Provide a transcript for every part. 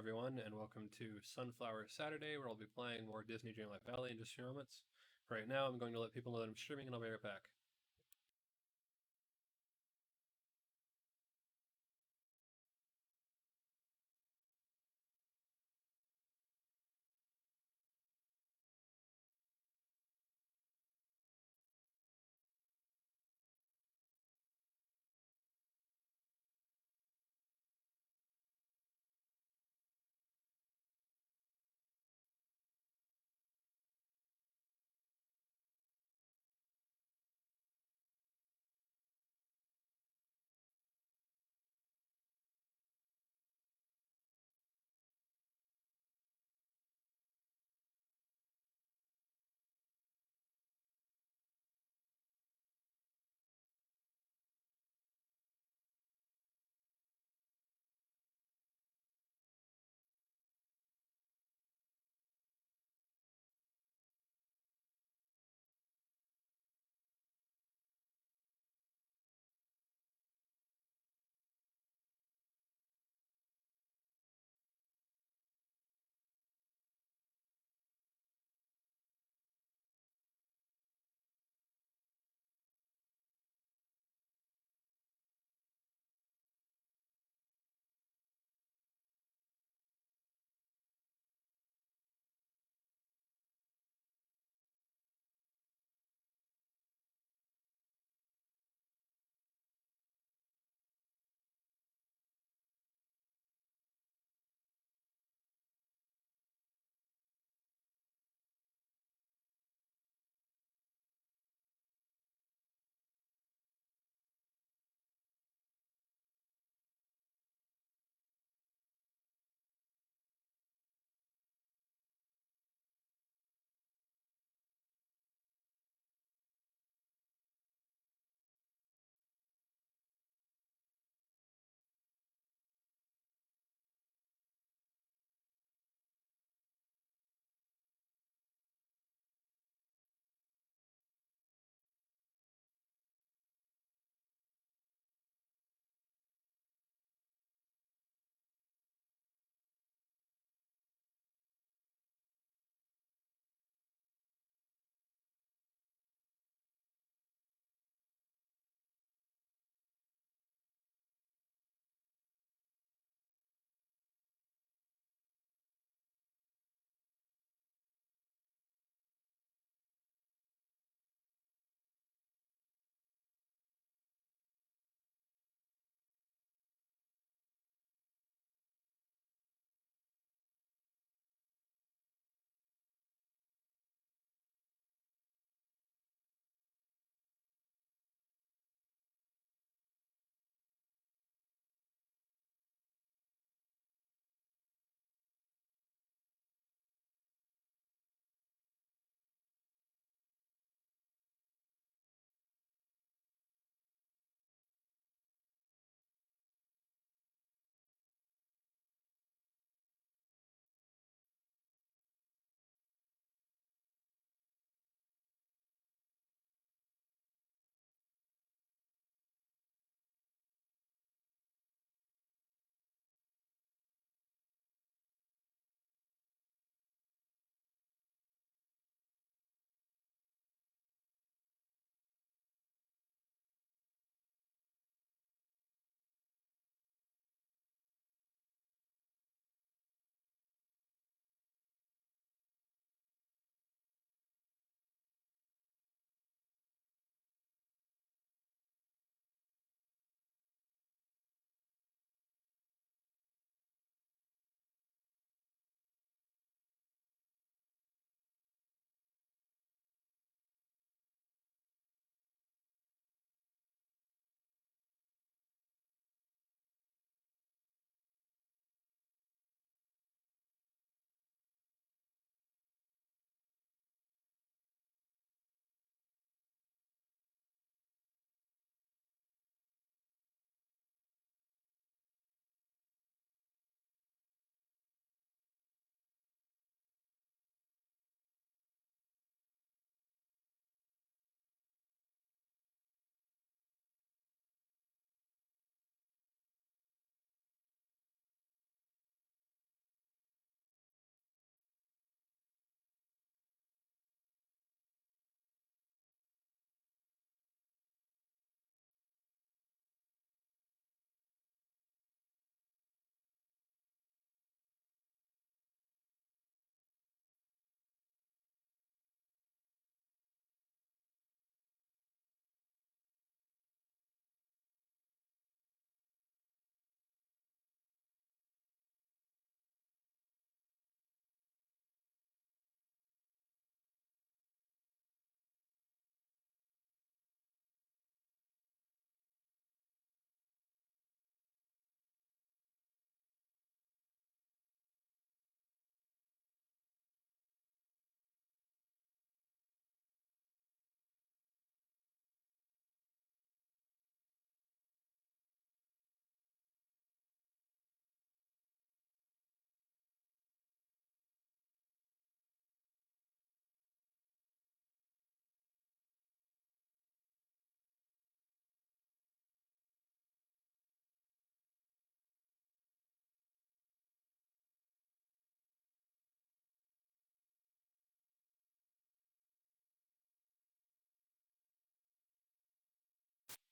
everyone, and welcome to Sunflower Saturday, where I'll be playing more Disney Dreamlight Valley in just a few moments. Right now, I'm going to let people know that I'm streaming, and I'll be right back.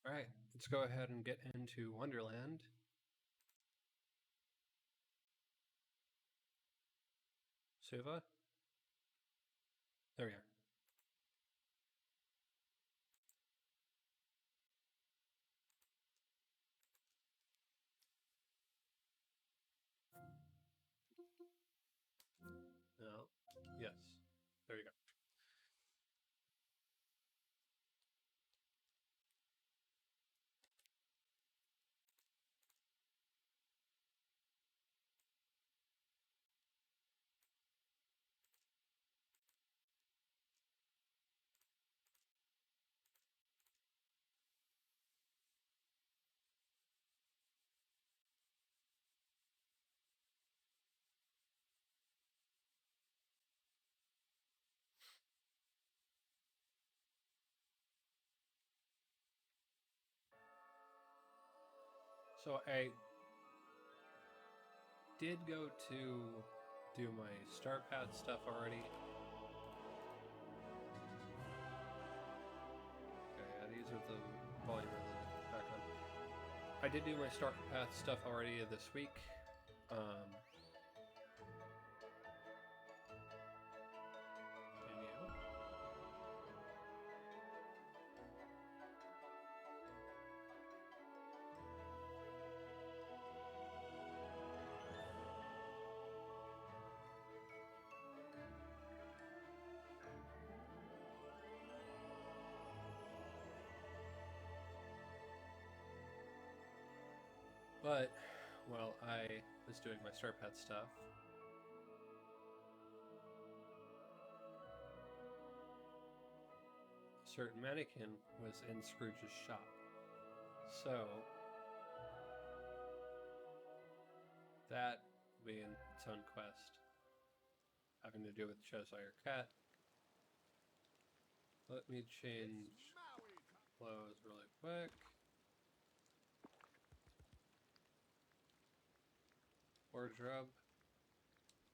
Alright, let's go ahead and get into Wonderland. Suva? There we are. No. Yes. There you go. So I did go to do my Star Path stuff already. Okay, yeah, these are the volume of the background. I did do my Star Path stuff already this week. And yeah. But while I was doing my Star Path stuff, a certain mannequin was in Scrooge's shop. So that being its own quest, having to do with Cheshire Cat. Let me change clothes really quick. Wardrobe,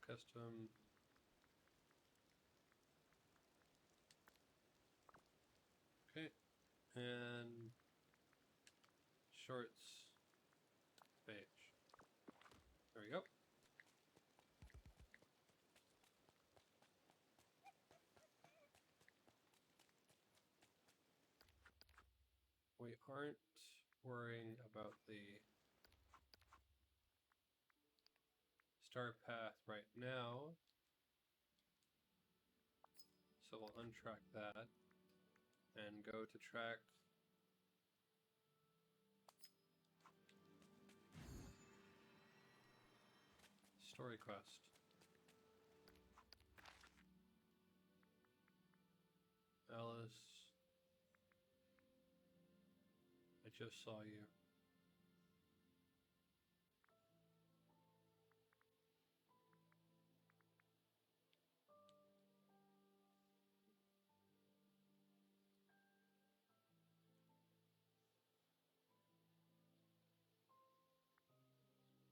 custom. Okay, and shorts, beige. There we go. We aren't worrying about the Star Path right now, so we'll untrack that and go to track Story Quest. Alice, I just saw you.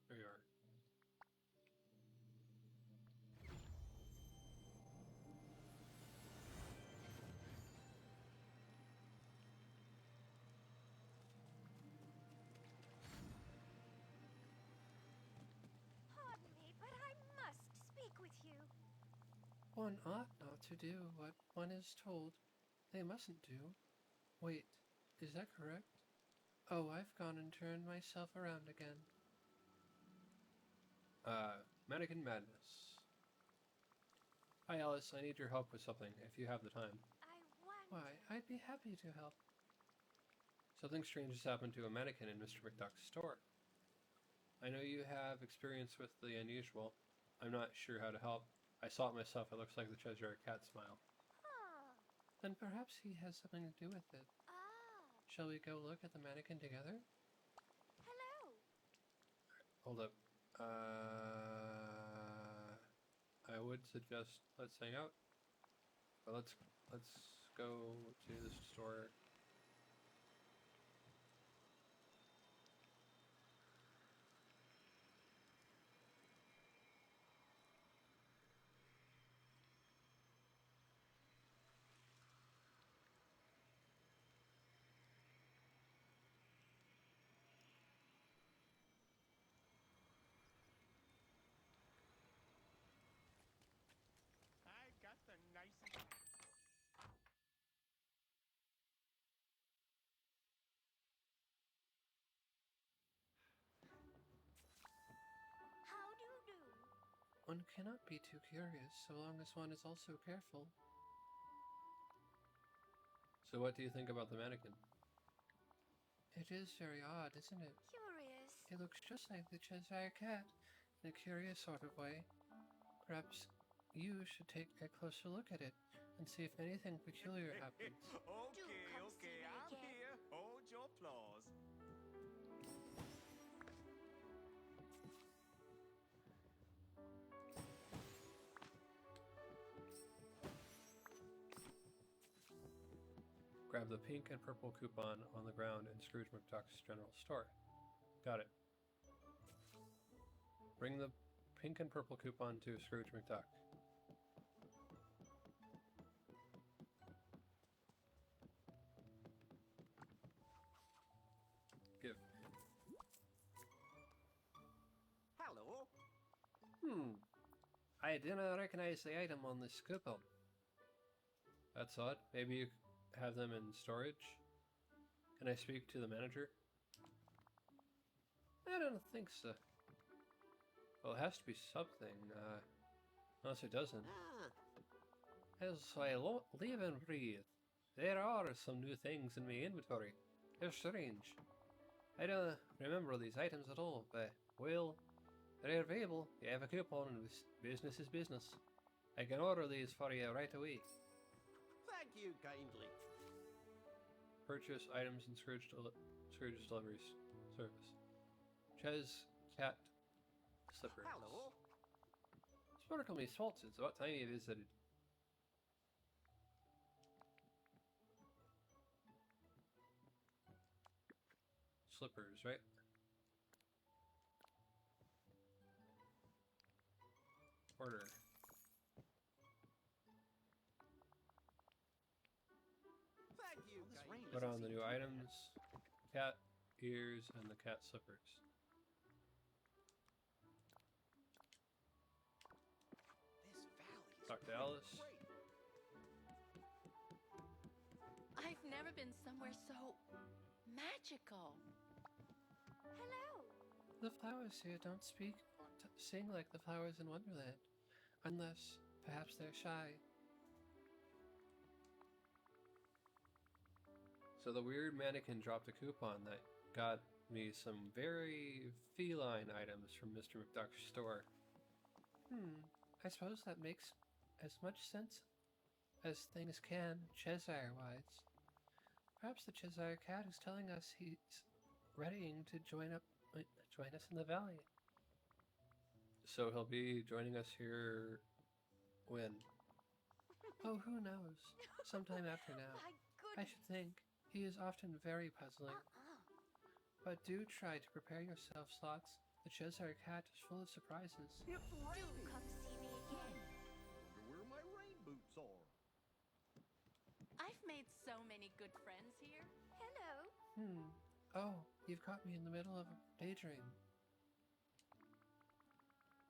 There you are. Pardon me, but I must speak with you. One ought not to do what one is told they mustn't do. Wait, is that correct? Oh, I've gone and turned myself around again. Mannequin Madness. Hi Alice, I need your help with something, if you have the time. Why, I'd be happy to help. Something strange has happened to a mannequin in Mr. McDuck's store. I know you have experience with the unusual. I'm not sure how to help. I saw it myself, it looks like the Cheshire Cat smile. Then perhaps he has something to do with it. Shall we go look at the mannequin together? Hello. Hold up. I would suggest let's hang out. But let's go to the store. One cannot be too curious so long as one is also careful. So what do you think about the mannequin? It is very odd, isn't it? Curious. It looks just like the Cheshire Cat, in a curious sort of way. Perhaps you should take a closer look at it and see if anything peculiar happens. come see me I'm again. here. Hold your applause. Grab the pink and purple coupon on the ground in Scrooge McDuck's general store. Got it. Bring the pink and purple coupon to Scrooge McDuck. Give. Hello. I didn't recognize the item on this coupon. That's odd. Maybe you have them in storage? Can I speak to the manager? I don't think so. Well, it has to be something, unless it doesn't. As I live and breathe, there are some new things in my inventory. They're strange. I don't remember these items at all, but, well, they're available. You have a coupon and business is business. I can order these for you right away. Thank you kindly. Purchase items in Scrooge's delivery service. Ches cat slippers. Hello. Sparkle me salted. What time you visited? Slippers, right? Order. Thank you kindly. Put on the new items. Cat ears and the cat slippers. This valley is Talk to pretty Alice. great. I've never been somewhere so magical. Hello. The flowers here don't speak or sing like the flowers in Wonderland, unless perhaps they're shy. So the weird mannequin dropped a coupon that got me some very feline items from Mr. McDuck's store. I suppose that makes as much sense as things can, Cheshire-wise. Perhaps the Cheshire Cat is telling us he's readying to join us in the valley. So he'll be joining us here when? Oh, who knows? Sometime after now. My I goodness. should think. He is often very puzzling. But do try to prepare yourself, Slots. The Cheshire Cat is full of surprises. It's Do raining. come see me again. Wonder where my rain boots are. I've made so many good friends here. Hello. Oh, you've caught me in the middle of a daydream.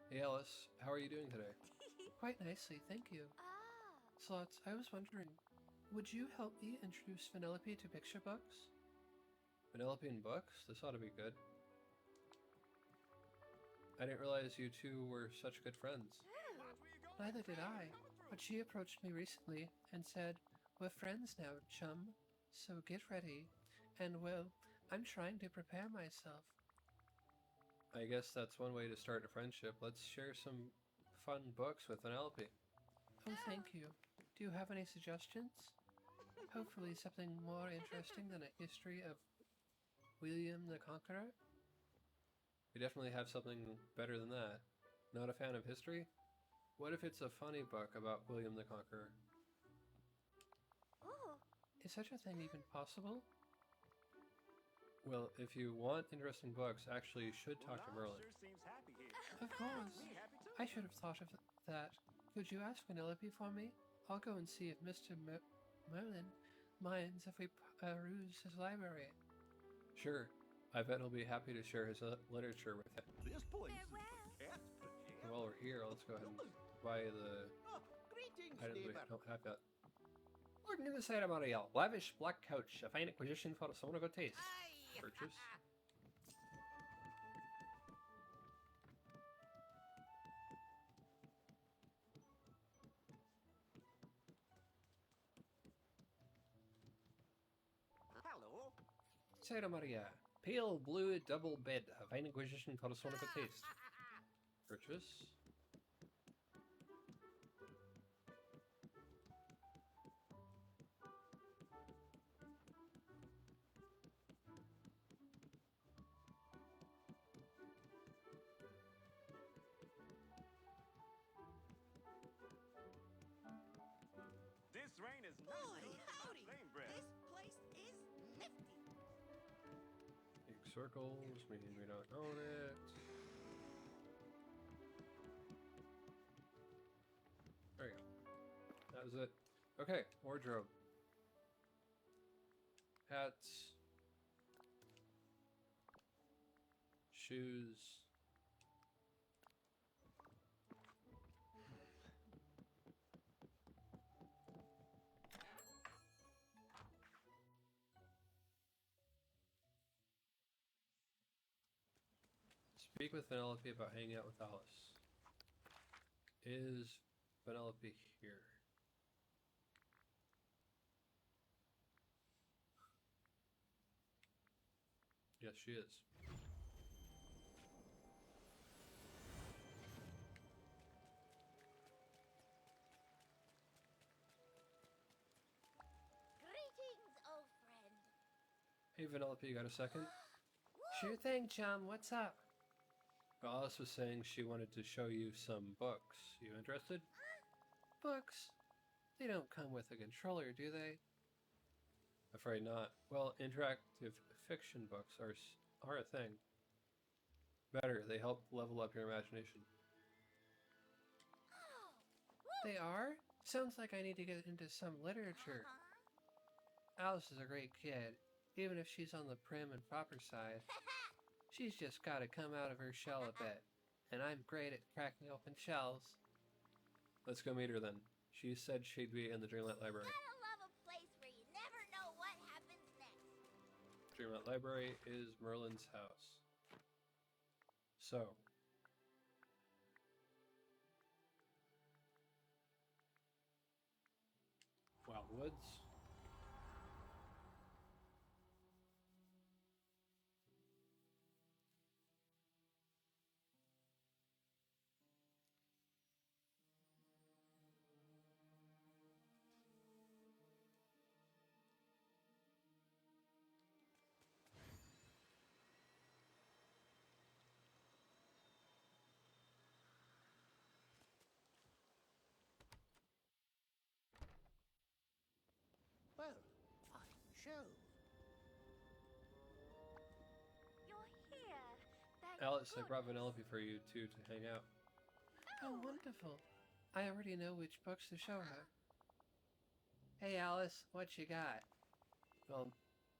Hey Alice, how are you doing today? Quite nicely, thank you. Ah. Slots, I was wondering, would you help me introduce Penelope to picture books? Penelope and books? This ought to be good. I didn't realize you two were such good friends. Neither did I, but she approached me recently and said, "We're friends now, chum, so get ready." And well, I'm trying to prepare myself. I guess that's one way to start a friendship. Let's share some fun books with Penelope. Oh, thank you. Do you have any suggestions? Hopefully something more interesting than a history of William the Conqueror? We definitely have something better than that. Not a fan of history? What if it's a funny book about William the Conqueror? Oh. Is such a thing even possible? Well, if you want interesting books, actually you should talk to Merlin. Sure seems happy here. Of course. Me happy too. I should have thought of that. Could you ask Penelope for me? I'll go and see if Mr. Merlin minds if we peruse his library. Sure. I bet he'll be happy to share his literature with it. This place is Farewell. for cats, And while we're here, let's go ahead and buy the Oh, greetings, items we neighbor. don't have yet. Looking in the side of Maria, lavish black couch, a fine acquisition for someone of good taste. Purchase. Santa Maria. Pale blue double bed. A fine acquisition corazón of a taste. Purchase. This rain is Boy, not howdy! flame breath. This place is nifty. Big circles mean we don't own it. There you go. That was it. Okay, wardrobe. Hats. Shoes. Speak with Penelope about hanging out with Alice. Is Penelope here? Yes, she is. Greetings, old friend. Hey, Penelope, you got a second? Sure thing, chum. What's up? Alice was saying she wanted to show you some books. You interested? Books? They don't come with a controller, do they? Afraid not. Well, interactive fiction books are a thing. Better, they help level up your imagination. They are? Sounds like I need to get into some literature. Alice is a great kid, even if she's on the prim and proper side. She's just gotta come out of her shell a bit, and I'm great at cracking open shells. Let's go meet her then. She said she'd be in the Dreamlight Library. Gotta love a place where you never know what happens next. Dreamlight Library is Merlin's house. So. Wild Woods. Well, fine show. You're here. Thank Alice, I brought goodness. Penelope for you two to hang out. Oh, wonderful. I already know which books to show her. Hey, Alice, what you got? Well,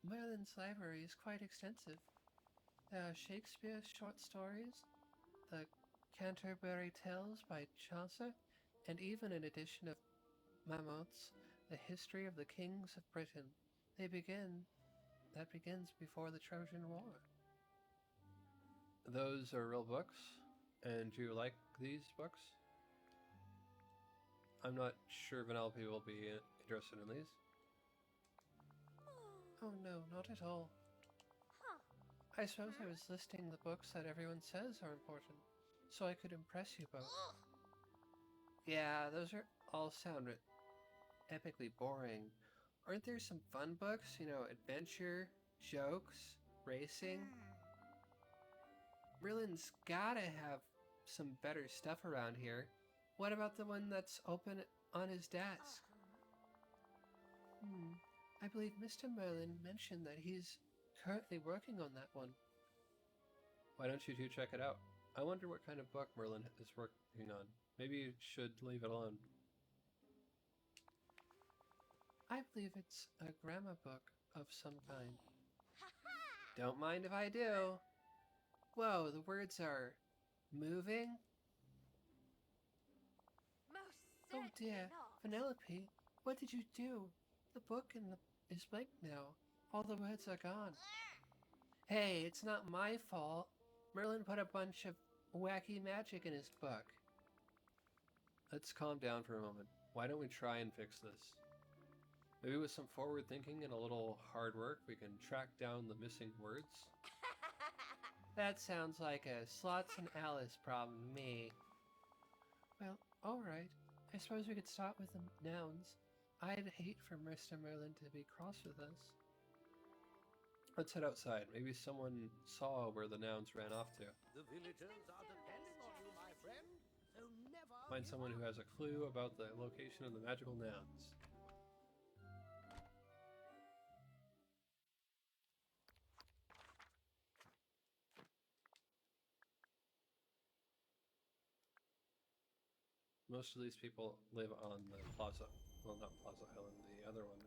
Merlin's library is quite extensive. There are Shakespeare's short stories, the Canterbury Tales by Chaucer, and even an edition of Mammoth's The History of the Kings of Britain. That begins before the Trojan War. Those are real books? And do you like these books? I'm not sure Penelope will be interested in these. Oh no, not at all. Huh. I suppose I was listing the books that everyone says are important, so I could impress you both. Yeah, those are all sound epically boring. Aren't there some fun books? You know, adventure, jokes, racing? Merlin's gotta have some better stuff around here. What about the one that's open on his desk? I believe Mr. Merlin mentioned that he's currently working on that one. Why don't you two check it out? I wonder what kind of book Merlin is working on. Maybe you should leave it alone. I believe it's a grammar book of some kind. Don't mind if I do. Whoa, the words are moving? Most Oh certainly dear, not. Penelope, what did you do? The book is blank now. All the words are gone. Hey, it's not my fault. Merlin put a bunch of wacky magic in his book. Let's calm down for a moment. Why don't we try and fix this? Maybe with some forward thinking and a little hard work, we can track down the missing words. That sounds like a Slots and Alice problem to me. Well, alright. I suppose we could start with the nouns. I'd hate for Mr. Merlin to be cross with us. Let's head outside. Maybe someone saw where the nouns ran off to. The villagers are depending on you, my friend. So never Find give someone up. who has a clue about the location of the magical nouns. Most of these people live on the Plaza. Well, not Plaza Island, the other one.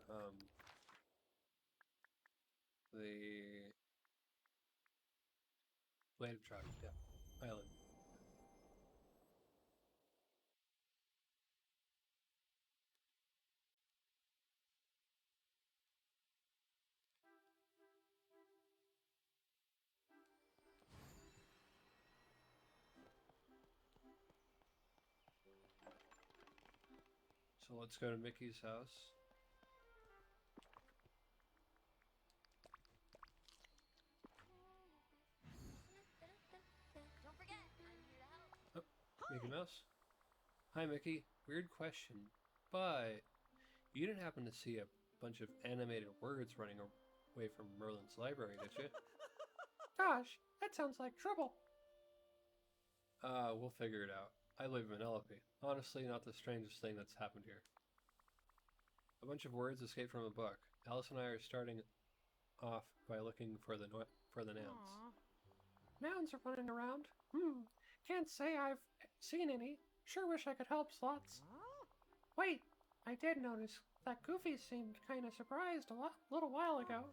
The Blade of Trout, yeah. Island. So let's go to Mickey's house. Don't forget, I'm here to help. Mickey Mouse. Hi, Mickey. Weird question, but you didn't happen to see a bunch of animated words running away from Merlin's library, did you? Gosh, that sounds like trouble. We'll figure it out. I live in Vanellope. Honestly, not the strangest thing that's happened here. A bunch of words escaped from a book. Alice and I are starting off by looking for the nouns. Nouns are running around. Can't say I've seen any. Sure wish I could help, Slots. Wait, I did notice that Goofy seemed kinda surprised a little while ago.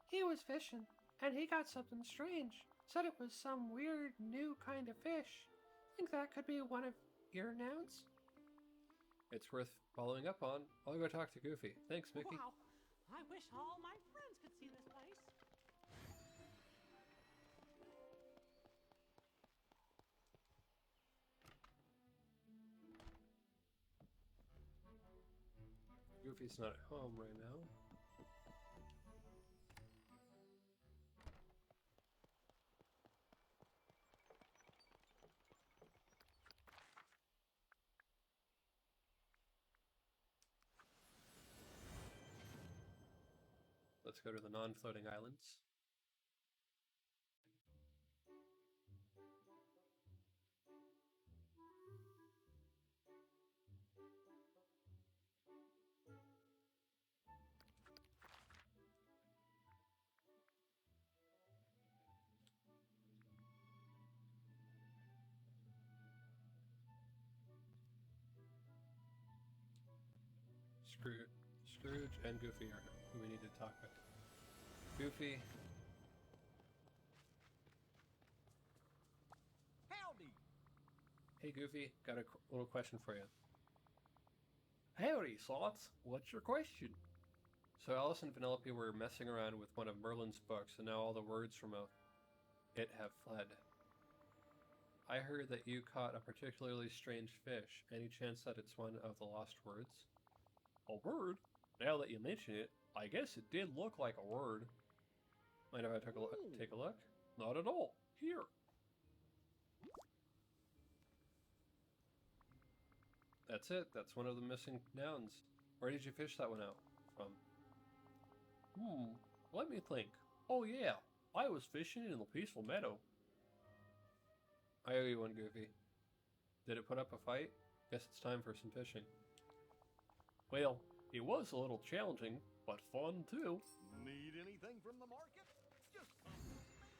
He was fishing, and he got something strange. Said it was some weird new kind of fish. Think that could be one of your nouns? It's worth following up on. I'll go talk to Goofy. Thanks, Mickey. Wow, I wish all my friends could see this place. Goofy's not at home right now. Let's go to the non-floating islands. Scrooge and Goofy are who we need to talk with. Goofy, Howdy! hey Goofy, got a little question for you. Howdy, Slots. What's your question? So Alice and Penelope were messing around with one of Merlin's books, and now all the words from it have fled. I heard that you caught a particularly strange fish. Any chance that it's one of the lost words? A word? Now that you mention it, I guess it did look like a word. Mind if I take a look? Not at all. Here. That's it. That's one of the missing nouns. Where did you fish that one out from? Let me think. Oh yeah, I was fishing in the peaceful meadow. I owe you one, Goofy. Did it put up a fight? Guess it's time for some fishing. Well, it was a little challenging, but fun too. Need anything from the market? Just come with me.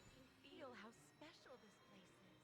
You can feel how special this place is.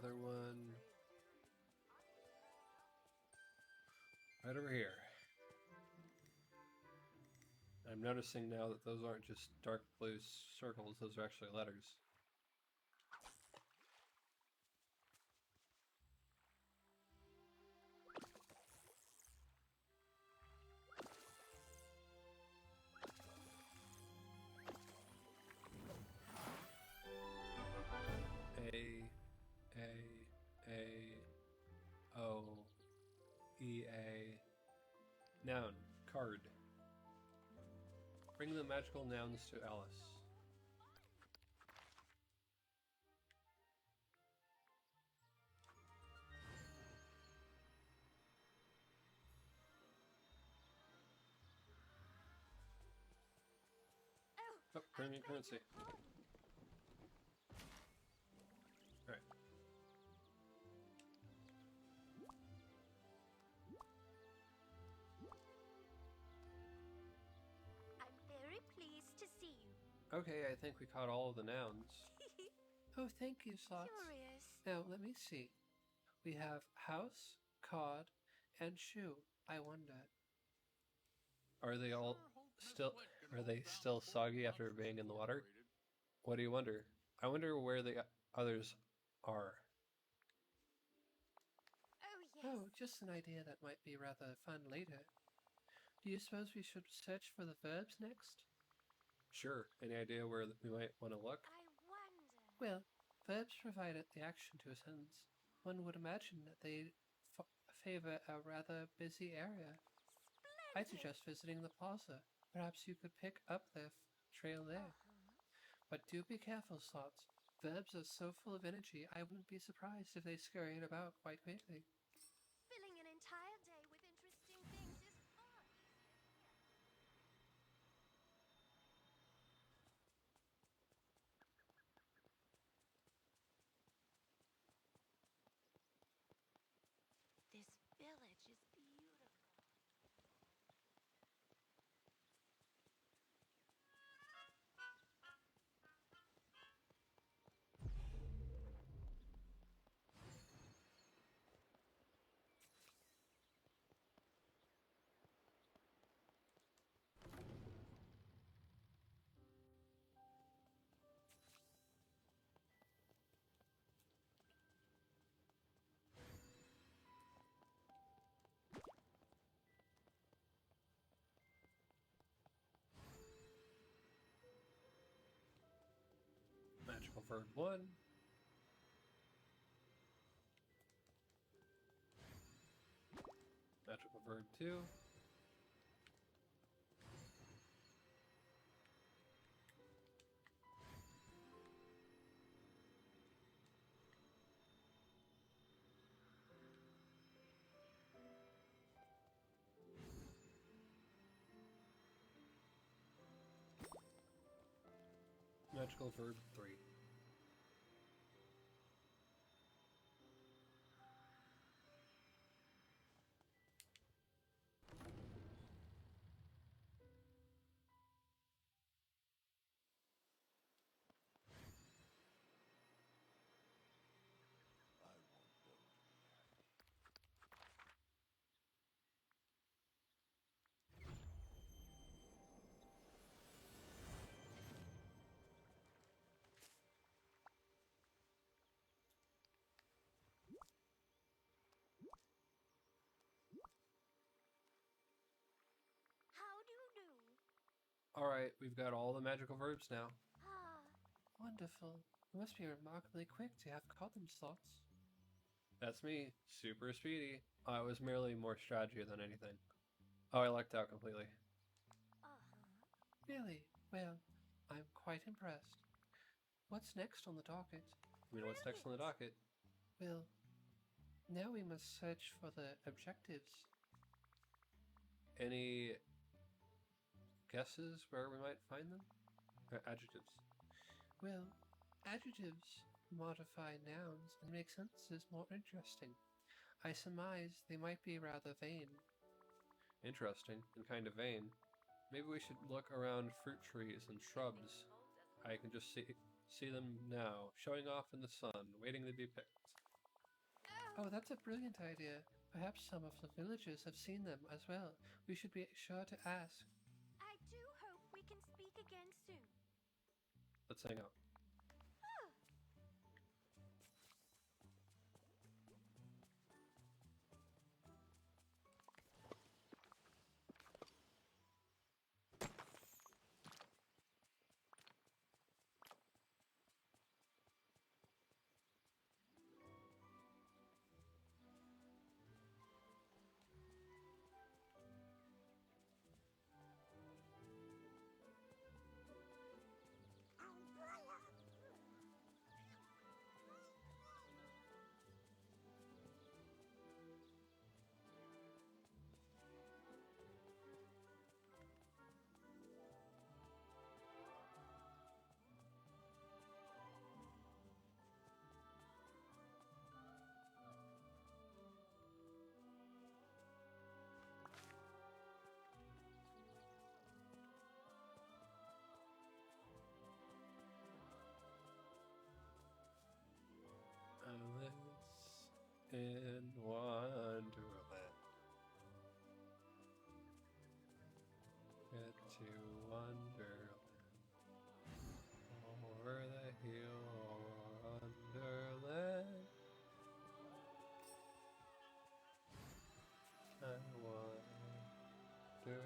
other one right over here. I'm noticing now that those aren't just dark blue circles, those are actually letters. A-O-E-A. Noun, card. Bring the magical nouns to Alice. Oh, Oh, bring me I beg currency. your pardon. Alright. I'm very pleased to see you. Okay, I think we caught all of the nouns. Oh, thank you, Slots. Curious. Now, let me see. We have house, cod, and shoe. I wonder. Are they all still... Are they still soggy after being in the water? What do you wonder? I wonder where the others are. Oh, yes. Oh, just an idea that might be rather fun later. Do you suppose we should search for the verbs next? Sure. Any idea where we might want to look? I wonder. Well, verbs provide the action to a sentence. One would imagine that they favor a rather busy area. I'd Splendid. suggest visiting the plaza. Perhaps you could pick up their trail there. But do be careful, Slots. Verbs are so full of energy, I wouldn't be surprised if they scurried about quite quickly. Filling an entire day with interesting things is far easier. This village is beautiful. Magical verb 1. Magical verb 2. Magical verb 3. How do you do? Alright, we've got all the magical verbs now. Ah, Wonderful. You must be remarkably quick to have caught them, Slots. That's me. Super speedy. It was merely more strategy than anything. Oh, I lucked out completely. Really? Well, I'm quite impressed. What's next on the docket? I mean, what's next on the docket? Well, now we must search for the objectives. Any guesses where we might find them? Adjectives. Well, adjectives modify nouns and make sentences more interesting. I surmise they might be rather vain. Interesting and kind of vain. Maybe we should look around fruit trees and shrubs. I can just see them now, showing off in the sun, waiting to be picked. Oh, that's a brilliant idea. Perhaps some of the villagers have seen them as well. We should be sure to ask. I do hope we can speak again soon. Let's hang out. Alice in Wonderland. Get to Wonderland. Over the hill, Wonderland. I wonder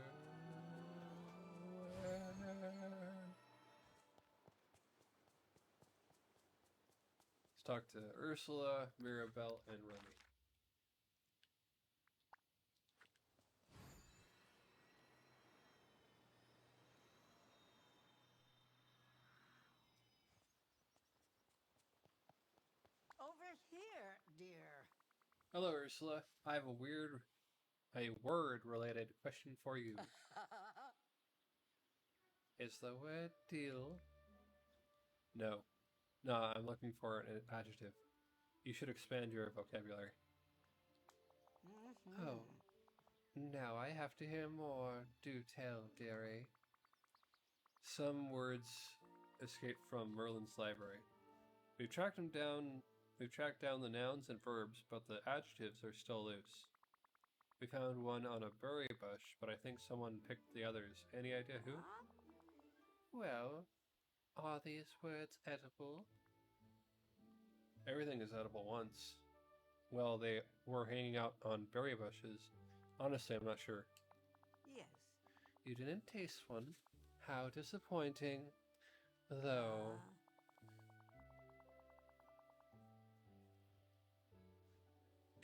where. Let's talk to Ursula, Mirabelle, and Remy. Over here, dear. Hello, Ursula. I have a word-related question for you. Is the word deal? No. No, I'm looking for an adjective. You should expand your vocabulary. Oh. Now I have to hear more. Do tell, dearie. Some words escaped from Merlin's library. We've tracked them down. We've tracked down the nouns and verbs, but the adjectives are still loose. We found one on a berry bush, but I think someone picked the others. Any idea who? Well, are these words edible? Everything is edible once. Well, they were hanging out on berry bushes. Honestly, I'm not sure. Yes. You didn't taste one. How disappointing. Though,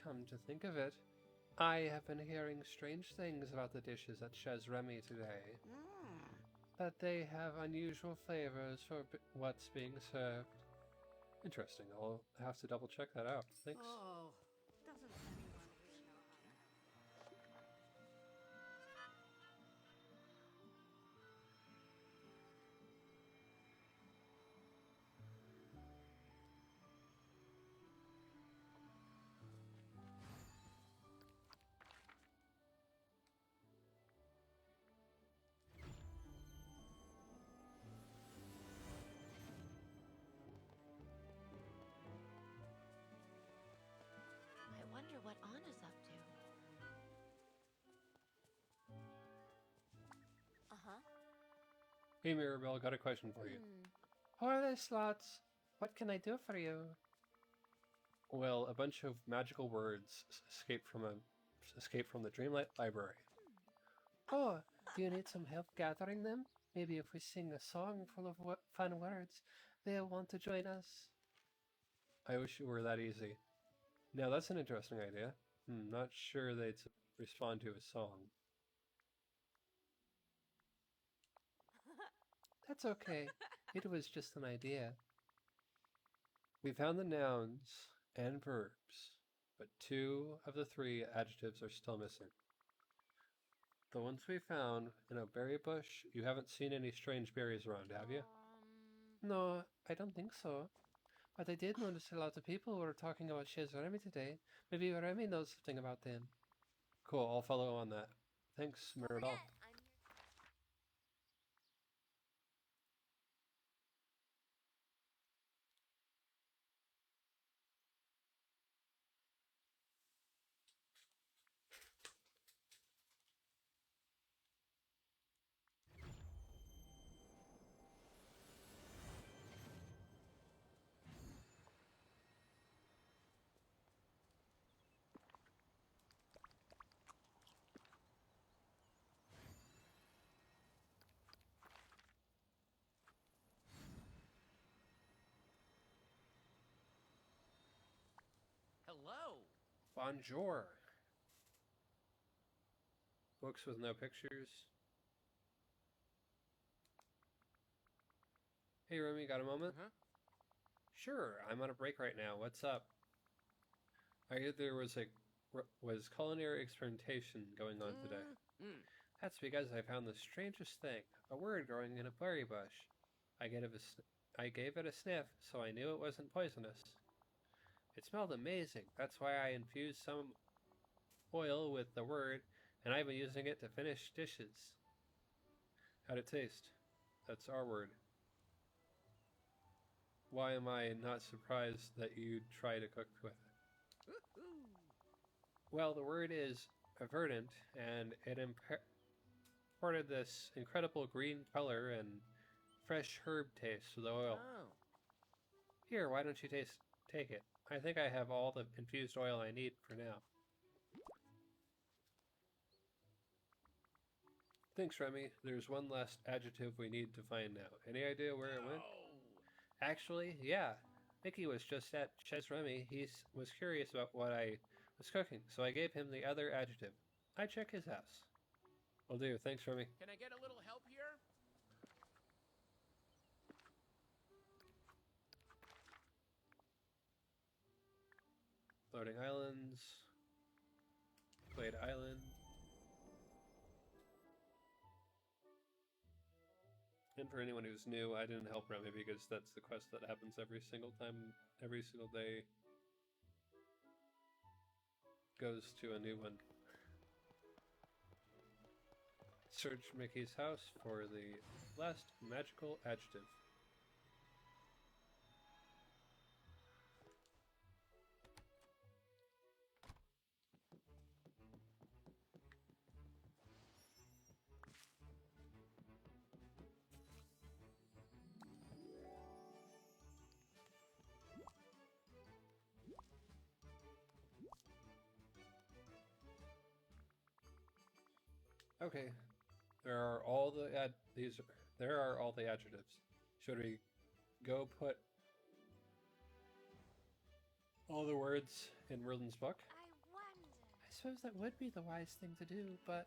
come to think of it, I have been hearing strange things about the dishes at Chez Remy today. That they have unusual flavors for what's being served. Interesting. I'll have to double check that out. Thanks. Oh, doesn't anyone we know I wonder what Anna's up to. Uh-huh. Hey, Mirabelle, got a question for you. Holy slots, what can I do for you? Well, a bunch of magical words escaped from the Dreamlight Library. Oh, do you need some help gathering them? Maybe if we sing a song full of fun words, they'll want to join us. I wish it were that easy. Now, that's an interesting idea. Not sure they'd respond to a song. That's okay. It was just an idea. We found the nouns and verbs, but 2 of the 3 adjectives are still missing. The ones we found in a berry bush, you haven't seen any strange berries around, have you? No, I don't think so. But I did notice a lot of people were talking about Chez Remy today. Maybe Remy knows something about them. Cool, I'll follow on that. Thanks, Mirabelle. Bonjour. Books with no pictures. Hey, Remy, got a moment? Huh? Sure, I'm on a break right now. What's up? I heard there was culinary experimentation going on today. That's because I found the strangest thing, a word growing in a berry bush. I gave it a sniff, so I knew it wasn't poisonous. It smelled amazing. That's why I infused some oil with the word, and I've been using it to finish dishes. How'd it taste? That's our word. Why am I not surprised that you'd try to cook with it? Well, the word is verdant, and it imparted this incredible green color and fresh herb taste to the oil. Oh. Here, why don't you take it? I think I have all the infused oil I need for now. Thanks, Remy. There's one last adjective we need to find now. Any idea where it went? Actually, yeah. Mickey was just at Chez Remy. He was curious about what I was cooking, so I gave him the other adjective. I check his house. Will do. Thanks, Remy. Can I get a little help here? Loading islands. Glade Island. And for anyone who's new, I didn't help Remy because that's the quest that happens every single time, every single day goes to a new one. Search Mickey's house for the last magical adjective. Okay, there are all the adjectives. Should we go put all the words in Merlin's book? I wonder. I suppose that would be the wise thing to do, but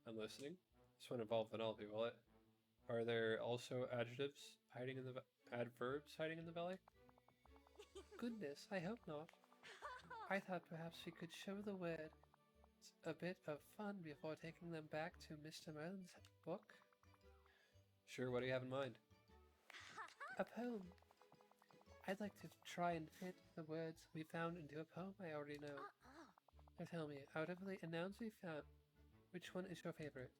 I'm listening. This won't involve Penelope, will it? Are there also adjectives hiding in the adverbs hiding in the valley? goodness, I hope not. I thought perhaps we could show the words a bit of fun before taking them back to Mr. Merlin's book. Sure, what do you have in mind? A poem. I'd like to try and fit the words we found into a poem I already know. Now tell me, out of the nouns we found, which one is your favorite?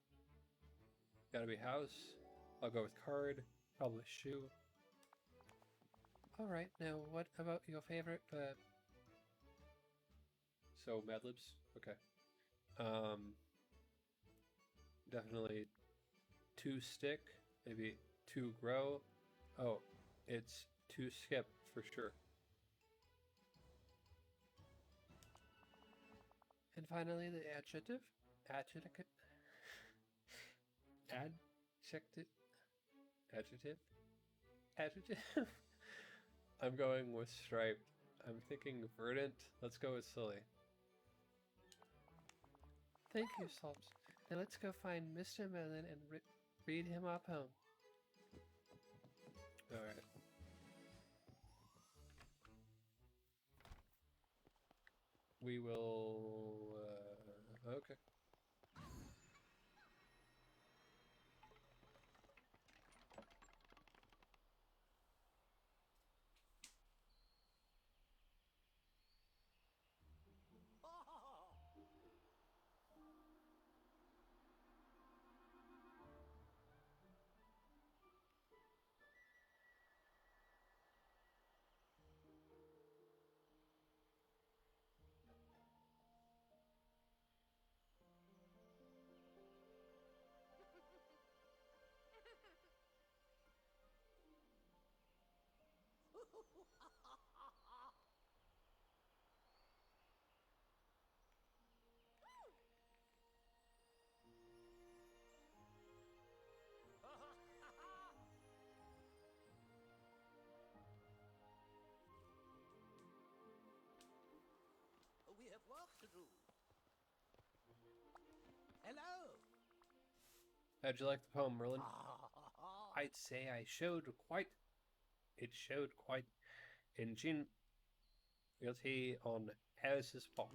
Gotta be house. I'll go with card. Probably shoe. Alright, now what about your favorite verb? So, Mad Libs? Okay. Definitely to stick. Maybe to grow. Oh, it's to skip for sure. And finally, the adjective. Adjective. Adjective. I'm going with striped. I'm thinking verdant. Let's go with silly. Thank you, Slops. Now let's go find Mr. Merlin and read him our poem. Alright. We will... okay. How'd you like the poem, Merlin? I'd say it showed quite ingenuity on Alice's part.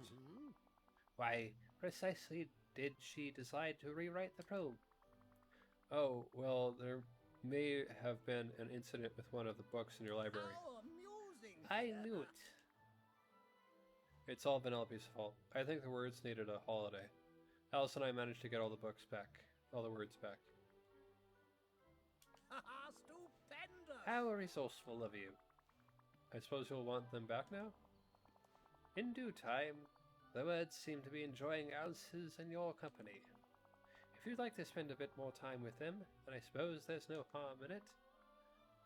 Why precisely did she decide to rewrite the poem? Oh, well, there may have been an incident with one of the books in your library. How amusing! I knew it. It's all Vanellope's fault. I think the words needed a holiday. Alice and I managed to get all the words back. Stupendous! How resourceful of you. I suppose you'll want them back now? In due time. The words seem to be enjoying Alice's and your company. If you'd like to spend a bit more time with them, then I suppose there's no harm in it.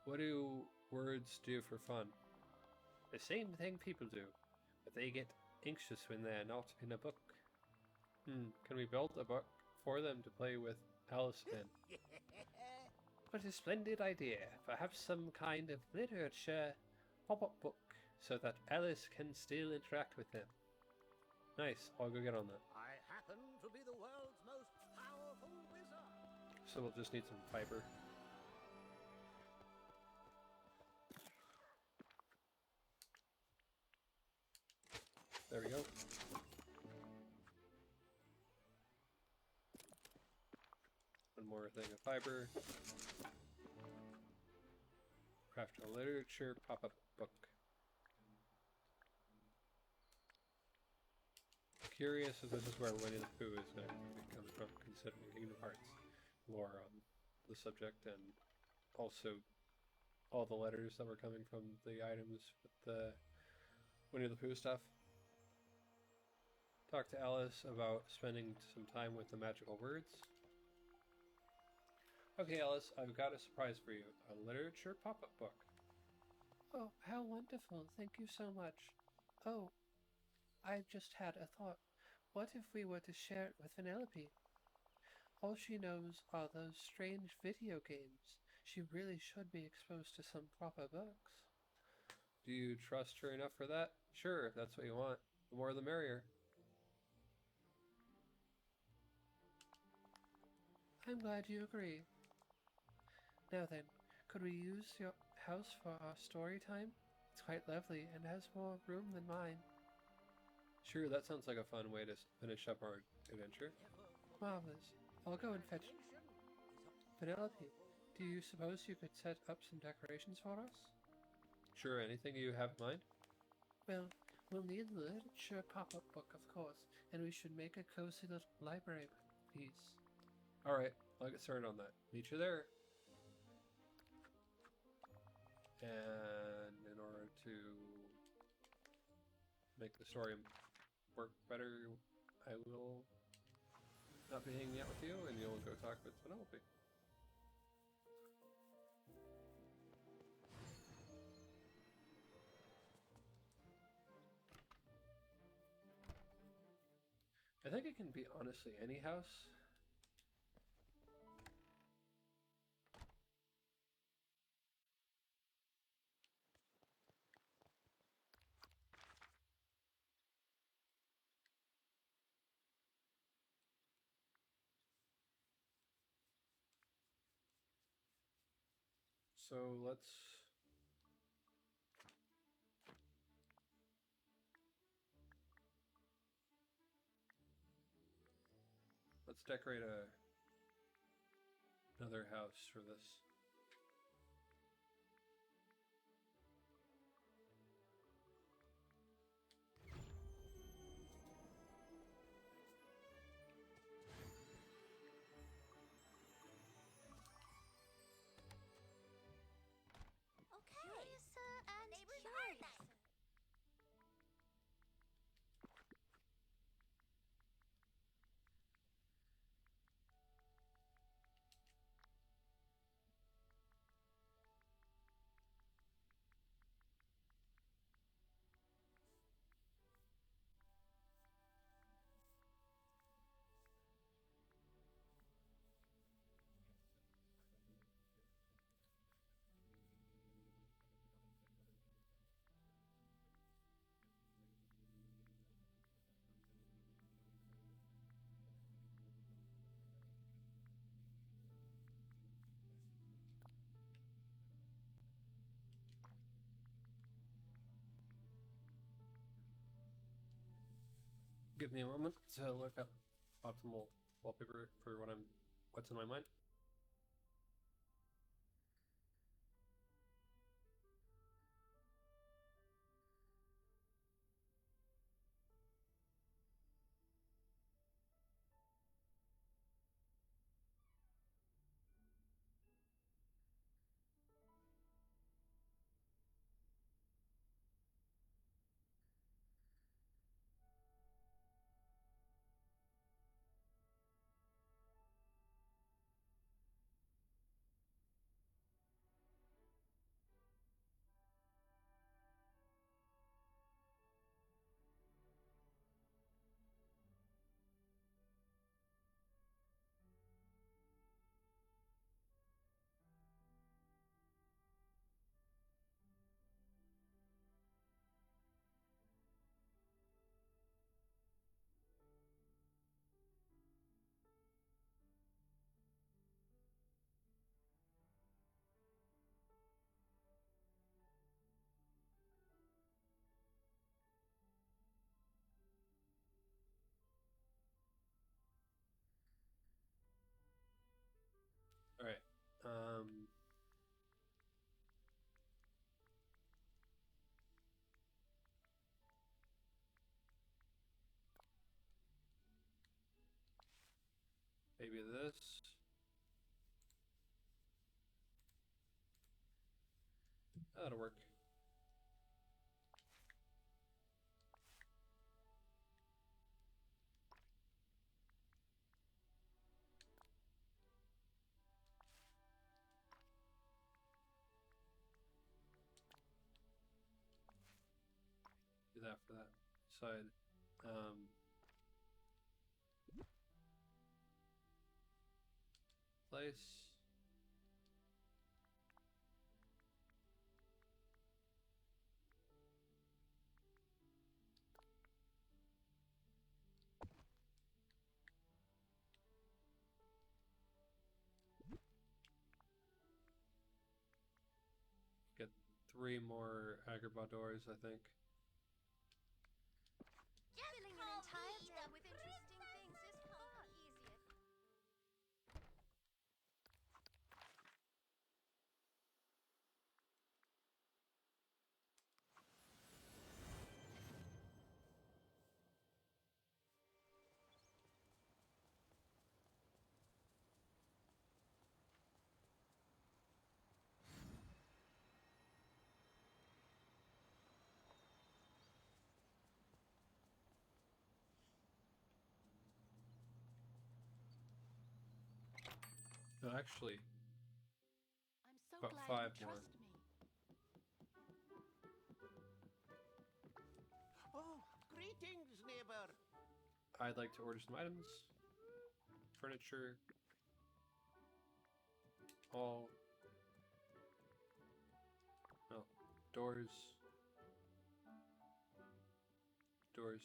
What do words do for fun? The same thing people do, but they get anxious when they're not in a book. Can we build a book for them to play with Alice in? What a splendid idea. Perhaps some kind of literature pop-up book so that Alice can still interact with them. Nice, I'll go get on that. I happen to be the world's most powerful wizard. So we'll just need some fiber. There we go. One more thing of fiber. Craft a literature pop-up book. Curious if this is where Winnie the Pooh is going to be coming from, considering Kingdom Hearts lore on the subject, and also all the letters that were coming from the items with the Winnie the Pooh stuff. Talk to Alice about spending some time with the magical words. Okay, Alice, I've got a surprise for you. A literature pop-up book. Oh, how wonderful. Thank you so much. Oh, I just had a thought. What if we were to share it with Vanellope? All she knows are those strange video games. She really should be exposed to some proper books. Do you trust her enough for that? Sure, if that's what you want. The more the merrier. I'm glad you agree. Now then, could we use your house for our story time? It's quite lovely and has more room than mine. Sure, that sounds like a fun way to finish up our adventure. Marvelous. I'll go and fetch Vanellope. Do you suppose you could set up some decorations for us? Sure, anything you have in mind? Well, we'll need the literature pop-up book, of course, and we should make a cozy little library piece. Alright, I'll get started on that. Meet you there. And in order to make the story work better, I will not be hanging out with you, and you'll go talk with Penelope. I think it can be honestly any house. So let's decorate another house for this. Curious and neighbors are nice. Give me a moment to look up optimal wallpaper for what's in my mind. All right. Maybe this. That'll work. Do that for that side. Place. Get 3 more Agrabah doors, I think. Filling an entire day with interesting things is far easier. No, actually, I'm so About glad 5 you more. trust me. Oh, greetings, neighbor. I'd like to order some items. Furniture. All. No. Doors. Doors.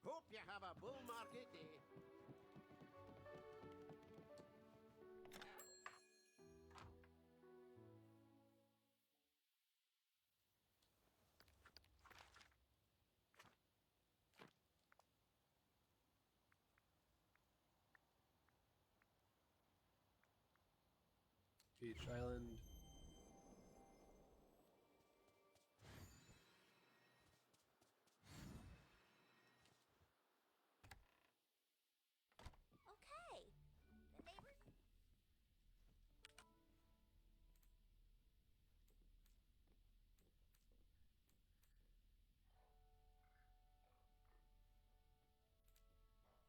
Hope you have a bull market day. Beach Island. Okay. The neighbors.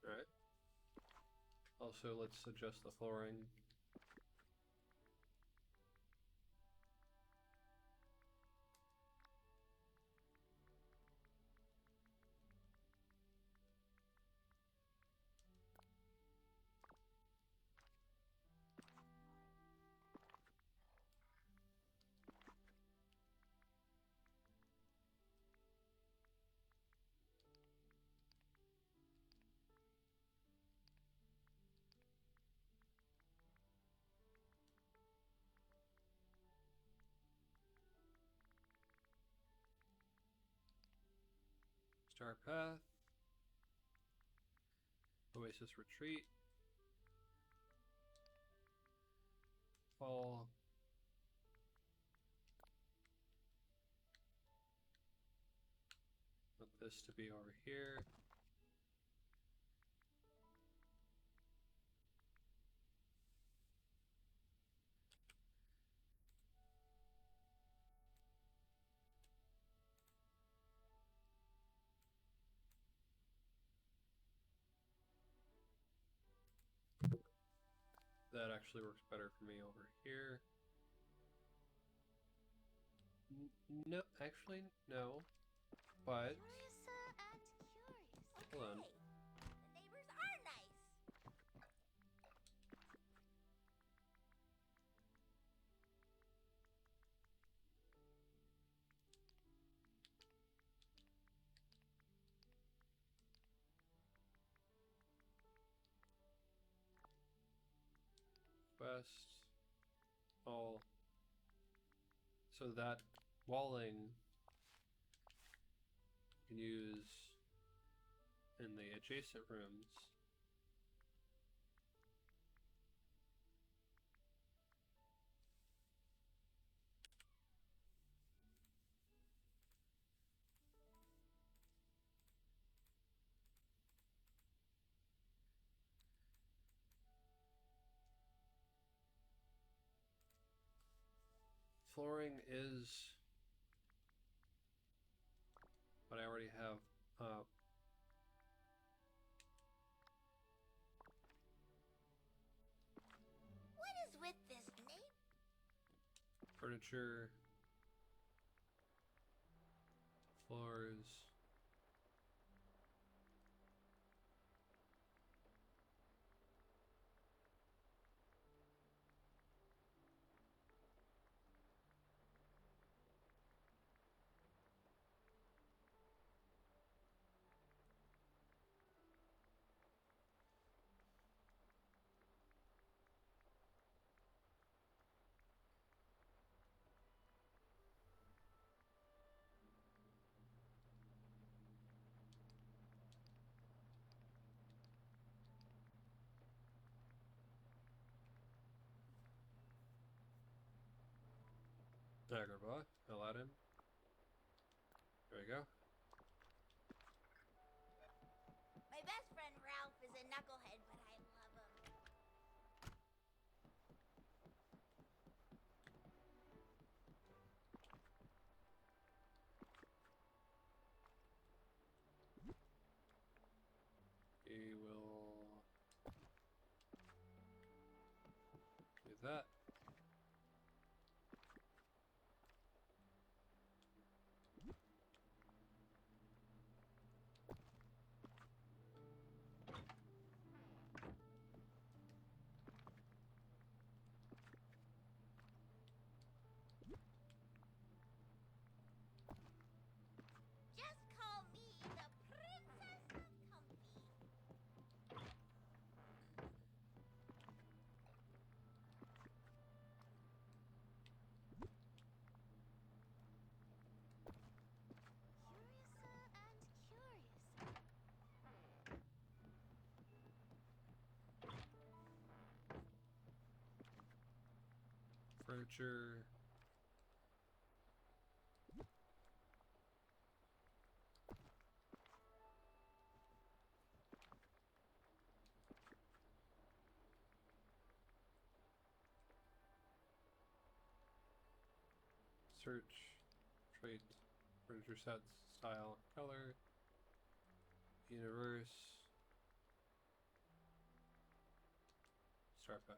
Alright. Also, let's adjust the flooring. Star Path. Oasis Retreat. Fall. Want this to be over here. That actually works better for me over here. No, actually, no. But, Curiouser and curious. hold on. Okay. The neighbors are nice. West. All. So that walling you can use in the adjacent rooms. Flooring is what I already have up. What is with this name? Furniture, floors, Agrabah, Aladdin. There we go. My best friend Ralph is a knucklehead, but I love him. We will do that. Just call me the Princess of Comfy. Curiouser and curiouser. Furniture. Search, trait, furniture sets, style, color, universe, star path.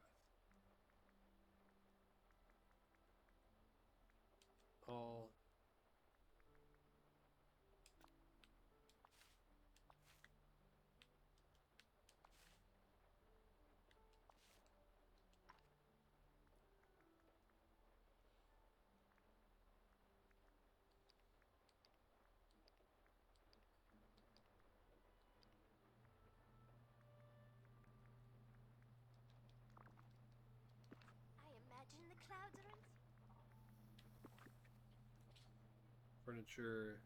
All. I imagine the clouds are in. Furniture.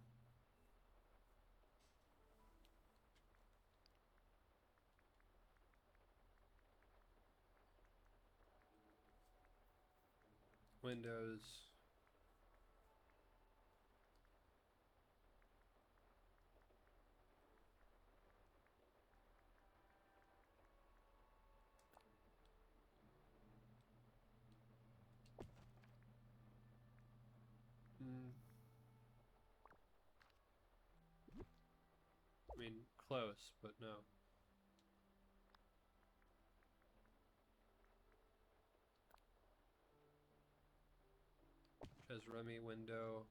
windows. I mean, close, but no. Has Remy window.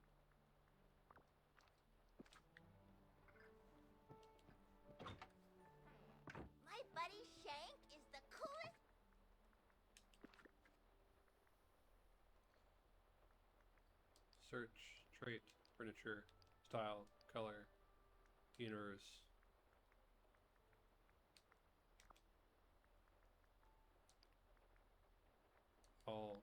My buddy Shank is the coolest. Search, trait, furniture, style, color, universe. All.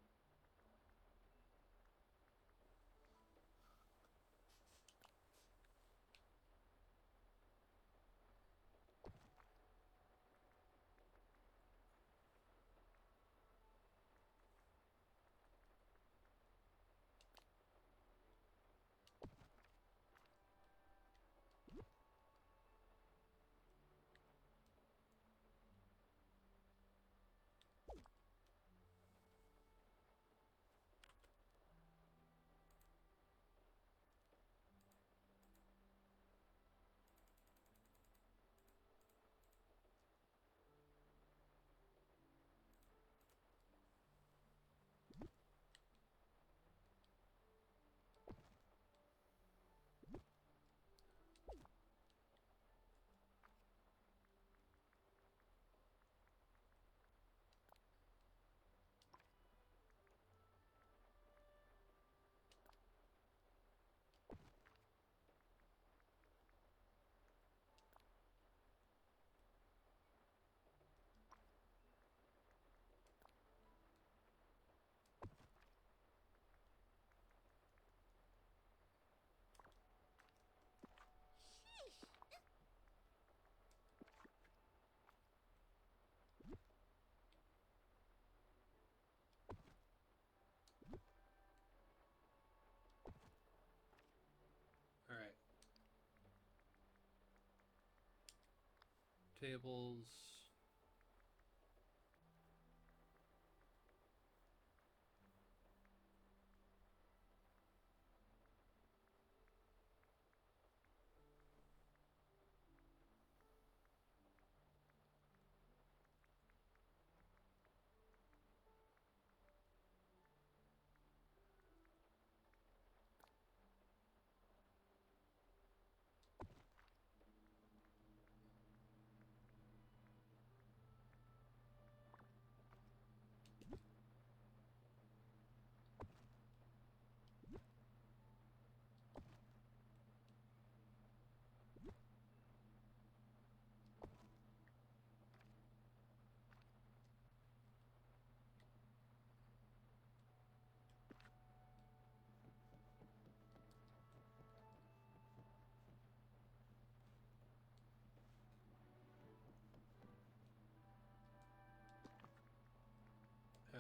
Alright. Tables.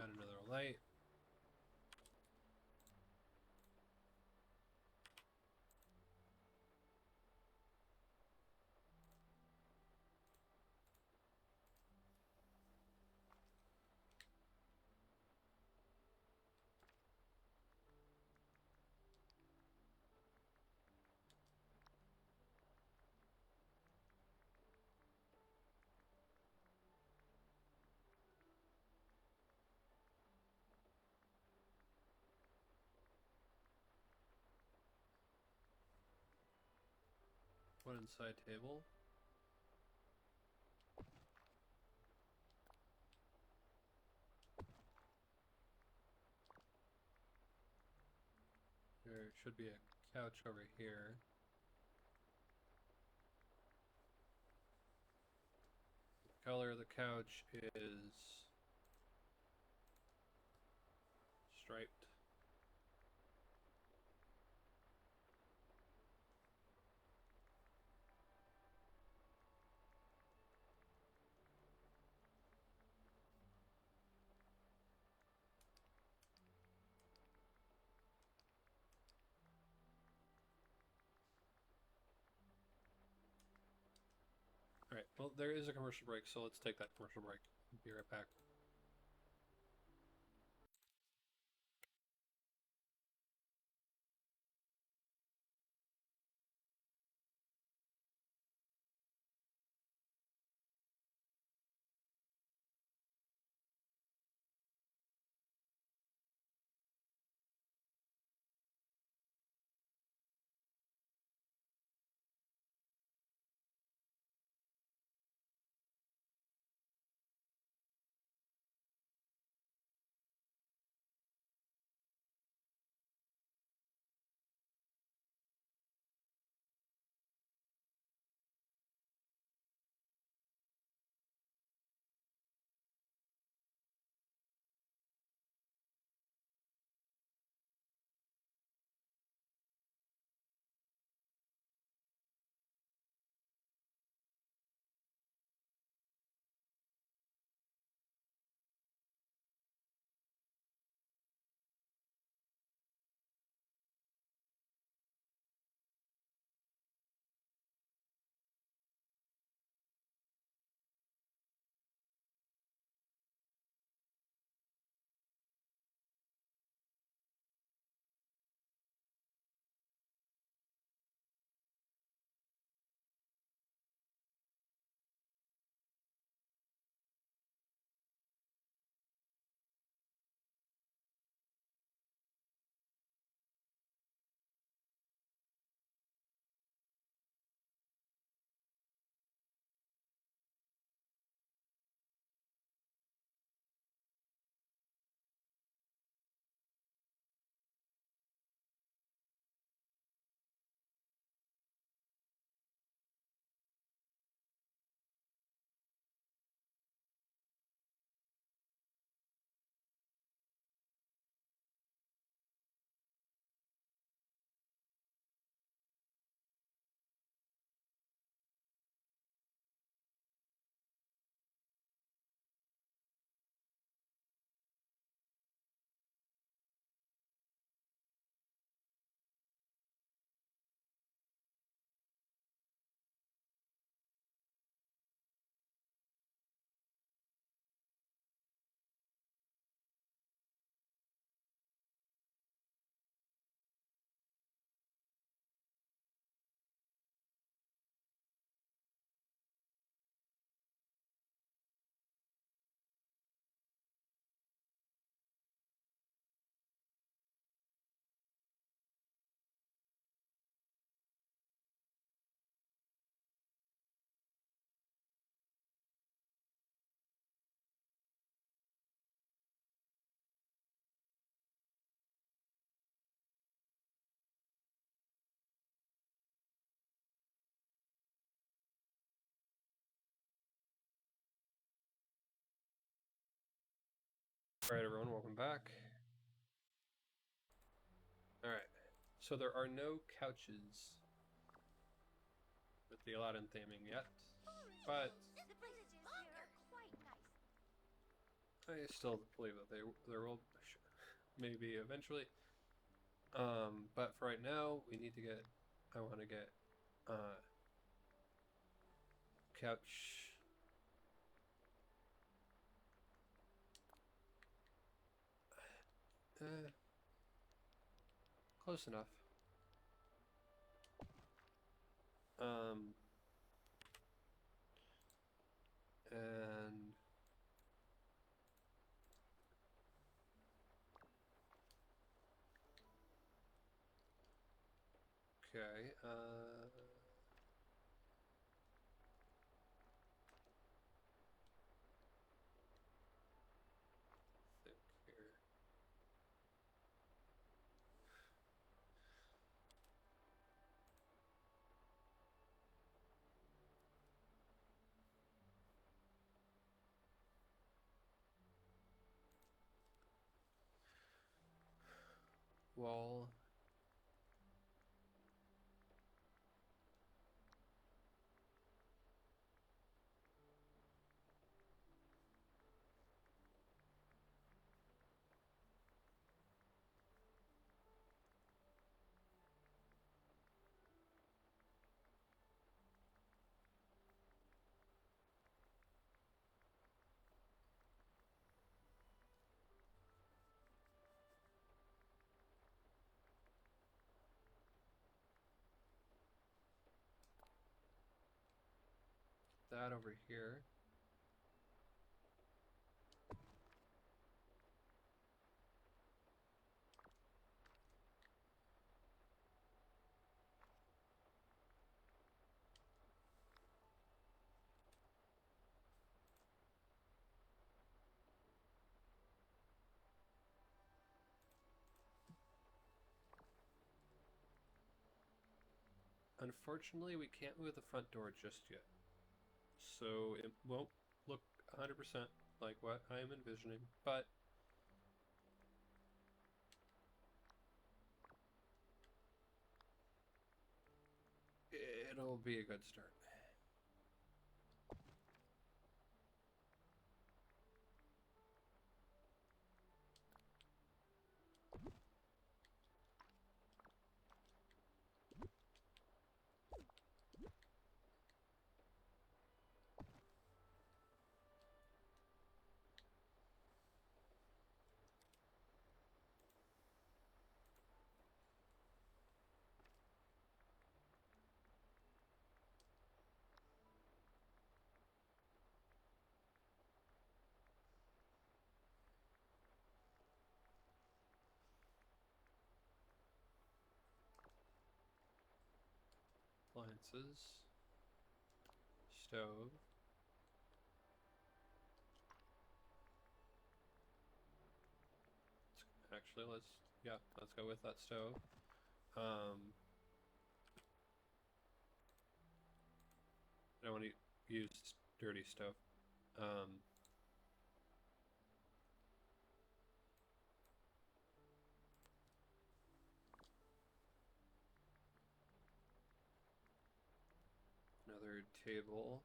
Add another light. One inside table. There should be a couch over here. The color of the couch is striped. Alright, well, there is a commercial break, so let's take that commercial break. Be right back. Alright, everyone, welcome back. Alright, so there are no couches with the Aladdin theming yet, but The villages here are quite nice. I still believe that there will maybe eventually. But for right now, we need to get. I want to get couch. Close enough. And okay. Think here. Wall. that over here. Unfortunately, we can't move the front door just yet. So it won't look 100% like what I am envisioning, but it'll be a good start. Appliances, stove. Actually, let's go with that stove. I don't want to use dirty stove. Another table.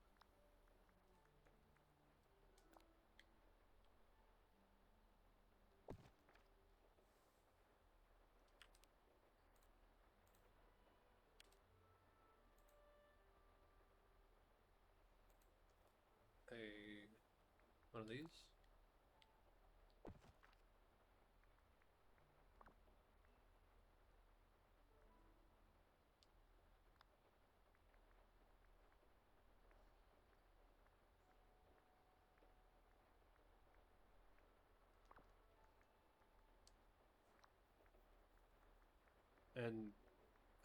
One of these. And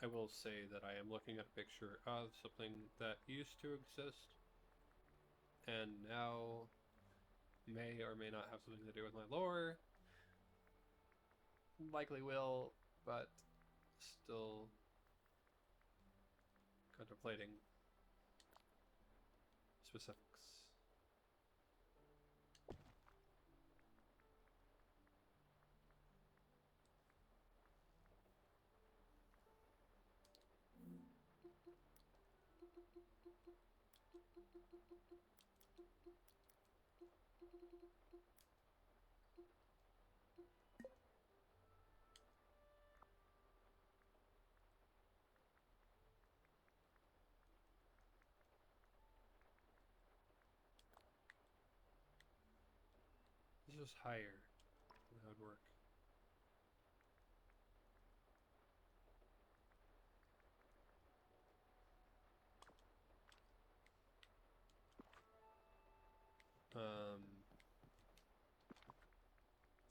I will say that I am looking at a picture of something that used to exist and now may or may not have something to do with my lore. Likely will, but still contemplating specifics. This is higher. That would work.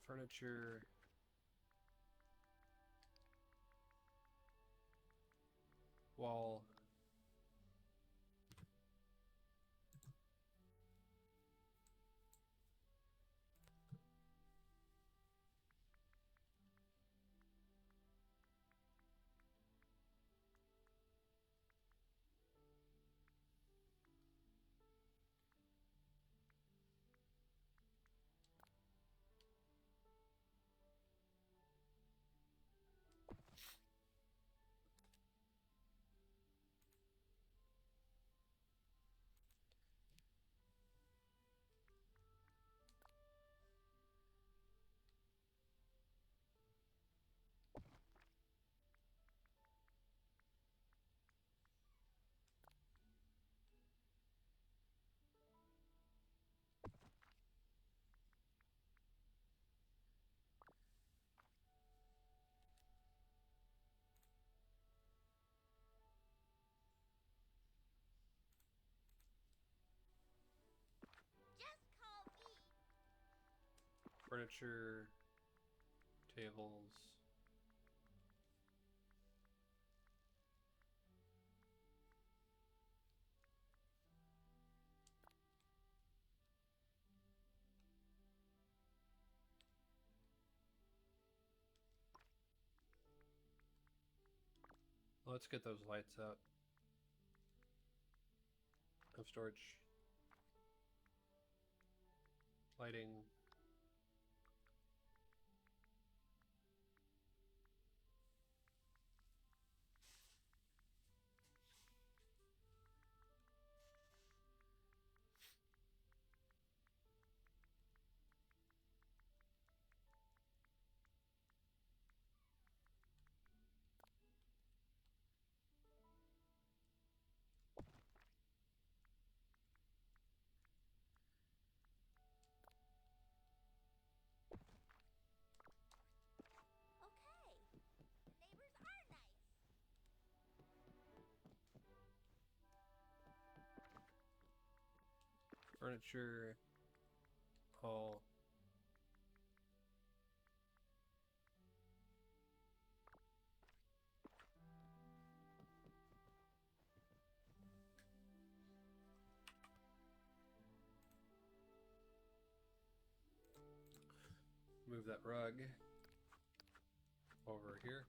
Furniture. Wall. Furniture, tables. Let's get those lights out. No storage. Lighting. Okay. Neighbors are nice. Furniture. All. Move that rug over here.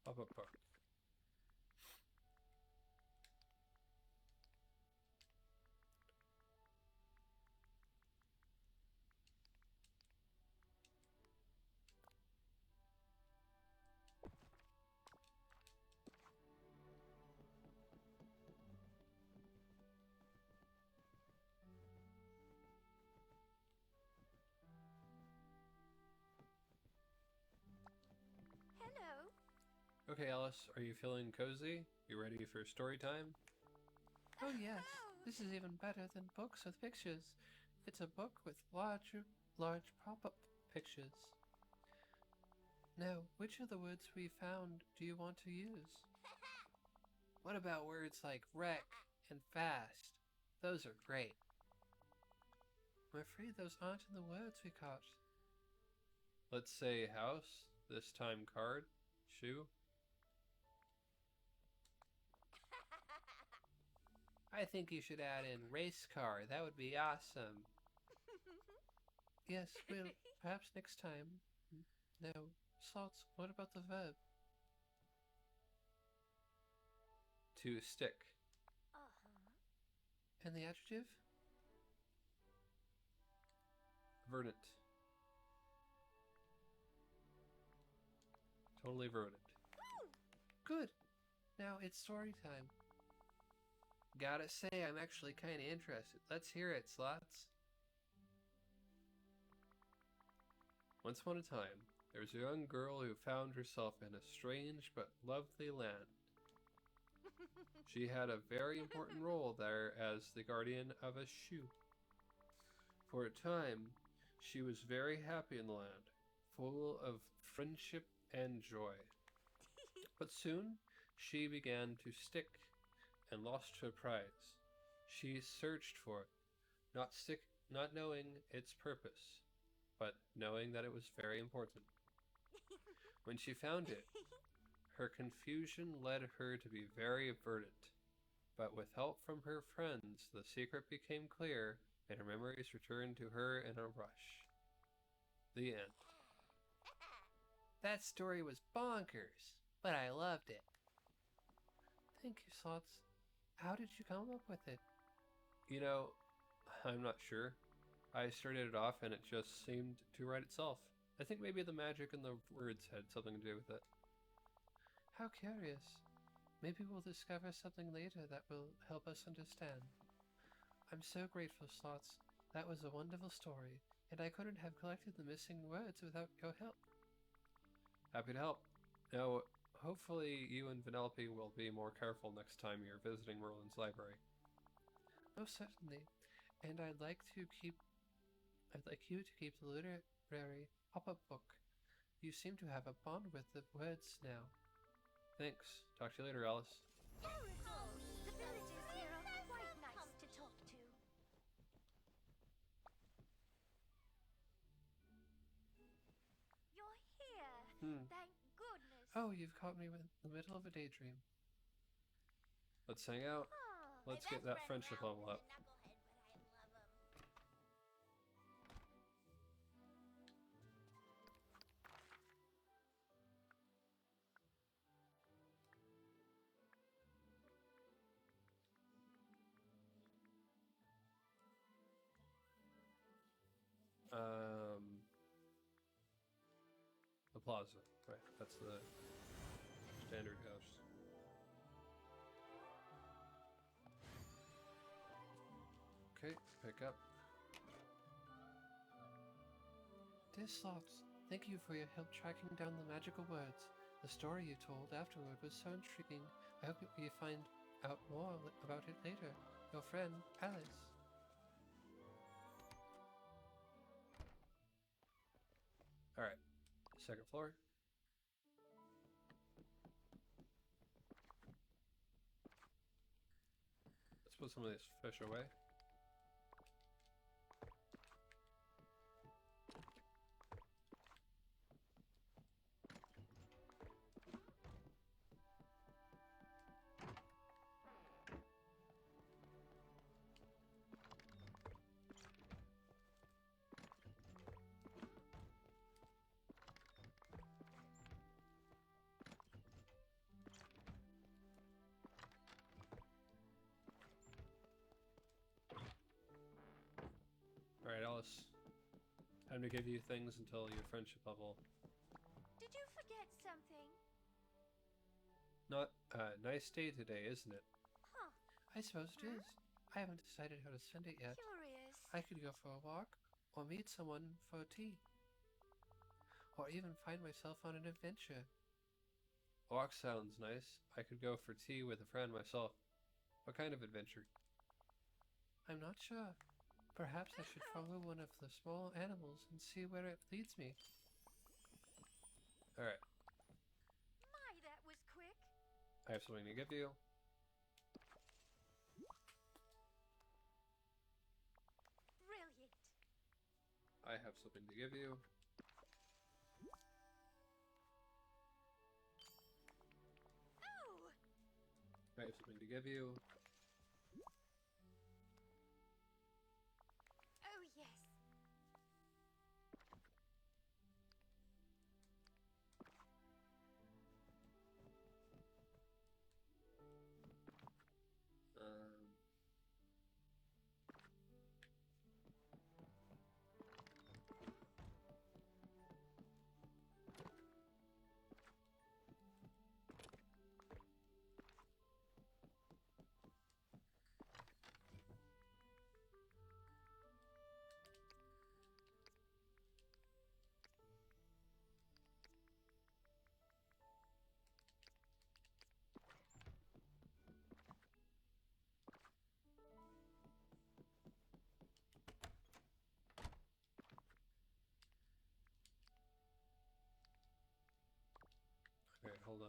Pop-up book. Hello. Okay, Alice, are you feeling cozy? You ready for story time? Oh yes, this is even better than books with pictures. It's a book with large pop-up pictures. Now, which of the words we found do you want to use? What about words like wreck and fast? Those are great. I'm afraid those aren't in the words we caught. Let's say house, this time card, shoe. I think you should add in race car. That would be awesome. Yes, well, perhaps next time. Now, Slots, what about the verb? To stick. Uh-huh. And the adjective? Verdant. Totally verdant. Good. Now it's story time. Gotta say, I'm actually kinda interested. Let's hear it, Slots. Once upon a time, there was a young girl who found herself in a strange but lovely land. She had a very important role there as the guardian of a shoe. For a time, she was very happy in the land, full of friendship and joy. But soon, she began to stick and lost her prize. She searched for it, not knowing its purpose, but knowing that it was very important. When she found it, her confusion led her to be very verdant. But with help from her friends, the secret became clear, and her memories returned to her in a rush. The end. That story was bonkers, but I loved it. Thank you, Slots. How did you come up with it? You know, I'm not sure. I started it off and it just seemed to write itself. I think maybe the magic in the words had something to do with it. How curious. Maybe we'll discover something later that will help us understand. I'm so grateful, Slots. That was a wonderful story, and I couldn't have collected the missing words without your help. Happy to help. Now, hopefully you and Vanellope will be more careful next time you're visiting Merlin's library. Most certainly, and I'd like you to keep the literary pop-up book. You seem to have a bond with the words now. Thanks. Talk to you later, Alice. Terrible! The villagers here are quite nice to talk to. You're here! Thank goodness! Oh, you've caught me in the middle of a daydream. Let's hang out. Oh, Let's get that friendship level up. The plaza, right? That's the standard house. Okay, pick up. Dear Slots, thank you for your help tracking down the magical words. The story you told afterward was so intriguing. I hope we find out more about it later. Your friend, Alice. Alright, second floor. Let's put some of this fish away. Alright, Alice. Time to give you things until your friendship level. Did you forget something? Not a nice day today, isn't it? Huh. I suppose it is. I haven't decided how to spend it yet. Curious. I could go for a walk, or meet someone for tea. Or even find myself on an adventure. Walk sounds nice. I could go for tea with a friend myself. What kind of adventure? I'm not sure. Perhaps I should follow one of the small animals and see where it leads me. Alright, My, that was quick. I have something to give you. Brilliant. I have something to give you. Oh! I have something to give you. Oh, yes. Okay, hold on.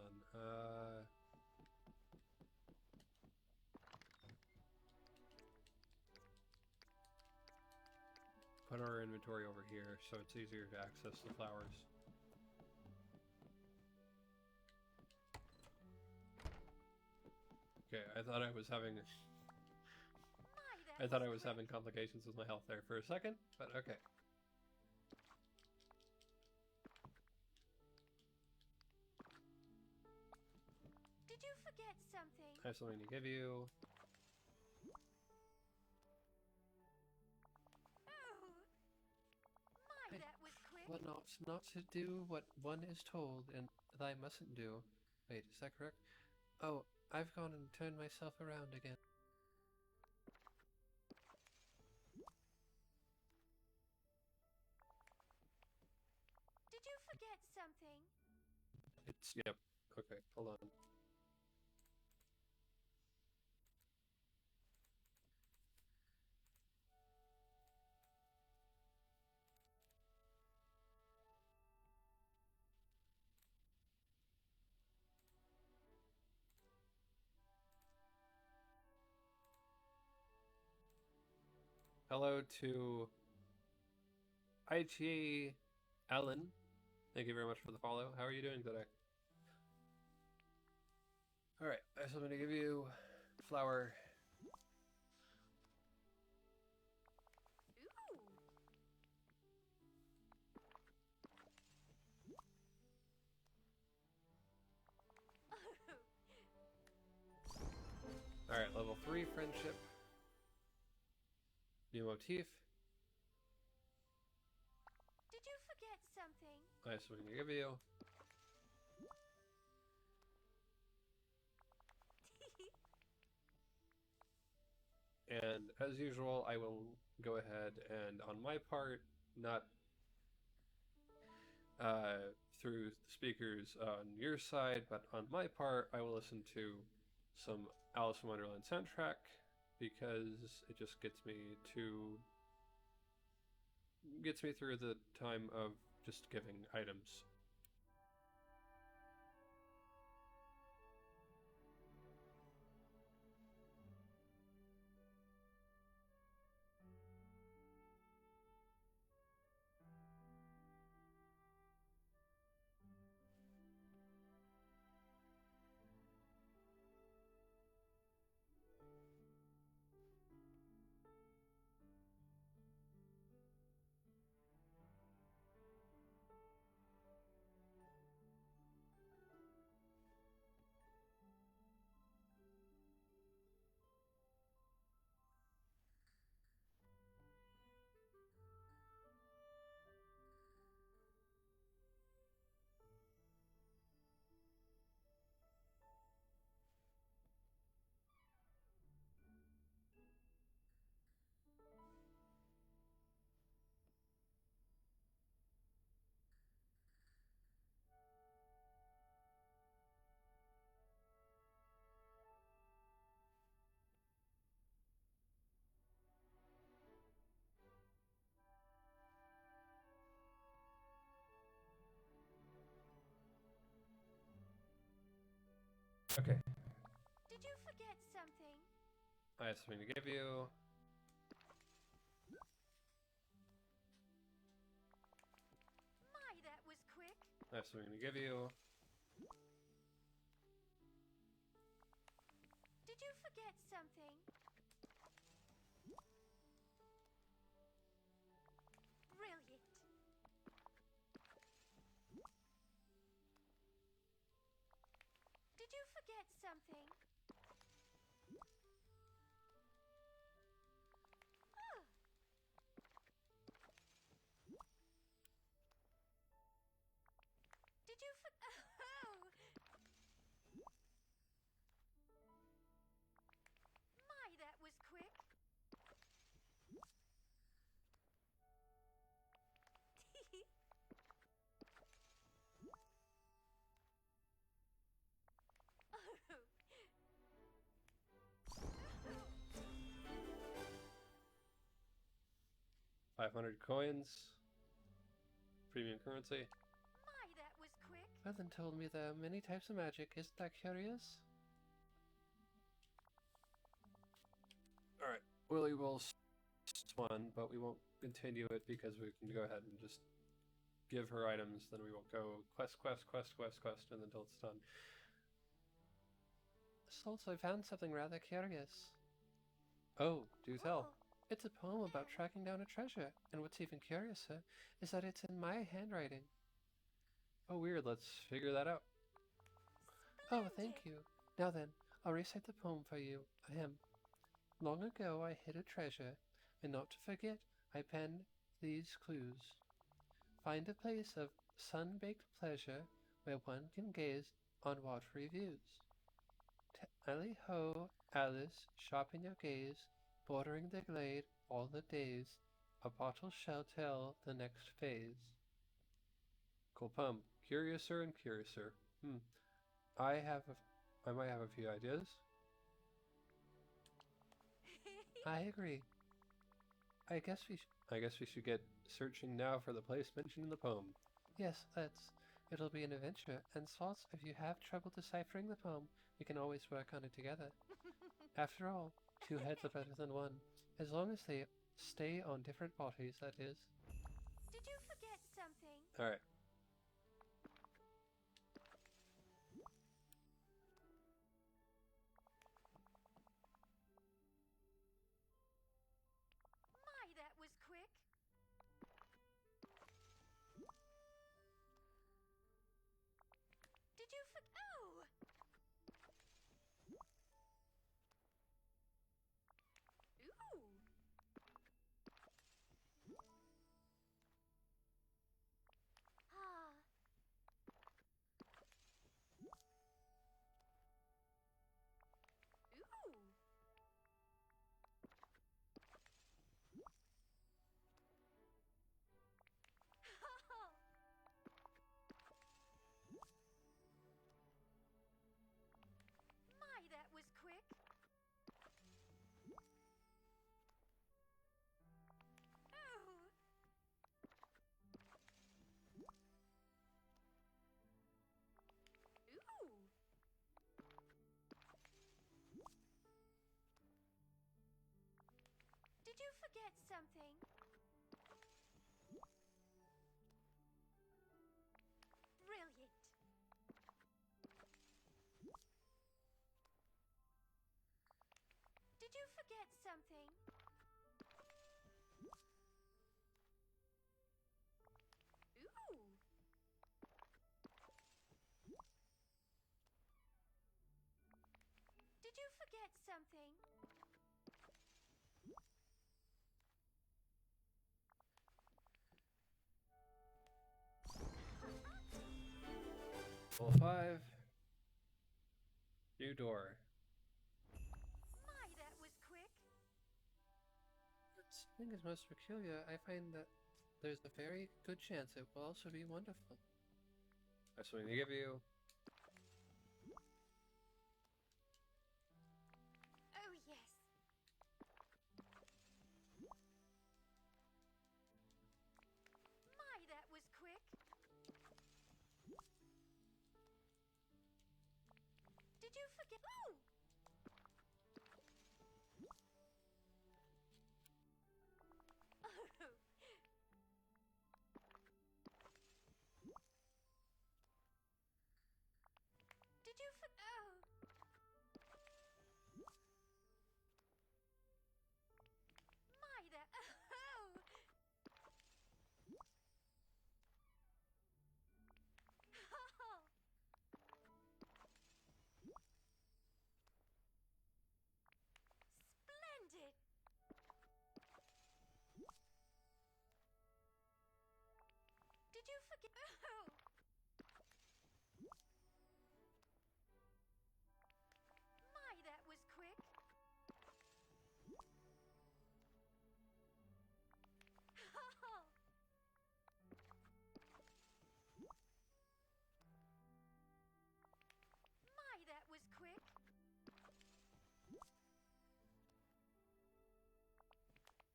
Put our inventory over here so it's easier to access the flowers. Okay, I thought I was having My, that having complications with my health there for a second, but okay. Did you forget something? I have something to give you. Oh! My, that was quick. What not to do what one is told, and that I mustn't do. Wait, is that correct? Oh, I've gone and turned myself around again. Yep. Okay, hold on. Hello to ITA Ellen. Thank you very much for the follow. How are you doing today? Alright, so I'm going to give you flower. Ooh. Alright, level 3 friendship. New motif. Did you forget something? Alright, so we're going to give you. And as usual, I will go ahead and on my part, not through the speakers on your side, but on my part, I will listen to some Alice in Wonderland soundtrack because it just gets me through the time of just giving items. Okay. Did you forget something? I have something to give you. My, that was quick. I have something to give you. Did you forget something? Brilliant. Did you forget something? Oh. Did you oh. My, that was quick. 500 coins. Premium currency. My, that was quick. Ellen told me there are many types of magic. Isn't that curious? Alright, Willie will one, but we won't continue it because we can go ahead and just give her items, then we won't go quest, and until it's done. Salts, I found something rather curious. Oh, do tell. Oh. It's a poem about tracking down a treasure, and what's even curiouser is that it's in my handwriting. Oh, weird, let's figure that out. Oh, thank you. Now then, I'll recite the poem for you. Ahem. Long ago I hid a treasure, and not to forget, I penned these clues. Find a place of sun-baked pleasure where one can gaze on watery views. Tally-ho, Alice, sharpen your gaze, bordering the glade all the days. A bottle shall tell the next phase. Cool poem. Curiouser and curiouser. I have I might have a few ideas. I agree. I guess we should get searching now for the place mentioned in the poem. Yes, let's. It'll be an adventure, and Slots, if you have trouble deciphering the poem, we can always work on it together. After all, two heads are better than one, as long as they stay on different bodies, that is. Did you forget something? All right. My, that was quick. Did you oh! Ooh. Ah. Ooh. My, that was quick. Oh. Ooh. Did you forget something? Brilliant. Did you forget something? Ooh. Did you forget something? Level 5. New door. My, that was quick. What thing is most peculiar, I find that there's a very good chance it will also be wonderful. That's what I'm gonna give you. Oh, yes. My, that was quick. Did you forget? Oh! Oh. Did you oh. My, that oh. Splendid. Did you forget? Oh. My, that was quick. My, that was quick.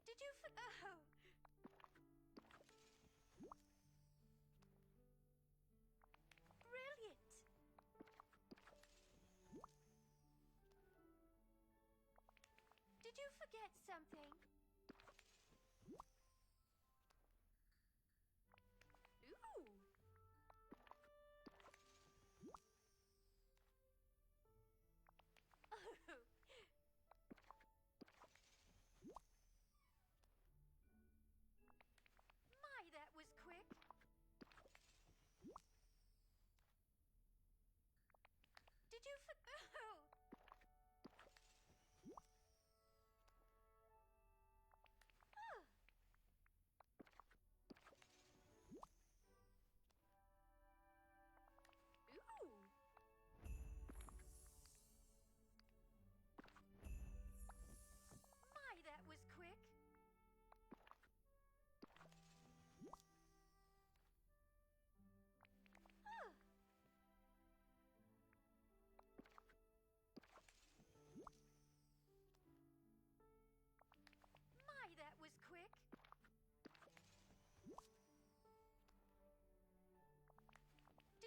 Did you oh. Brilliant. Did you forget something? Ooh. Oh. My, that was quick. Did you oh.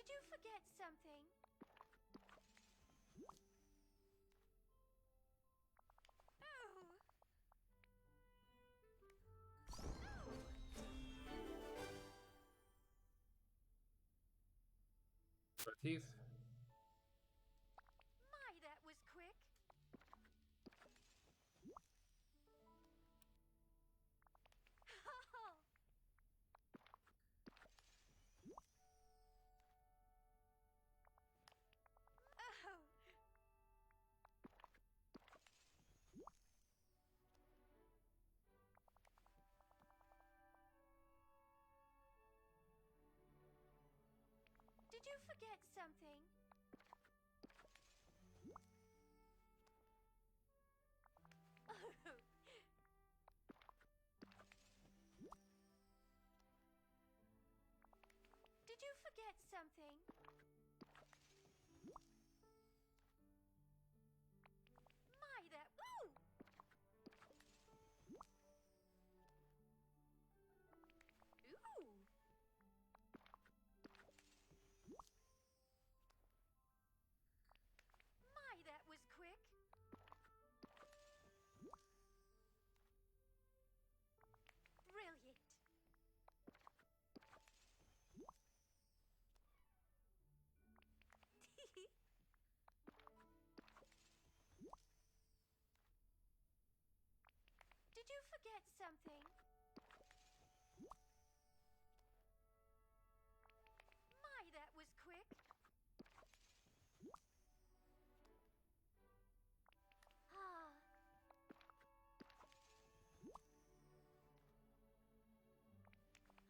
Did you forget something? Oh. Retief. My, that was quick. Oh. Did you forget something? Oh. Did you forget something? My, that. Ooh! Ooh! My, that was quick. Brilliant. Did you forget something? My, that was quick. Ah.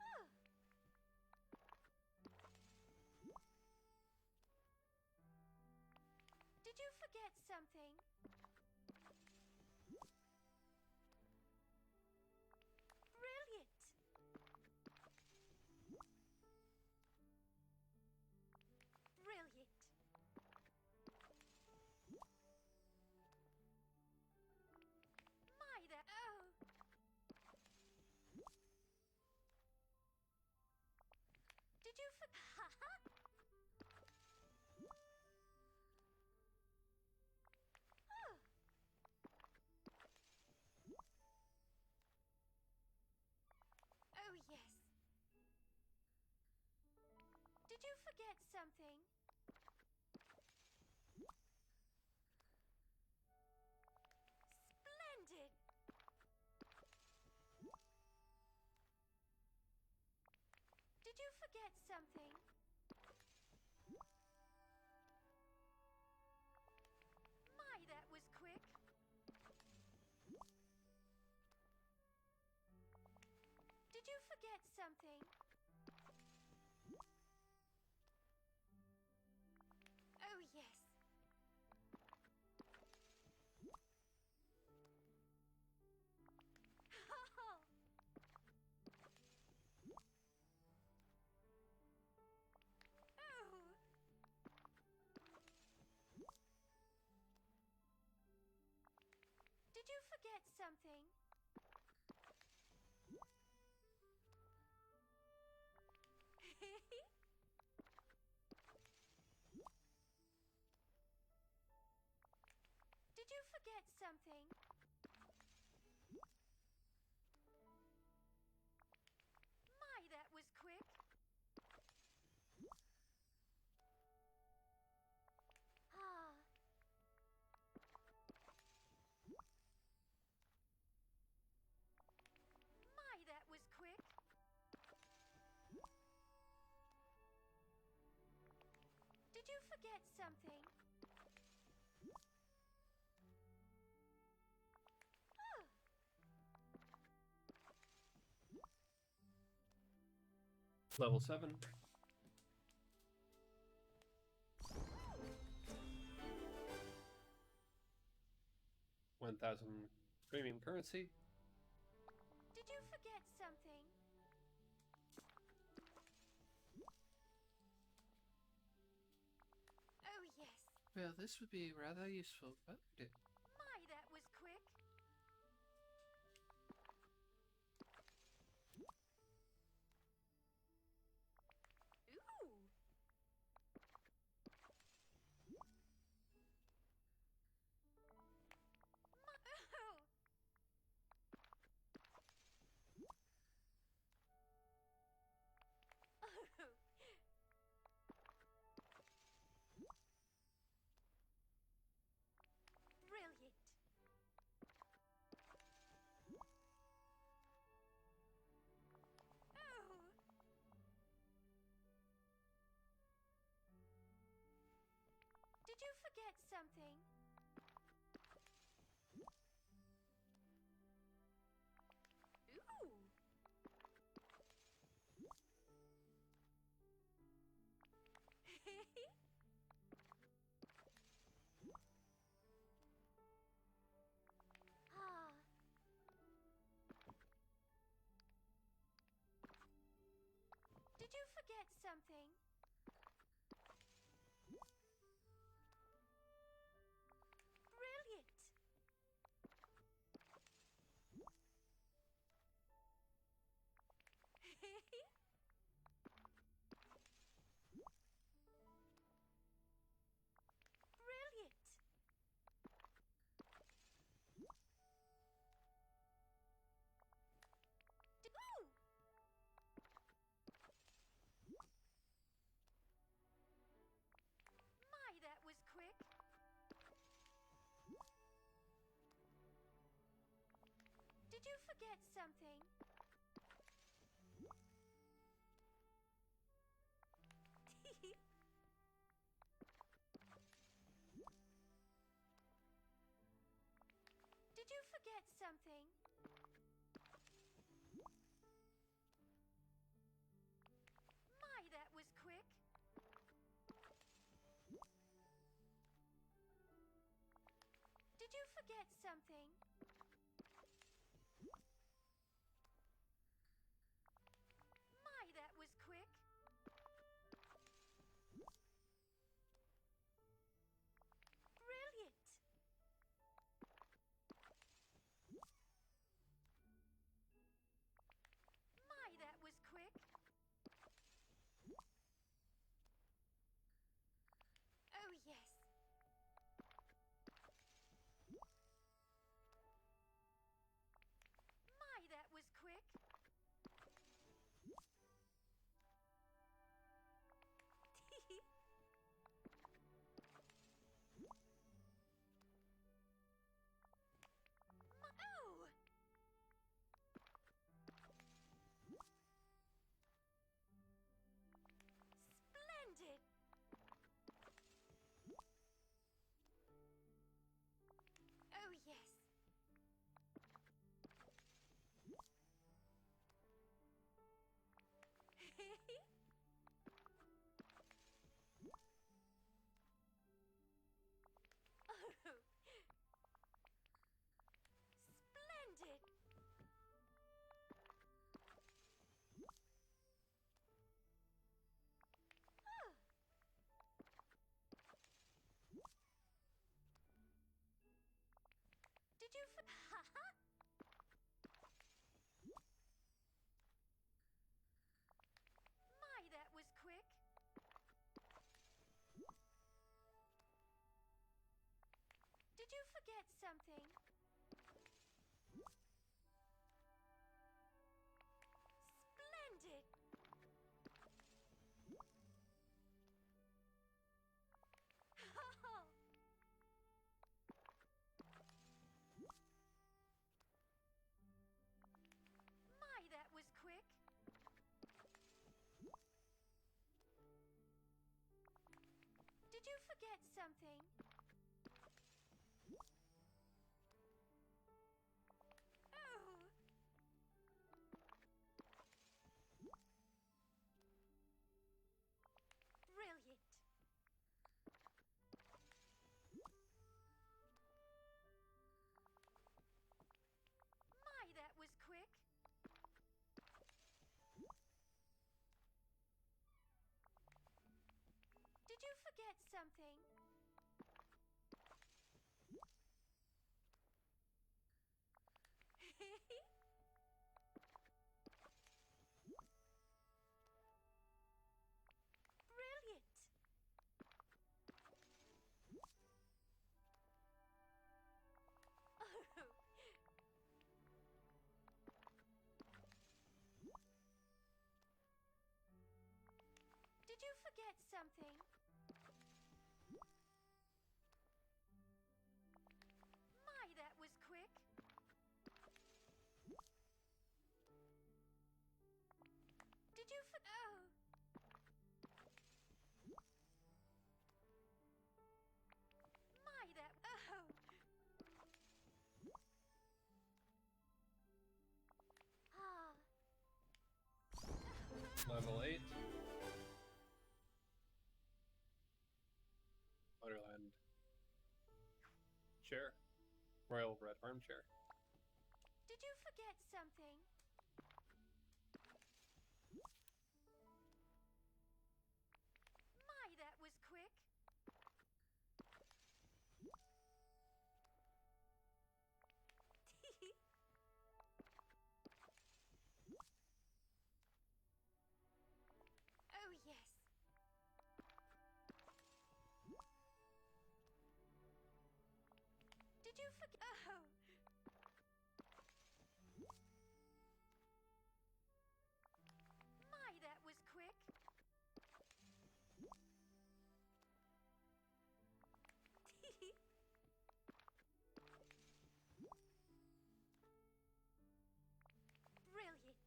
Ah. Did you forget something? Brilliant. Brilliant. My, that. Oh. Did you for? Oh. Oh yes. Did you forget something? Splendid. Did you forget something? My, that was quick. Did you forget something? Oh yes. Oh. Did you forget something? Did you forget something? My, that was quick. Ah. My, that was quick. Did you forget something? Oh. Level 7. 1,000 premium currency. Did you forget something? Oh yes. Well, this would be rather useful. Oh, My, that was quick. Ooh. Did you forget something? Ooh. Ah. Did you forget something? Brilliant. Brilliant. Ooh. My, that was quick. Did you forget something? Did you forget something? My, that was quick. Did you forget something? My, that was quick. Brilliant. My, that was quick. Oh, yes. My, that was quick. Oh! Splendid! Oh, yes. Oh! Splendid! Oh. Did you My, that was quick. Did you forget something? Splendid! My, that was quick. Did you forget something? Oh! Brilliant. My, that was quick. Did you forget something? Brilliant. Oh. Did you forget something? My, that was quick. Did you Oh! Level 8. Wonderland. Chair. Royal red armchair. Did you forget something? My, that was quick. Oh, yes. Did you forget? Oh. My, that was quick. Brilliant.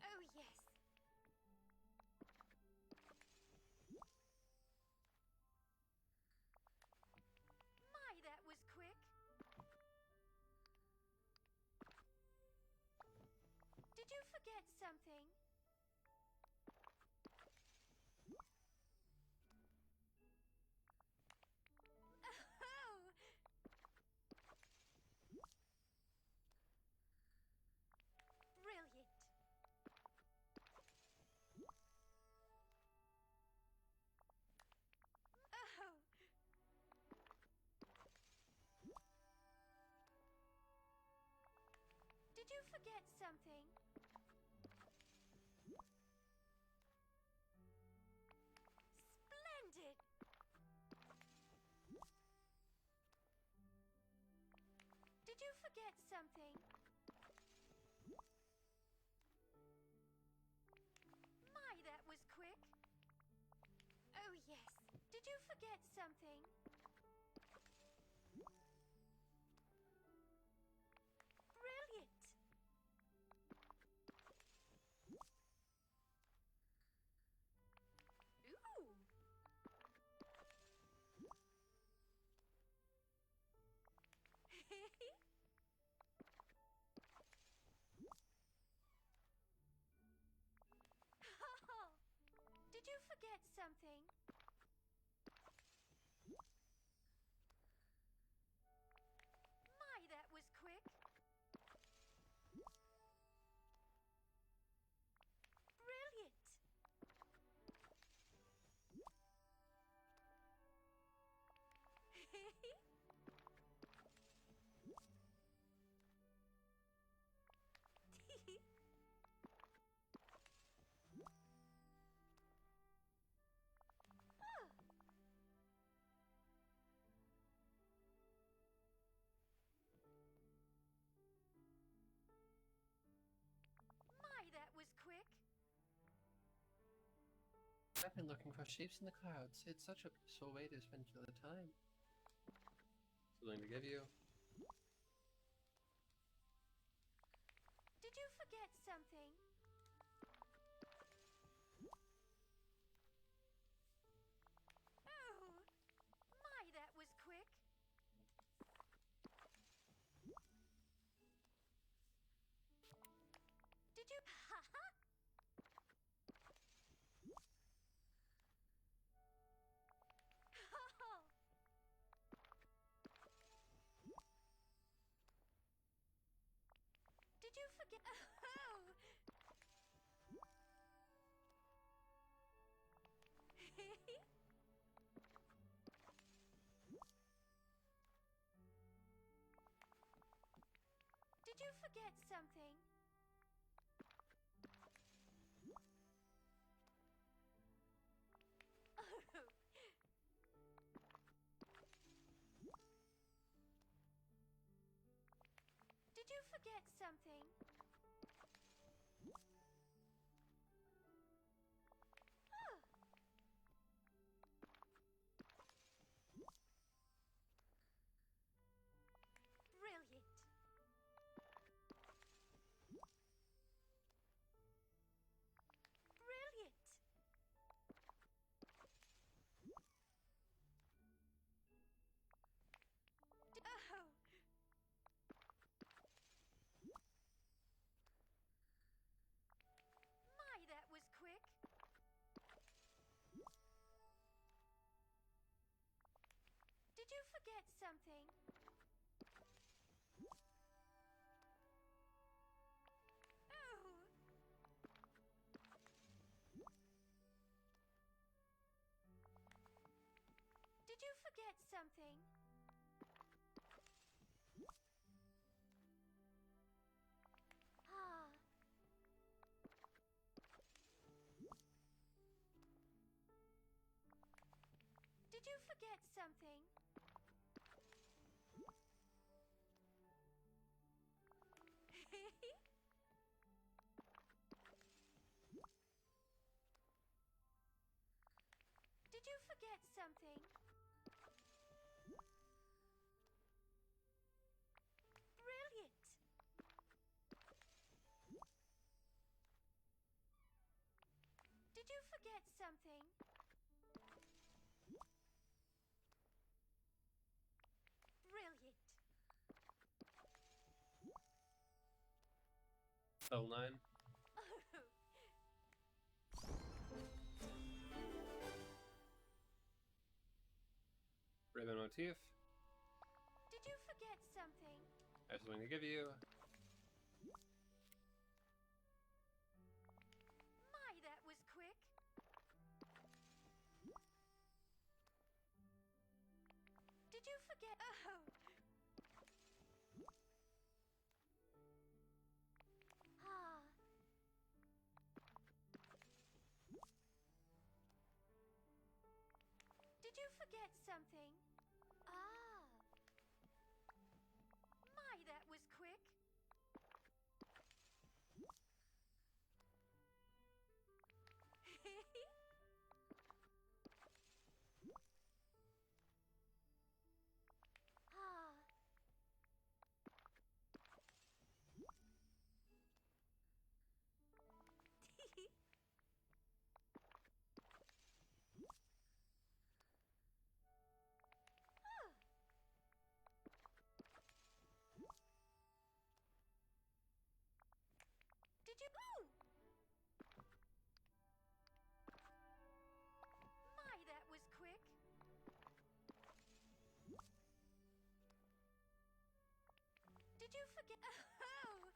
Oh, yes. My, that was quick. Did you forget something? Oh! Brilliant. Oh! Did you forget something? Splendid! Did you forget something? My, that was quick. Oh, yes. Did you forget something? Brilliant! Ooh! Did you forget something? My, that was quick. Brilliant! My, that was quick. I've been looking for shapes in the clouds. It's such a peaceful way to spend the time. Something to give you. Did you forget something? Oh! My, that was quick. Did you? Ha-ha! Did you forget? Oh! Did you forget something? Oh! Did you forget something? Oh. Brilliant. Brilliant. Oh. forget something? Oh! Did you forget something? Ah. Did you forget something? Did you forget something? Brilliant! Did you forget something? Brilliant! Level 9. Oh! Ribbon motif. Did you forget something? I have something to give you. My, that was quick. Did you forget? Oh! Ah. Did you forget something? Ah. My, that was quick. Ah. Ah. Did you? Oh! My, that was quick. Did you forget? Oh!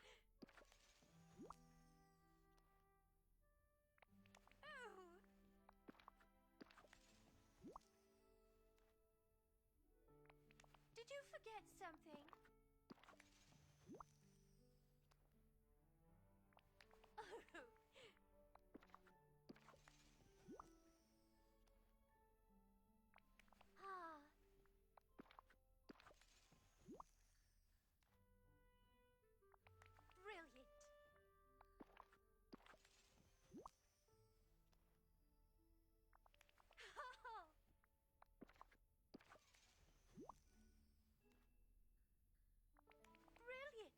Oh! Did you forget something? Oh! Ah. Brilliant. Brilliant.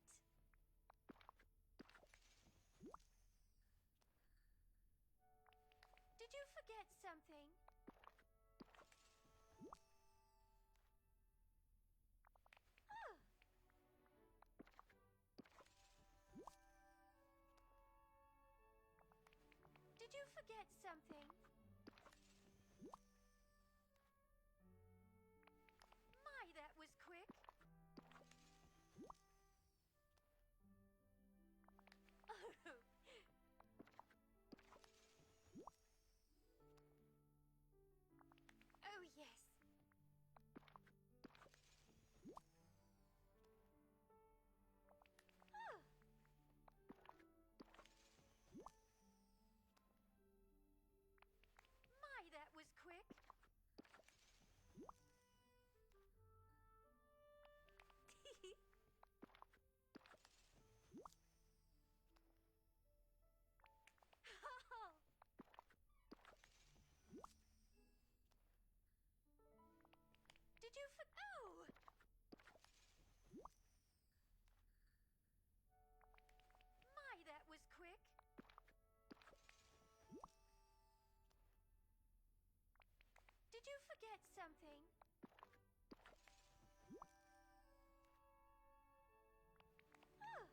Did you forget something? Ah. Did you forget something? My, that was quick. Oh. Oh, yes. Ah. My, that was quick. Did you oh! My, that was quick. Did you forget something? Ah.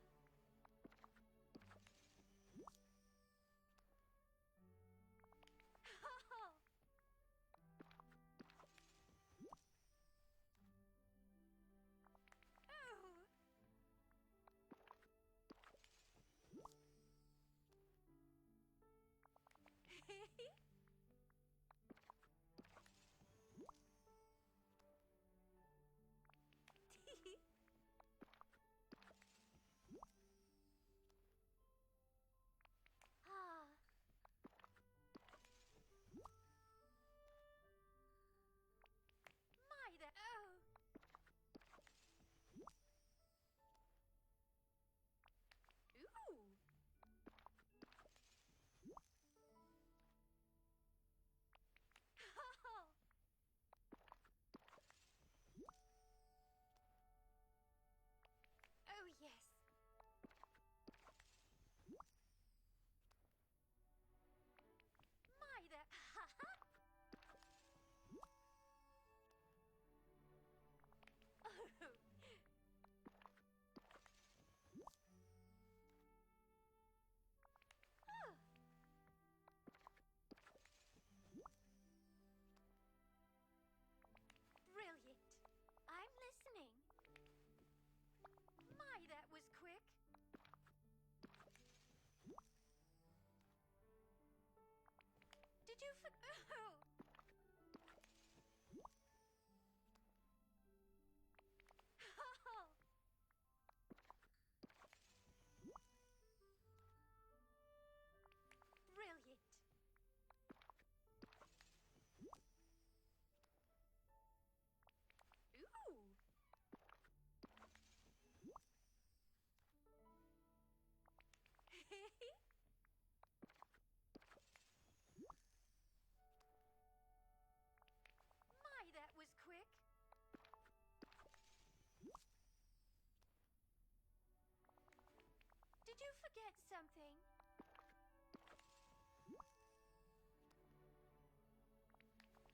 Ah. My, that. Oh. Ooh. Oh, yes. My, that. Oh. Oh. Brilliant. I'm listening. My, that was quick. Did you oh. Brilliant. Ooh. My, that was quick. Did you forget something?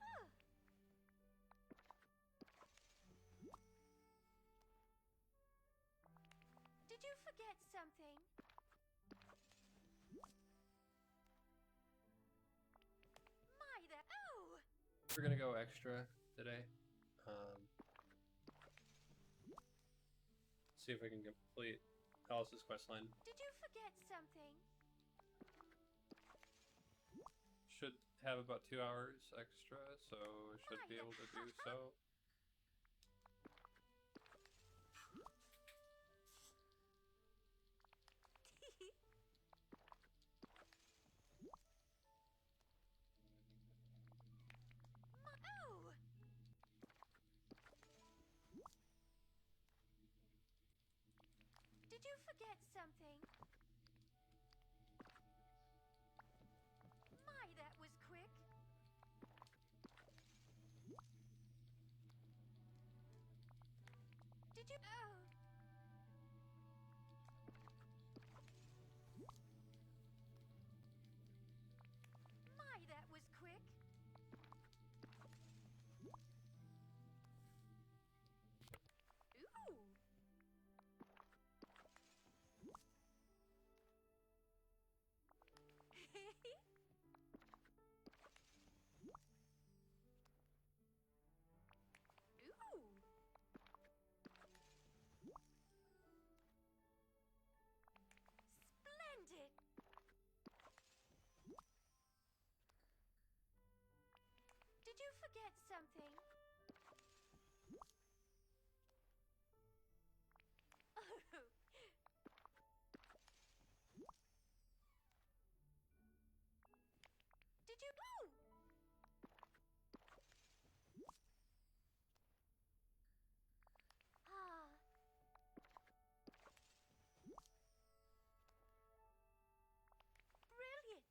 Oh. Did you forget something? My, that. Oh. We're gonna go extra today. See if we can complete Alice's quest line. Did you forget something? Should have about 2 hours extra, so should be able to do so. Oh. Did you forget something? My, that was quick. Did you? Oh. My, that was quick. Ooh. Ooh. Splendid. Did you forget something? Oh. Did you? Ooh. Ah. Brilliant.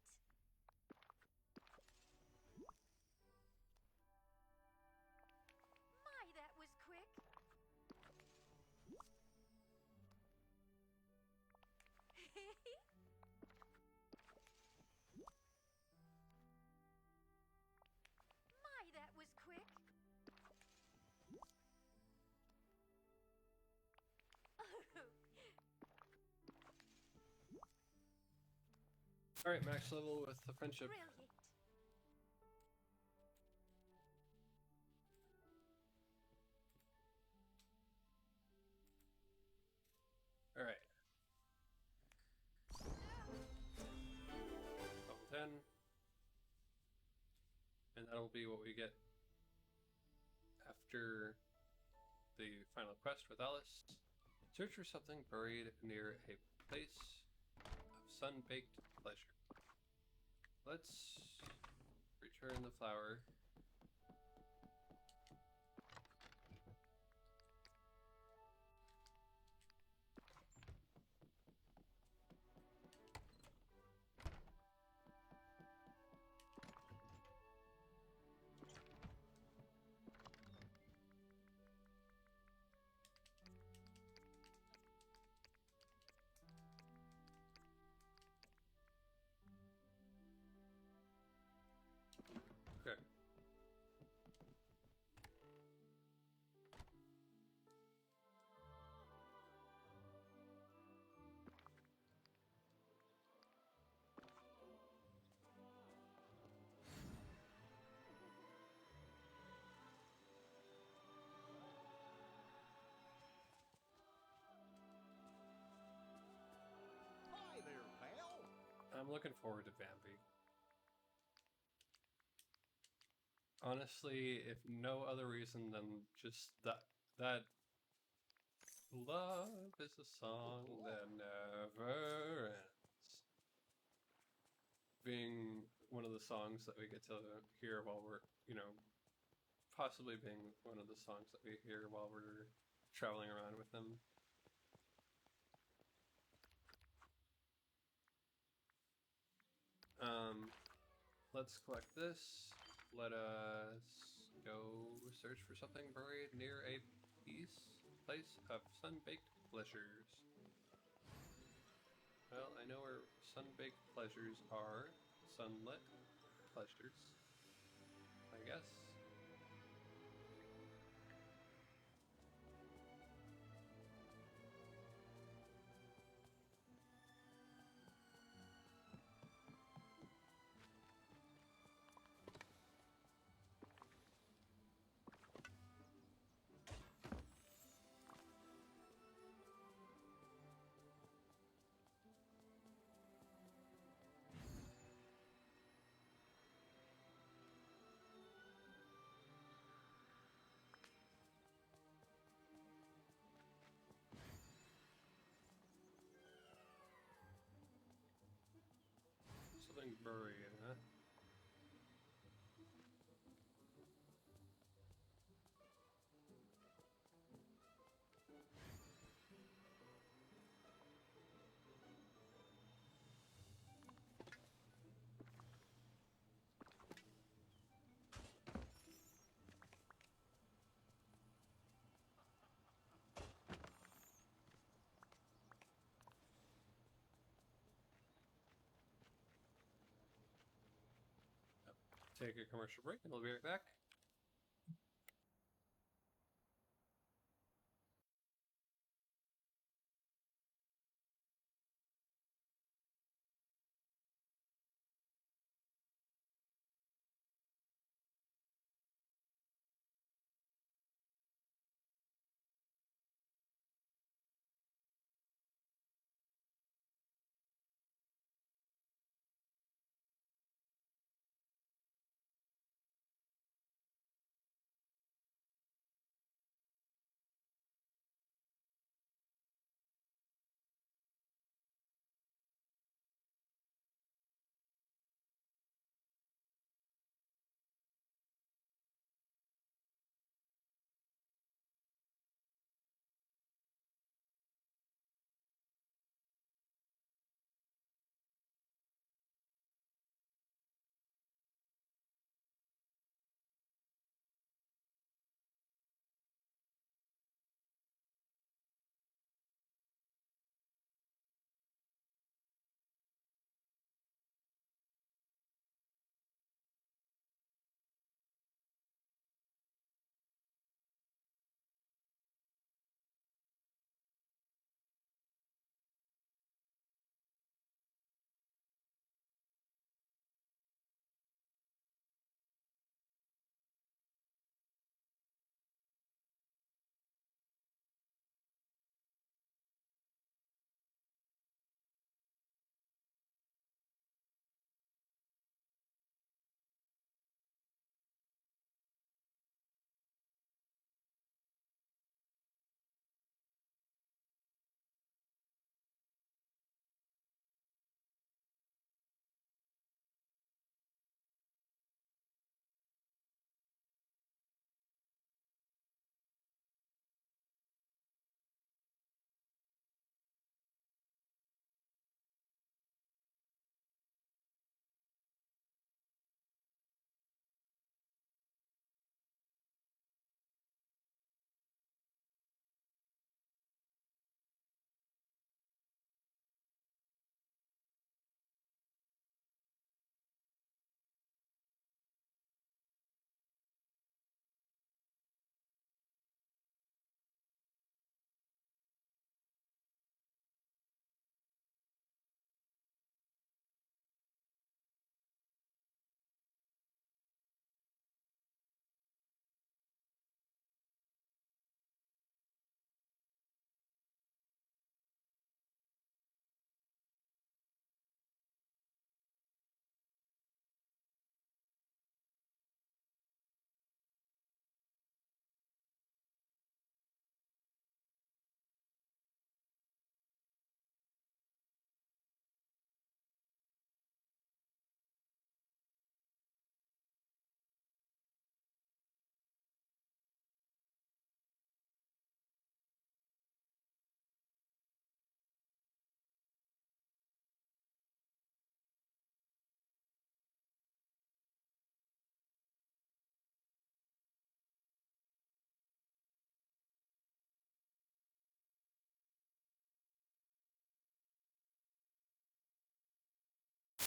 My, that was quick. My, that was quick. Oh. Alright, max level with the friendship. Brilliant. Alright. Level 10. That'll be what we get after the final quest with Alice. Search for something buried near a place of sun-baked pleasure. Let's return the flower. Okay. Hi there, pal. I'm looking forward to Bambi. Honestly, if no other reason than just that love is a song that never ends. Being one of the songs that we get to hear while we're, possibly being one of the songs that we hear while we're traveling around with them. Let's collect this. Let us go search for something buried near a place of sun-baked pleasures. Well, I know where sun-baked pleasures are. Sunlit pleasures, I guess. Something buried, huh? Take a commercial break and we'll be right back.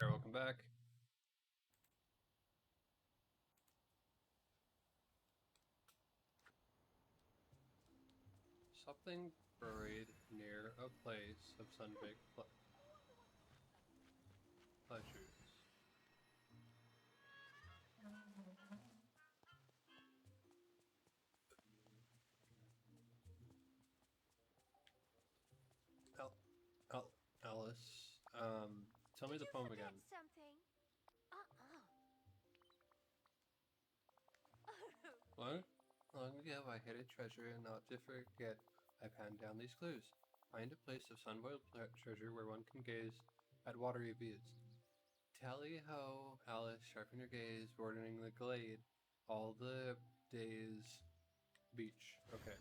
Alright, welcome back. Something buried near a place of sun-baked pleasures. Alice, tell me the Did you poem forget again. something? Long ago I hid a treasure, and not to forget, I panned down these clues. Find a place of sun-boiled treasure where one can gaze at watery views. Tally-ho, Alice, sharpen your gaze, broadening the glade, all the days beach. Okay.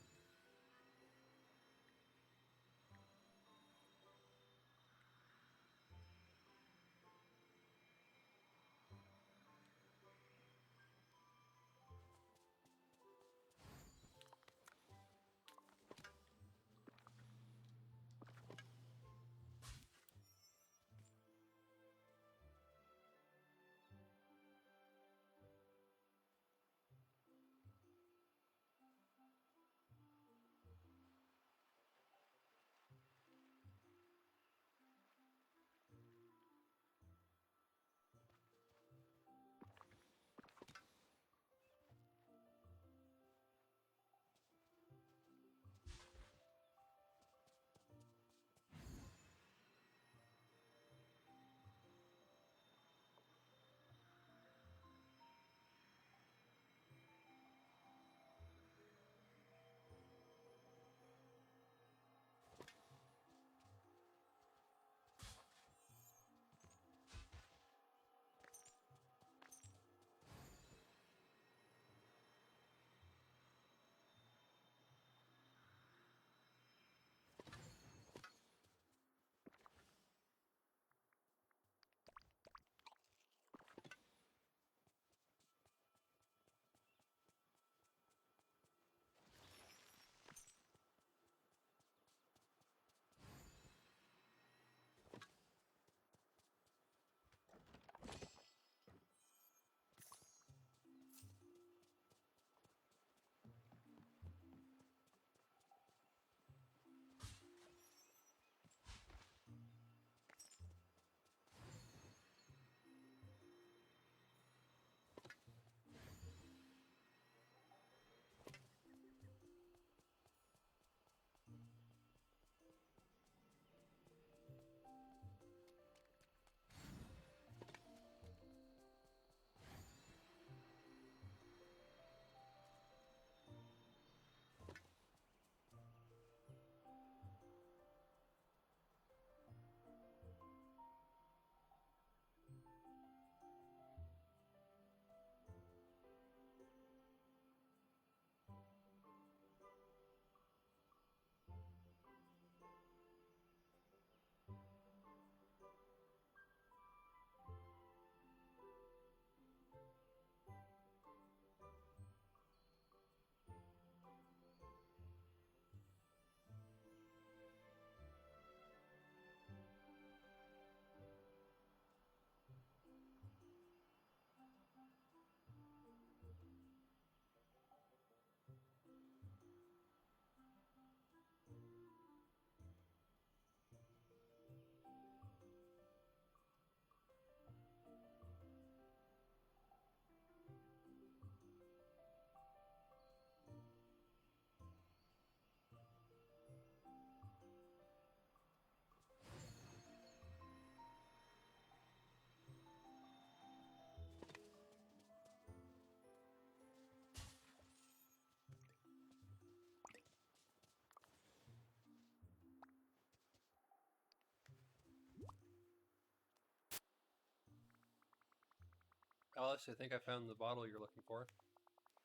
Alice, I think I found the bottle you're looking for.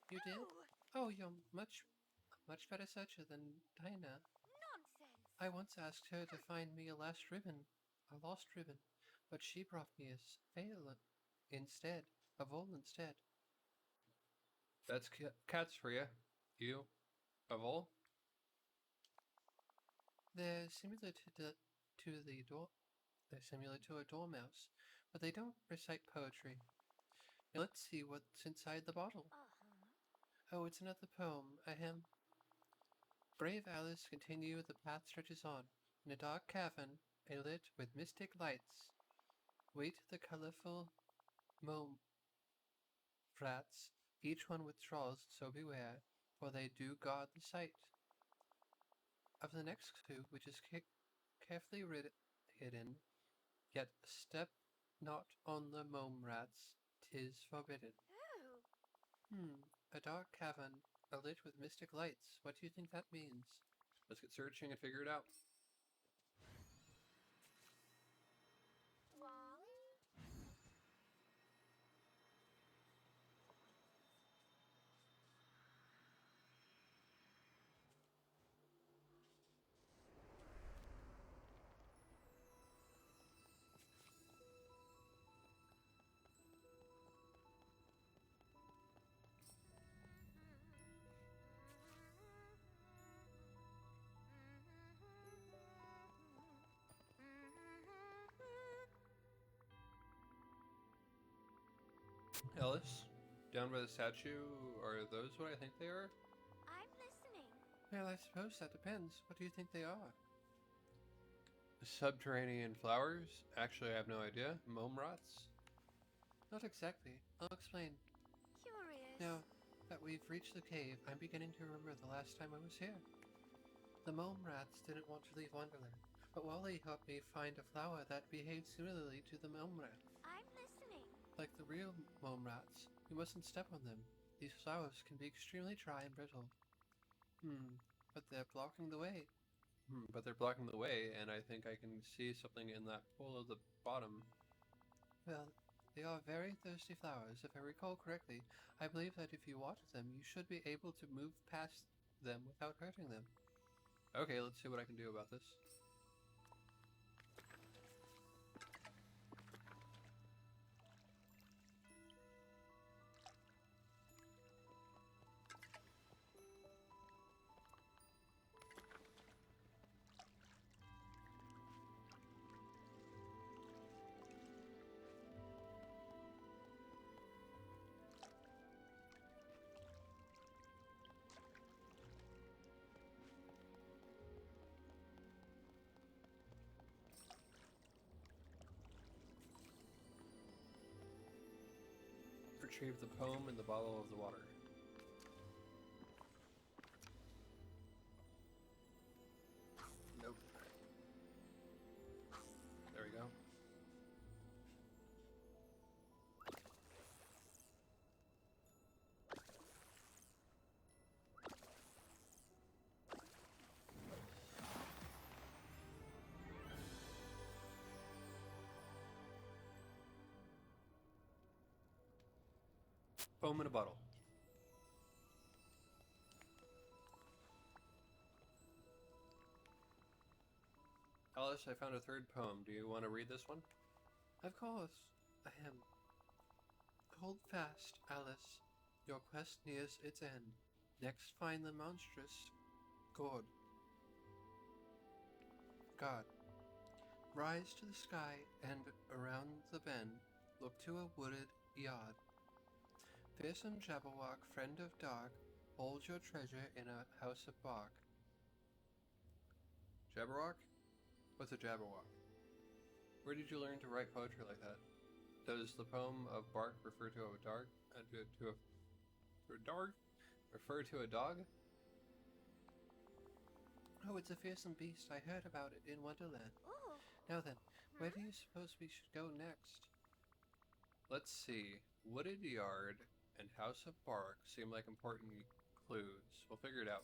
You did? Oh, you're much better searcher than Dinah. Nonsense! I once asked her to find me a lost ribbon, but she brought me a veil instead, a vole instead. That's cats for you. You, a vole? They're similar to the door. They're similar to a dormouse, but they don't recite poetry. Now let's see what's inside the bottle. Oh, it's another poem. Ahem. Brave Alice, continue, the path stretches on. In a dark cavern, lit with mystic lights, wait the colorful mome rats. Each one withdraws, so beware, for they do guard the sight of the next clue, which is carefully hidden. Yet step not on the mome rats, 'tis forbidden. Oh. A dark cavern, lit with mystic lights. What do you think that means? Let's get searching and figure it out. Ellis, down by the statue, are those what I think they are? I'm listening. Well, I suppose that depends. What do you think they are? Subterranean flowers? Actually, I have no idea. Mome rots? Not exactly. I'll explain. Curious. Now that we've reached the cave, I'm beginning to remember the last time I was here. The mome rats didn't want to leave Wonderland, but Wally helped me find a flower that behaved similarly to the mome rat. I'm listening. Like the real mome rats, you mustn't step on them. These flowers can be extremely dry and brittle. But they're blocking the way. But they're blocking the way, and I think I can see something in that pool at the bottom. Well, they are very thirsty flowers. If I recall correctly, I believe that if you water them, you should be able to move past them without hurting them. Okay, let's see what I can do about this. Retrieve the poem in the bottle of the water. Nope. There we go. Poem in a bottle. Alice, I found a third poem. Do you want to read this one? Of course. Ahem. Hold fast, Alice. Your quest nears its end. Next find the monstrous gourd. God. Rise to the sky and around the bend. Look to a wooded yard. Fearsome Jabberwock, friend of dark, hold your treasure in a house of bark. Jabberwock? What's a Jabberwock? Where did you learn to write poetry like that? Does the poem of bark refer to a dog? Refer to a dog? Oh, it's a fearsome beast. I heard about it in Wonderland. Ooh. Now then, where do you suppose we should go next? Let's see. Wooded yard and house of bark seem like important clues. We'll figure it out.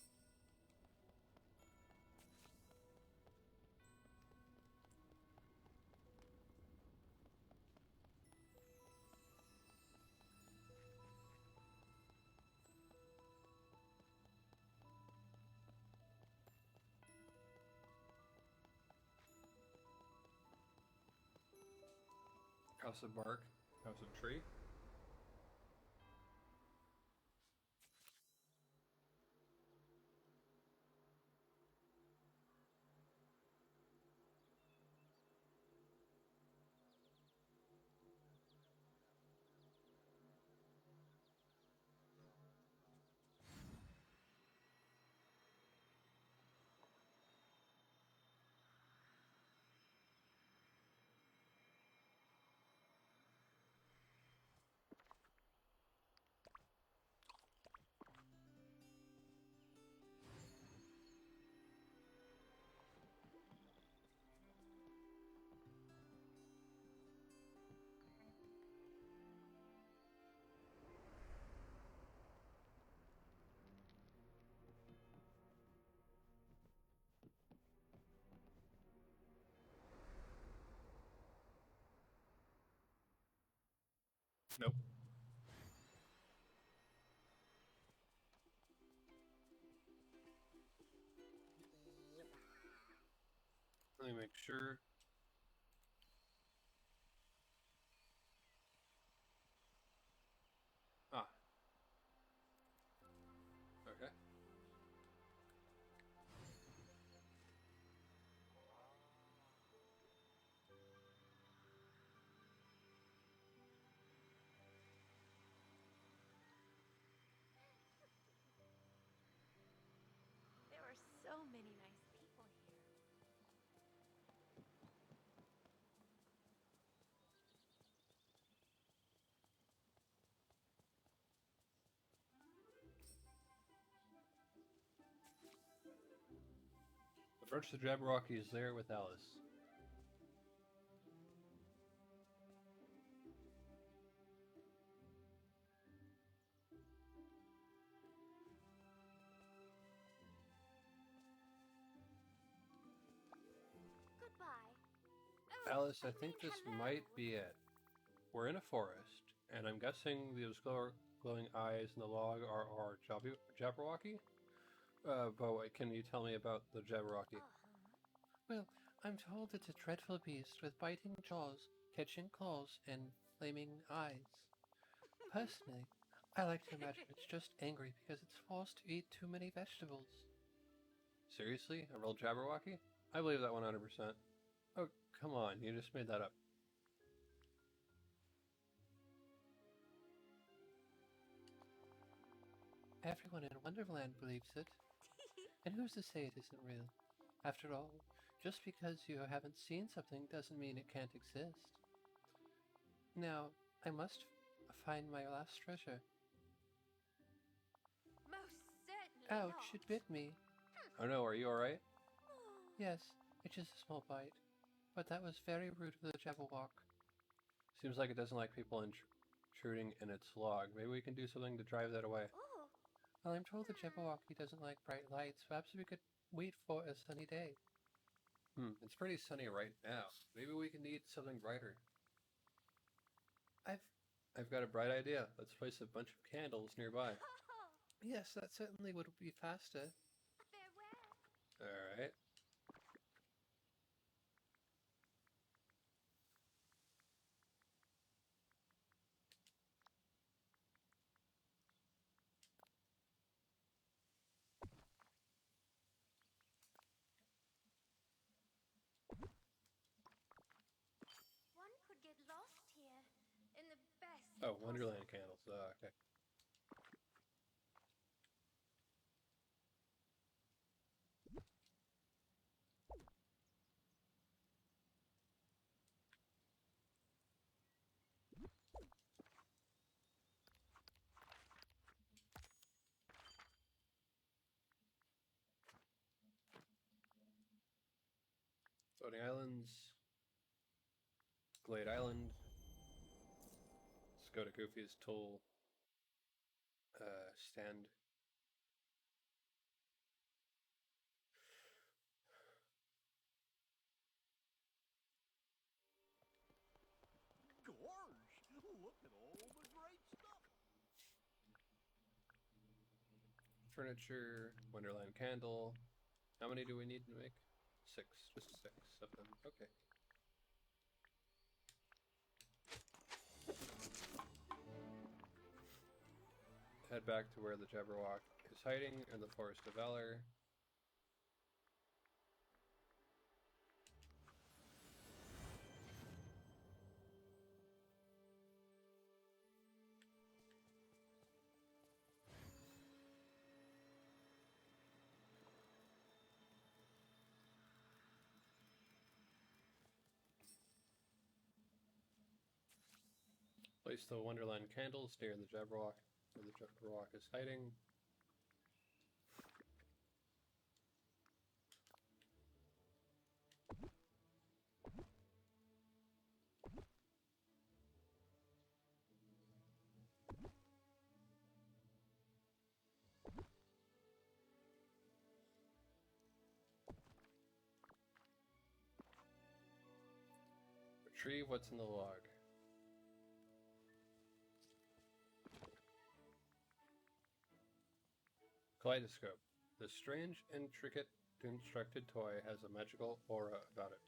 House of bark, house of tree. Nope. Let me make sure. Ah. Okay. There are so many nice people here. Approach the Jabberwockies there with Alice. Goodbye. Oh, Alice, I mean think this hello. might be it. We're in a forest, and I'm guessing those glowing eyes in the log are our Jabberwocky? But wait, can you tell me about the Jabberwocky? Well, I'm told it's a dreadful beast with biting jaws, catching claws, and flaming eyes. Personally, I like to imagine it's just angry because it's forced to eat too many vegetables. Seriously? A real Jabberwocky? I believe that 100%. Oh, come on, you just made that up. Everyone in Wonderland believes it. And who's to say it isn't real? After all, just because you haven't seen something doesn't mean it can't exist. Now, I must find my last treasure. Most certainly Ouch, not. it bit me. Oh no, are you alright? Yes, it's just a small bite. But that was very rude of the Jabberwock. Seems like it doesn't like people intruding in its log. Maybe we can do something to drive that away. Ooh. Well, I'm told the Jabberwocky doesn't like bright lights. Perhaps we could wait for a sunny day. It's pretty sunny right now. Maybe we can need something brighter. I've got a bright idea. Let's place a bunch of candles nearby. Yes, that certainly would be faster. Farewell. Alright. One could get lost here in the best. Oh, Wonderland candles. Okay. Floating Islands. Glade Island. Let's go to Goofy's tool stand. Gorge, look at all the great stuff. Furniture. Wonderland candle. How many do we need to make? 6. Just 6 of them. Okay. Head back to where the Jabberwock is hiding in the Forest of Valor. Place the Wonderland candles near the Jabberwock, where the Jabberwock is hiding. Retrieve what's in the log. kaleidoscope. This strange, intricate, constructed toy has a magical aura about it.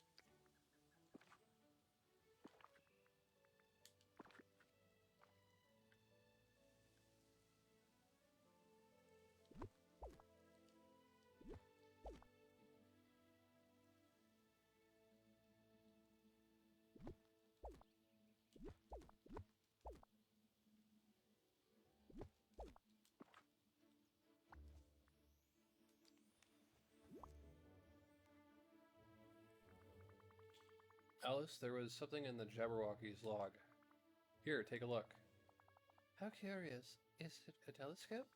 Alice, there was something in the Jabberwocky's log. Here, take a look. How curious. Is it a telescope?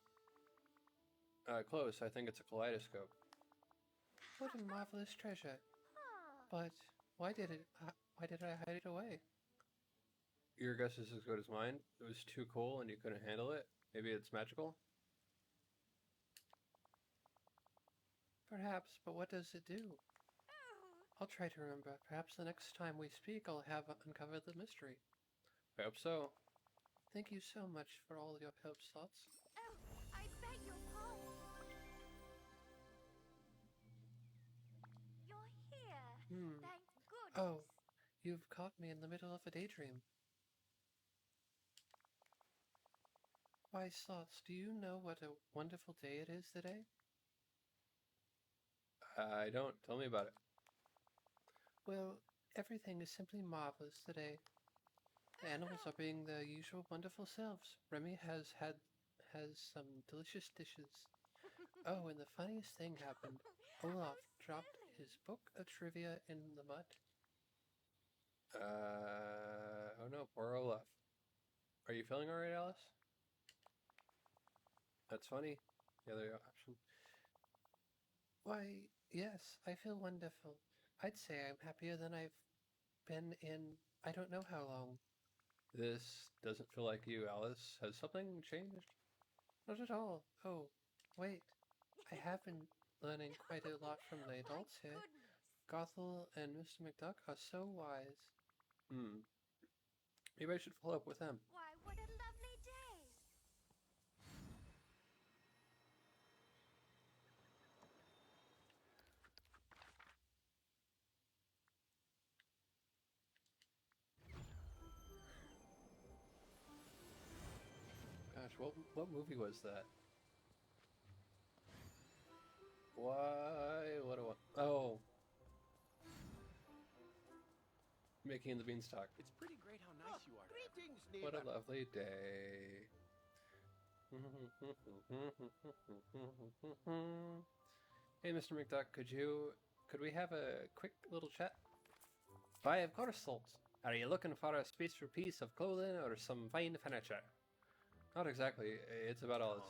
Close. I think it's a kaleidoscope. What a marvelous treasure. But why did I hide it away? Your guess is as good as mine. It was too cool and you couldn't handle it. Maybe it's magical? Perhaps, but what does it do? I'll try to remember. Perhaps the next time we speak I'll have uncovered the mystery. I hope so. Thank you so much for all your help, Slots. Oh, I beg your pardon. You're here. Thank goodness. Oh, you've caught me in the middle of a daydream. Why, Slots, do you know what a wonderful day it is today? I don't. Tell me about it. Well, everything is simply marvelous today. The animals are being their usual wonderful selves. Remy has some delicious dishes. Oh, and the funniest thing happened. Olaf dropped his book of trivia in the mud. Oh no, poor Olaf. Are you feeling alright, Alice? That's funny. The other option. Why, yes, I feel wonderful. I'd say I'm happier than I've been in I don't know how long. This doesn't feel like you, Alice. Has something changed? Not at all. Oh, wait. I have been learning quite a lot from the adults here. Goodness. Gothel and Mr. McDuck are so wise. Maybe I should follow up with them. Why, what a lovely day. Gosh, what movie was that? Why? Oh. Making the Beanstalk. It's pretty great how nice you are. Greetings, What neighbor. a lovely day. Hey, Mr. McDuck, could we have a quick little chat? Why, of course, Salts. Are you looking for a special piece of clothing or some fine furniture? Not exactly. It's about Alice.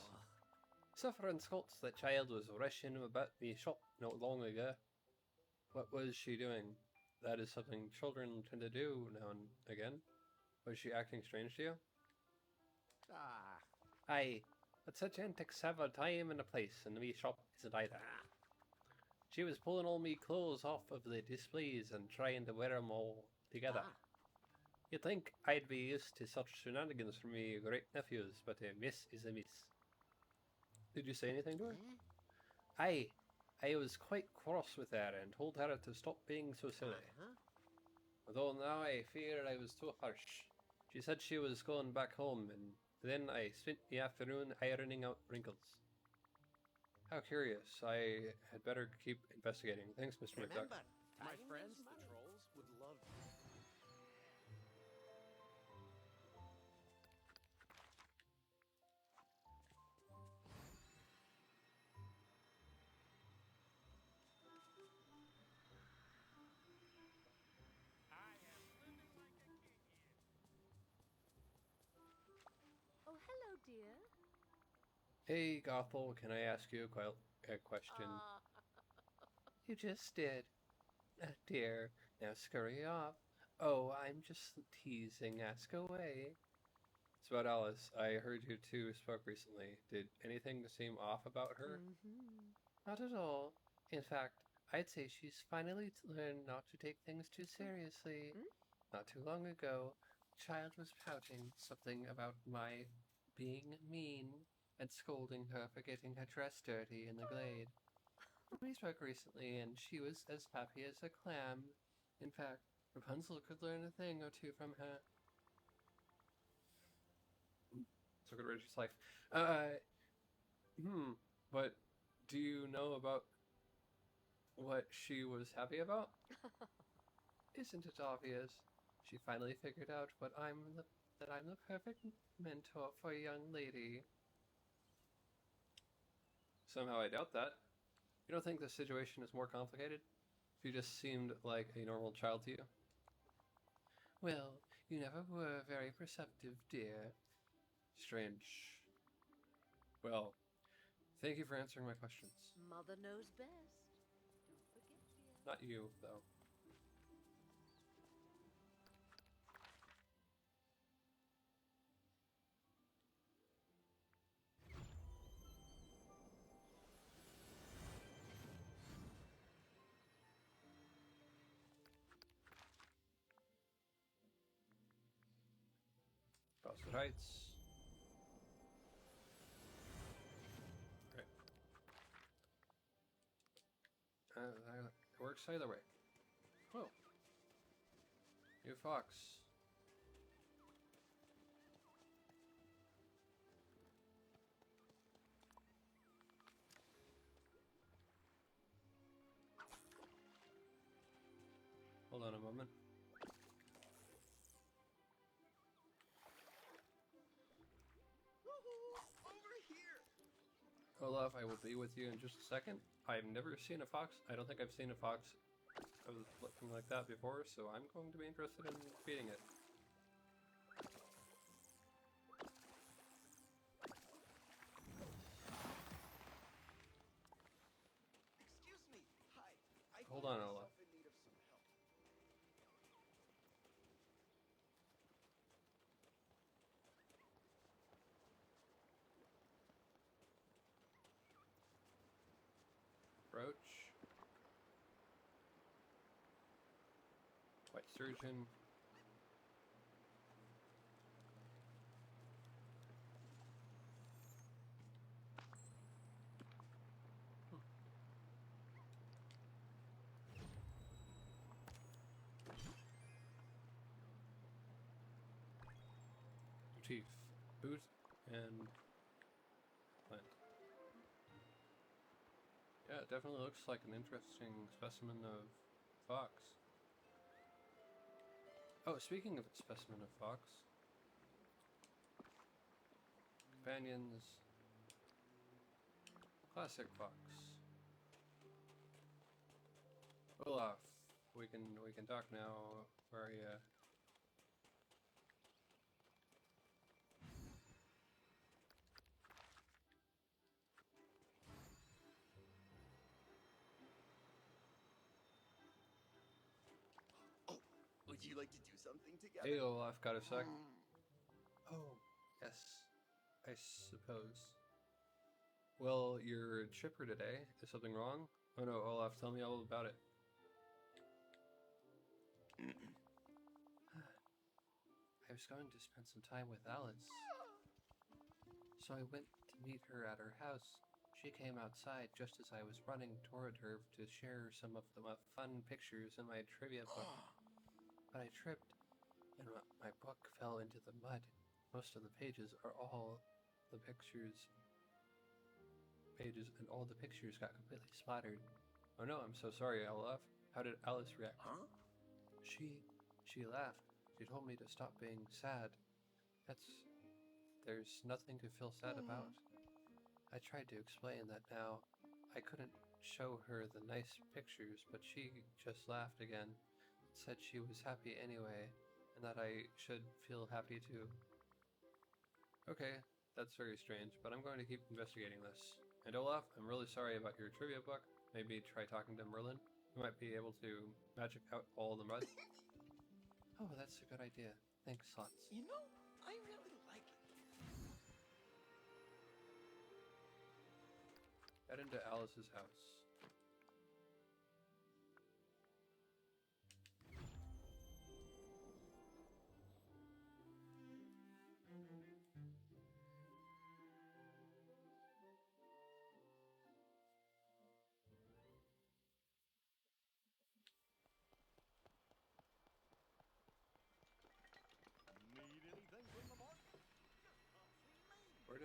Suffering Scolts, that child was rushing about the shop not long ago. What was she doing? That is something children tend to do now and again. Was she acting strange to you? Aye, but such antics have a time and a place, and the wee shop isn't either. She was pulling all me clothes off of the displays and trying to wear 'em all together. You'd think I'd be used to such shenanigans from me great nephews, but a miss is a miss. Did you say anything to her? Aye, I was quite cross with her and told her to stop being so silly. Although now I fear I was too harsh. She said she was going back home, and then I spent the afternoon ironing out wrinkles. How curious. I had better keep investigating. Thanks, Mr. McDuck. Remember, my friends, the trolls, would love you. Oh, hello, dear. Hey, Gothel, can I ask you a question? You just did. Dear, now scurry off. Oh, I'm just teasing. Ask away. It's about Alice. I heard you two spoke recently. Did anything seem off about her? Not at all. In fact, I'd say she's finally learned not to take things too seriously. Not too long ago, the child was pouting something about my being mean. and scolding her for getting her dress dirty in the glade. We spoke recently, and she was as happy as a clam. In fact, Rapunzel could learn a thing or two from her. So good Reggie's life. But do you know about what she was happy about? Isn't it obvious? She finally figured out that I'm the perfect mentor for a young lady. Somehow I doubt that. You don't think the situation is more complicated? If you just seemed like a normal child to you? Well, you never were very perceptive, dear. Strange. Well, thank you for answering my questions. Mother knows best. Don't forget, dear. Not you, though. Frosted Heights. Right. It works either way. Oh. New fox. Hold on a moment. Over here! Olaf, I will be with you in just a second. I've never seen a fox. I don't think I've seen a fox looking like that before, so I'm going to be interested in feeding it. Excuse me. Hi. I Hold find on, myself Olaf. in need of some help. Roach. White sturgeon. Motif. Boot and plant. Yeah, it definitely looks like an interesting specimen of fox. Oh, speaking of a specimen of fox, companions, classic fox. Olaf, we can talk now. Where are you? Oh, would you like to do something together? Hey Olaf, got a sec? Oh, yes, I suppose. Well, you're chipper today. Is something wrong? Oh no, Olaf, tell me all about it. I was going to spend some time with Alice. So I went to meet her at her house. She came outside just as I was running toward her to share some of the fun pictures in my trivia book. But I tripped, and my book fell into the mud. Most of the pages are all the pictures. And all the pictures got completely splattered. Oh no, I'm so sorry, Olaf. How did Alice react? Huh? She laughed. She told me to stop being sad. There's nothing to feel sad about. I tried to explain that now I couldn't show her the nice pictures, but she just laughed again and said she was happy anyway, and that I should feel happy too. Okay, that's very strange, but I'm going to keep investigating this. And Olaf, I'm really sorry about your trivia book. Maybe try talking to Merlin. He might be able to magic out all the mud. Oh, that's a good idea. Thanks, Slots. You know, I really like it here. Head into Alice's house.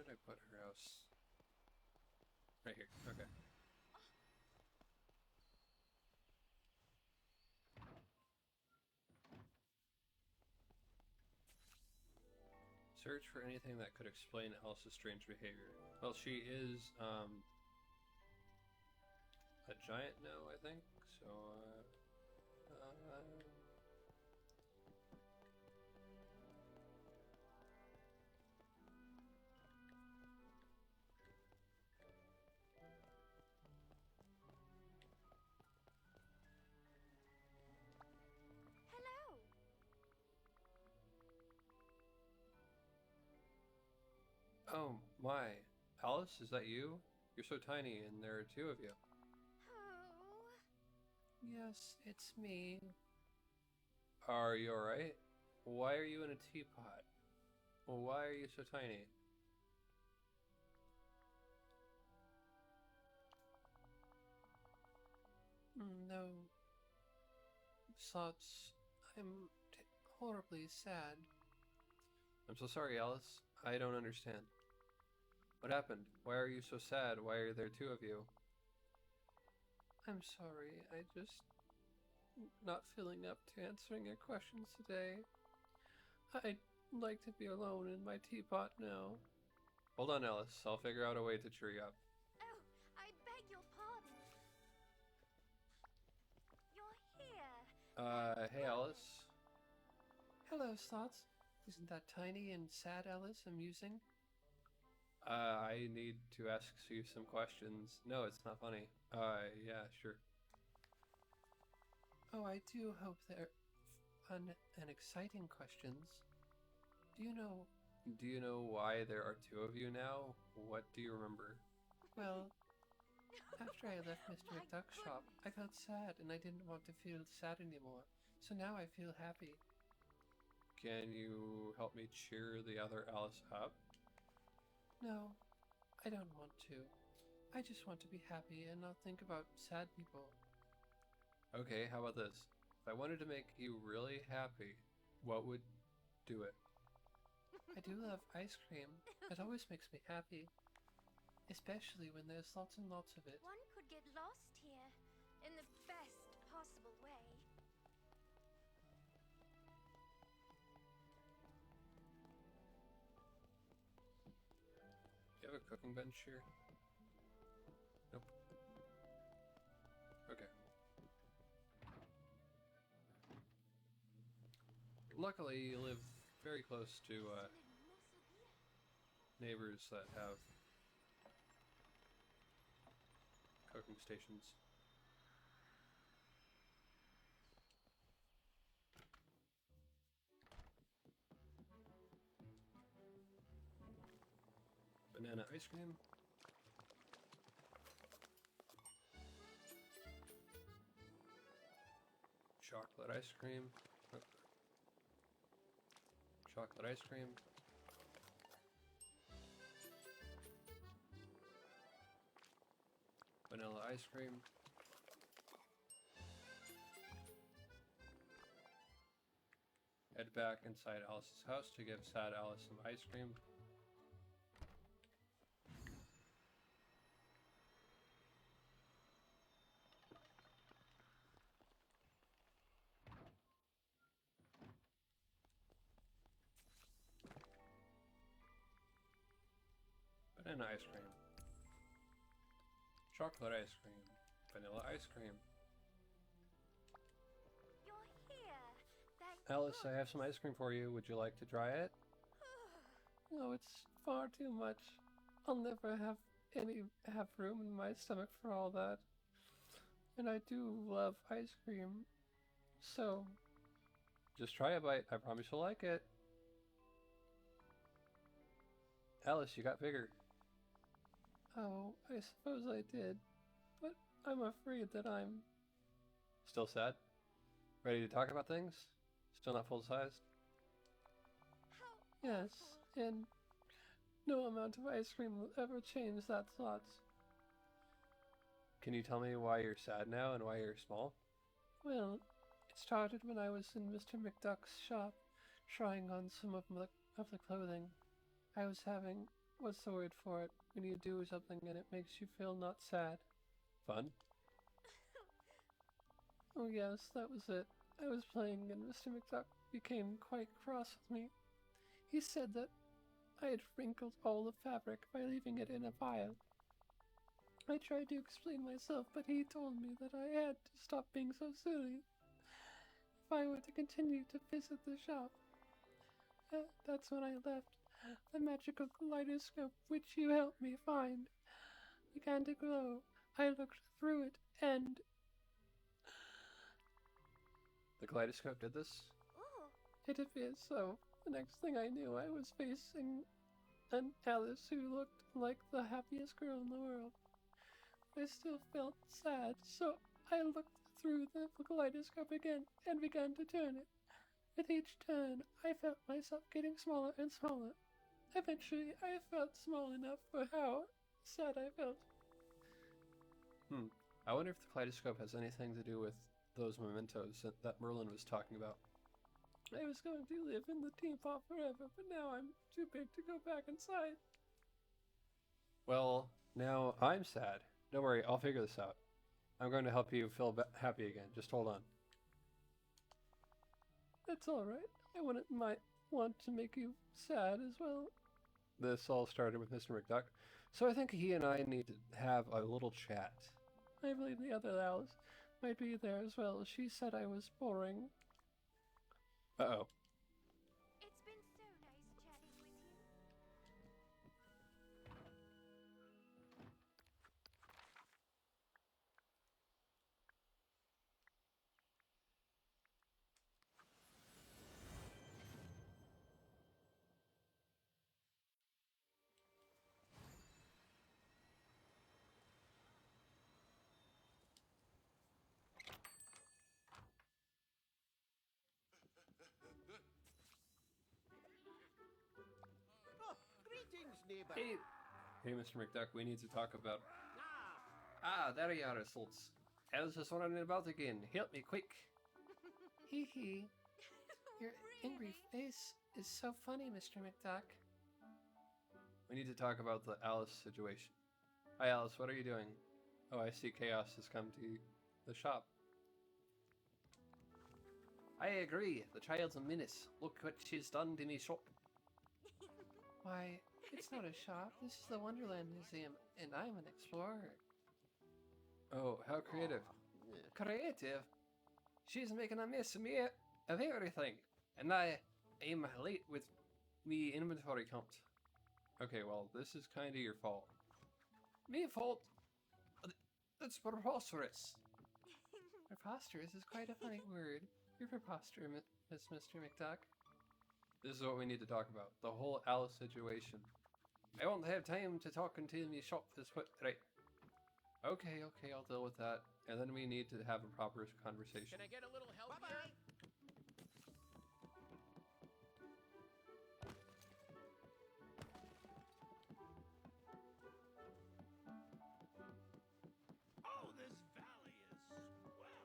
did I put her house? Right here. Okay. Search for anything that could explain Alice's strange behavior. Well, she is a giant now, I think. So, Hello. oh my, Alice, is that you? You're so tiny, and there are two of you. Oh. Yes, it's me. Are you alright? Why are you in a teapot? Why are you so tiny? No. Slots, I'm horribly sad. I'm so sorry, Alice. I don't understand. What happened? Why are you so sad? Why are there two of you? I'm sorry, I just not feeling up to answering your questions today. I'd like to be alone in my teapot now. Hold on, Alice. I'll figure out a way to cheer you up. Oh, I beg your pardon. You're here. Hey, Alice. Hello, Slots. Isn't that tiny and sad Alice amusing? I need to ask you some questions. No, it's not funny. Yeah, sure. Oh, I do hope they're fun and exciting questions. Do you know why there are two of you now? What do you remember? Well, after I left Mr. My McDuck's shop, I felt sad and I didn't want to feel sad anymore. So now I feel happy. Can you help me cheer the other Alice up? No, I don't want to. I just want to be happy and not think about sad people. Okay, how about this? If I wanted to make you really happy, what would do it? I do love ice cream. It always makes me happy. Especially when there's lots and lots of it. One could get lost here in the best possible way. Do you have a cooking bench here? Nope. Okay. Luckily, you live very close to neighbors that have cooking stations. Banana ice cream. Chocolate ice cream. Oh. Chocolate ice cream. Vanilla ice cream. Head back inside Alice's house to give sad Alice some ice cream. Banana ice cream. Chocolate ice cream. Vanilla ice cream. You're here. Thank Alice, God. I have some ice cream for you. Would you like to try it? No, it's far too much. I'll never have room in my stomach for all that. And I do love ice cream. So, Just try a bite. I promise you'll like it. Alice, you got bigger. oh, I suppose I did. But I'm afraid that I'm... Still sad? Ready to talk about things? Still not full-sized? How Yes, awful. and no amount of ice cream will ever change that thought. Can you tell me why you're sad now and why you're small? Well, it started when I was in Mr. McDuck's shop, trying on some of the clothing. I was having what's the word for it? When you do something and it makes you feel not sad. Fun? Oh yes, that was it. I was playing and Mr. McDuck became quite cross with me. He said that I had wrinkled all the fabric by leaving it in a vial. I tried to explain myself, but he told me that I had to stop being so silly if I were to continue to visit the shop. That's when I left. The magical kaleidoscope, which you helped me find, began to glow. I looked through it, and The kaleidoscope did this? Ooh. it appeared so. The next thing I knew, I was facing an Alice who looked like the happiest girl in the world. I still felt sad, so I looked through the kaleidoscope again and began to turn it. With each turn, I felt myself getting smaller and smaller. Eventually, I felt small enough for how sad I felt. I wonder if the kaleidoscope has anything to do with those mementos that Merlin was talking about. I was going to live in the teapot forever, but now I'm too big to go back inside. Well, now I'm sad. Don't worry, I'll figure this out. I'm going to help you feel happy again. Just hold on. That's alright. I wouldn't want to make you sad as well. This all started with Mr. McDuck, so I think he and I need to have a little chat. I believe the other Alice might be there as well. She said I was boring. Uh-oh. It's been so nice chatting with you. Oh, greetings, neighbor. Hey, Mr. McDuck, we need to talk about... Ah, there you are, Slots. Alice is running about again. Help me, quick. Hee hee. Your angry face is so funny, Mr. McDuck. We need to talk about the Alice situation. Hi, Alice, what are you doing? Oh, I see chaos has come to the shop. I agree. The child's a menace. Look what she's done to me shop. Why, it's not a shop. This is the Wonderland Museum, and I'm an explorer. Oh, how creative. Creative? She's making a mess of me of everything. And I'm late with me inventory count. Okay, well, this is kind of your fault. Me fault? That's preposterous. Preposterous is quite a funny word. You're preposterous, Mr. McDuck. This is what we need to talk about. The whole Alice situation. I won't have time to talk until me shop is put right. Okay, I'll deal with that. And then we need to have a proper conversation. can I get a little help here? Oh, this valley is swell.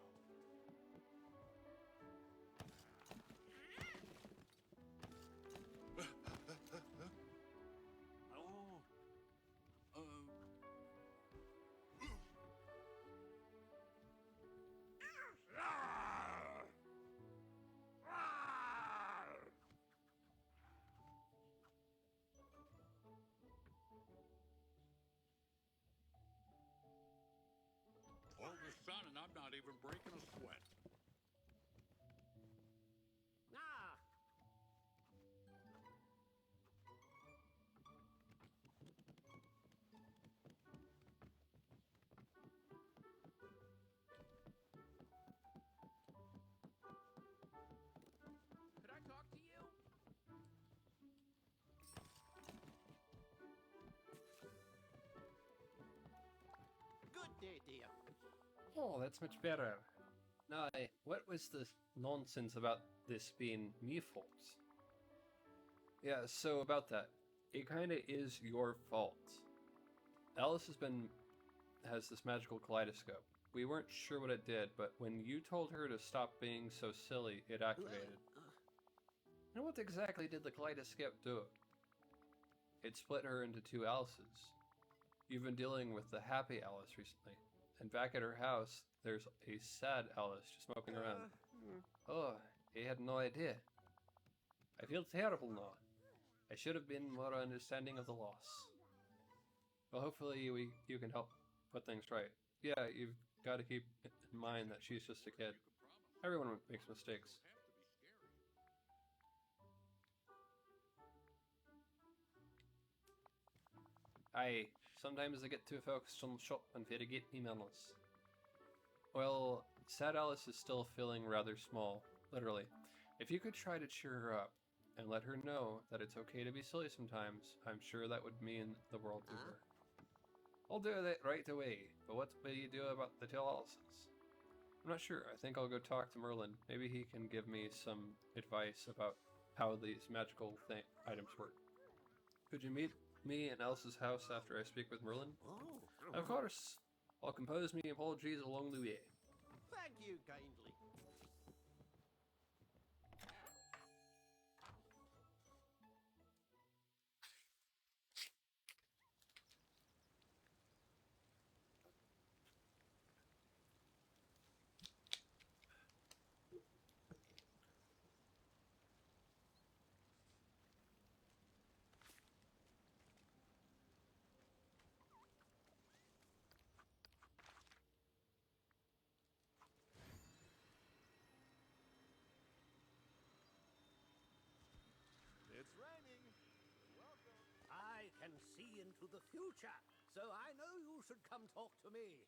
Oh. All the sun and I'm not even breaking a sweat. Ah, could I talk to you? Good day, dear. Oh, that's much better. Now, what was the nonsense about this being me fault? Yeah, so about that. It kind of is your fault. Alice has this magical kaleidoscope. We weren't sure what it did, but when you told her to stop being so silly, it activated. And what exactly did the kaleidoscope do? It split her into two Alices. You've been dealing with the happy Alice recently, and back at her house, there's a sad Alice just smoking around. Oh, I had no idea. I feel terrible now. I should have been more understanding of the loss. Well, hopefully you can help put things right. Yeah, you've got to keep in mind that she's just a kid. Everyone makes mistakes. Aye, sometimes I get too focused on the shop and forget me manners. Well, sad Alice is still feeling rather small, literally. If you could try to cheer her up and let her know that it's okay to be silly sometimes, I'm sure that would mean the world to her. I'll do that right away, but what will you do about the two Alices? I'm not sure. I think I'll go talk to Merlin. Maybe he can give me some advice about how these magical items work. Could you meet me in Alice's house after I speak with Merlin? Oh, Of course. I'll compose me apologies along the way. thank you kindly. It's raining. Welcome. I can see into the future, so I know you should come talk to me.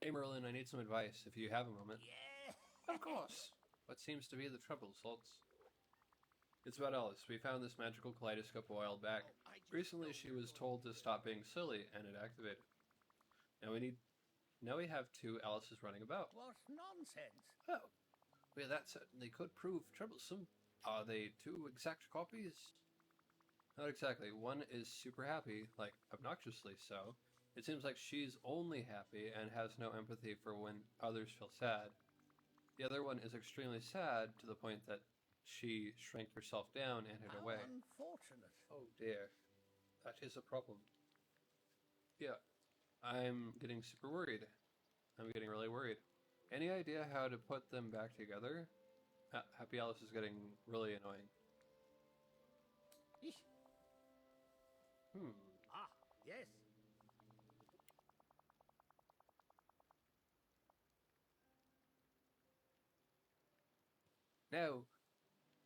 Hey Merlin, I need some advice if you have a moment. Yeah. Of course. What seems to be the trouble, Slots? It's about Alice. We found this magical kaleidoscope a while back. Recently she was told to stop being silly and it activated. Now we have two Alices running about. What nonsense. Oh. Well, that certainly could prove troublesome. Are they two exact copies? Not exactly. One is super happy, like obnoxiously so. It seems like she's only happy and has no empathy for when others feel sad. The other one is extremely sad to the point that she shrank herself down and hid How away. unfortunate. Oh dear. That is a problem. Yeah. I'm getting super worried. I'm getting really worried. Any idea how to put them back together? Happy Alice is getting really annoying. Eesh. Ah, yes. Now,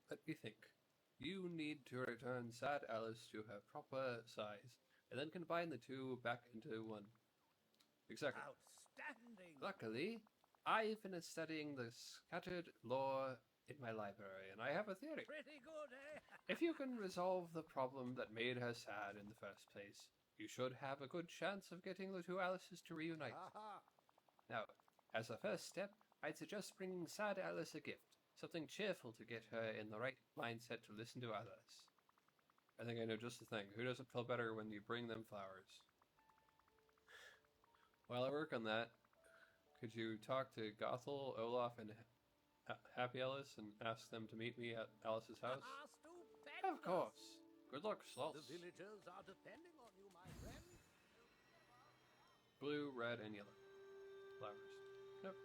let me think. You need to return sad Alice to her proper size, and then combine the two back into one. Exactly. Outstanding. Luckily, I've been studying the scattered lore in my library, and I have a theory. Pretty good, eh? If you can resolve the problem that made her sad in the first place, you should have a good chance of getting the two Alices to reunite. Aha. Now, as a first step, I'd suggest bringing sad Alice a gift. Something cheerful to get her in the right mindset to listen to others. I think I know just the thing. Who doesn't feel better when you bring them flowers? While I work on that, could you talk to Gothel, Olaf, and Happy Alice and ask them to meet me at Alice's house? Ah, stupendous. Of course. Good luck, The Slots. villagers are depending on you, my friend. Blue, red, and yellow. Flowers. Nope.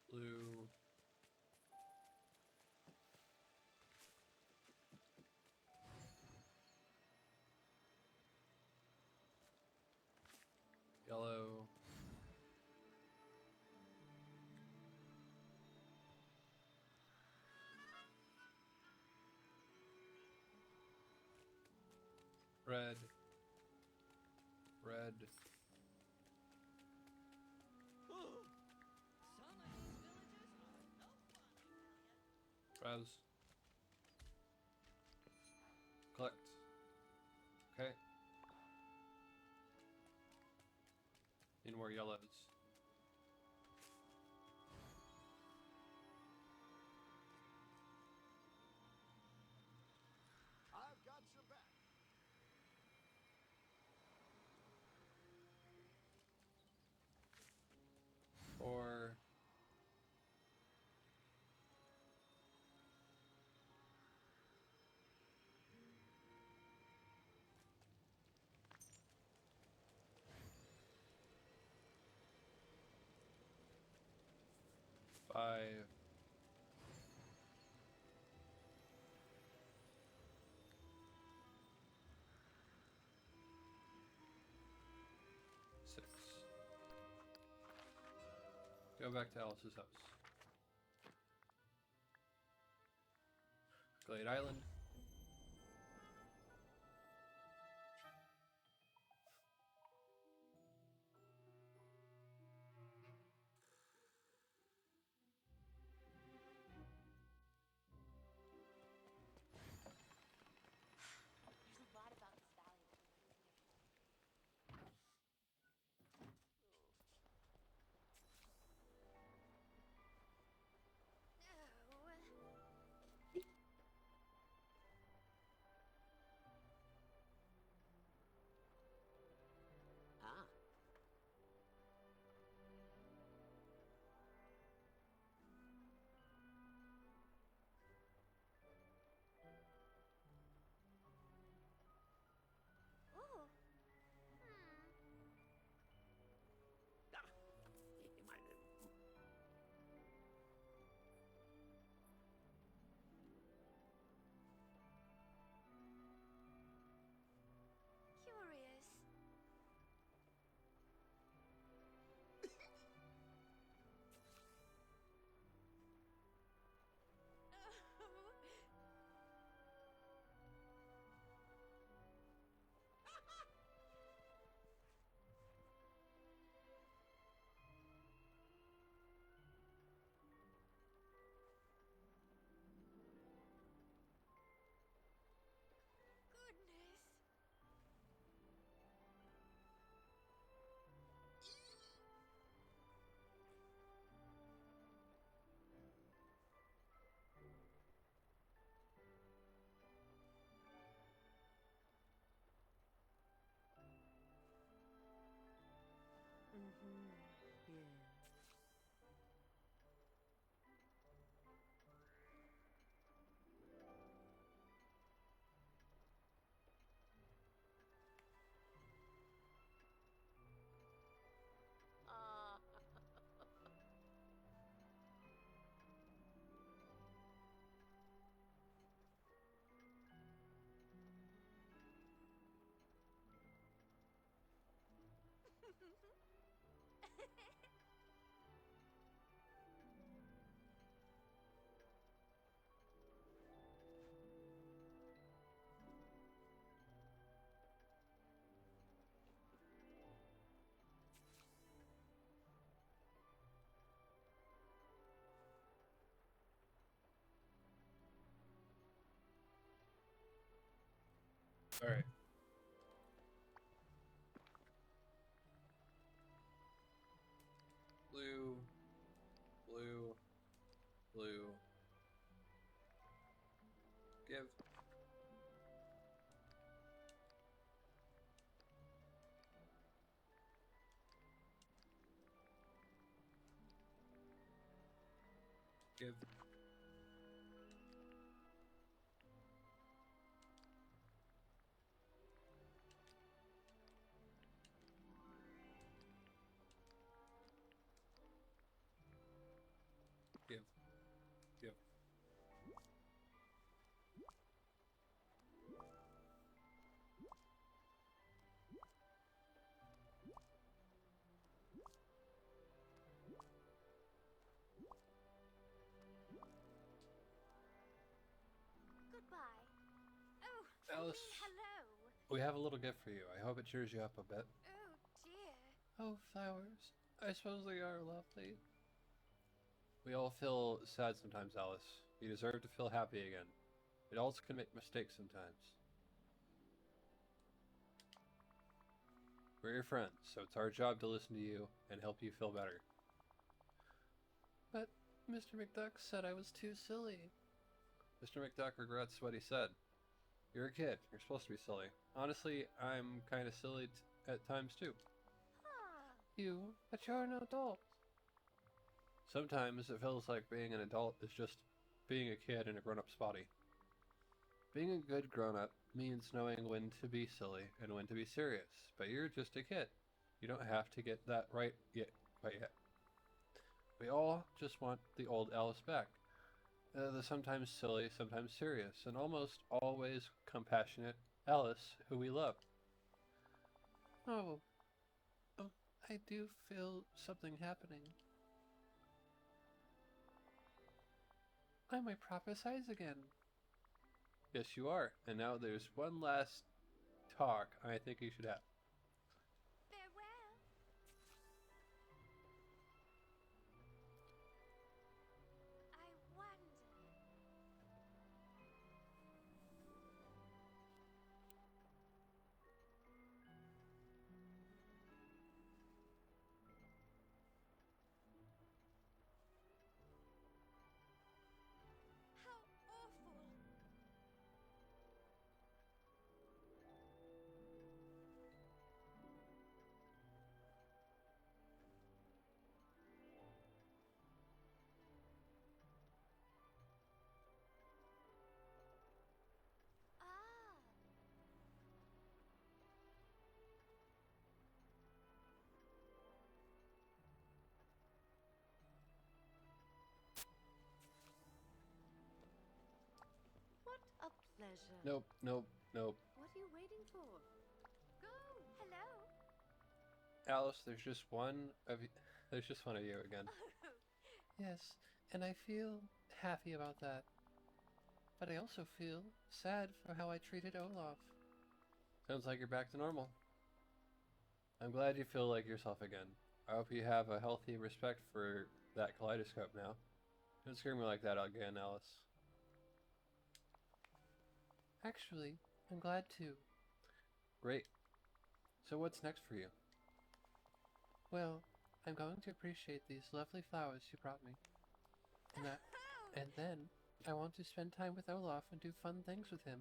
Blue. Yellow. Red. Red. Browse. Collect. Okay. Need more yellows. 5. Six. Go back to Alice's house. Glade Island. There's a lot about this valley that Ah. Ooh. Ah. My Curious. Goodness. Alright. Blue, blue, blue. Give. Give. Give. Give. Goodbye. Oh, Alice. hello. We have a little gift for you. I hope it cheers you up a bit. Oh dear. Oh, flowers. I suppose they are lovely. We all feel sad sometimes, Alice. You deserve to feel happy again. Adults can make mistakes sometimes. We're your friends, so it's our job to listen to you and help you feel better. But Mr. McDuck said I was too silly. Mr. McDuck regrets what he said. You're a kid. You're supposed to be silly. Honestly, I'm kind of silly at times too. Ah. But you're an adult. Sometimes it feels like being an adult is just being a kid in a grown-up's body. Being a good grown-up means knowing when to be silly and when to be serious, but you're just a kid. You don't have to get that right yet, quite yet. We all just want the old Alice back. The sometimes silly, sometimes serious, and almost always compassionate Alice who we love. Oh, I do feel something happening. I'm my proper size again. Yes, you are. And now there's one last talk I think you should have. Farewell. I wonder. How awful. Ah. What a pleasure. Nope, nope, nope. What are you waiting for? Go. Hello. Alice, there's just one of you. There's just one of you again. Yes, and I feel happy about that. But I also feel sad for how I treated Olaf. Sounds like you're back to normal. I'm glad you feel like yourself again. I hope you have a healthy respect for that kaleidoscope now. Don't scare me like that again, Alice. Actually, I'm glad to. Great. So what's next for you? Well, I'm going to appreciate these lovely flowers you brought me. And then, I want to spend time with Olaf and do fun things with him.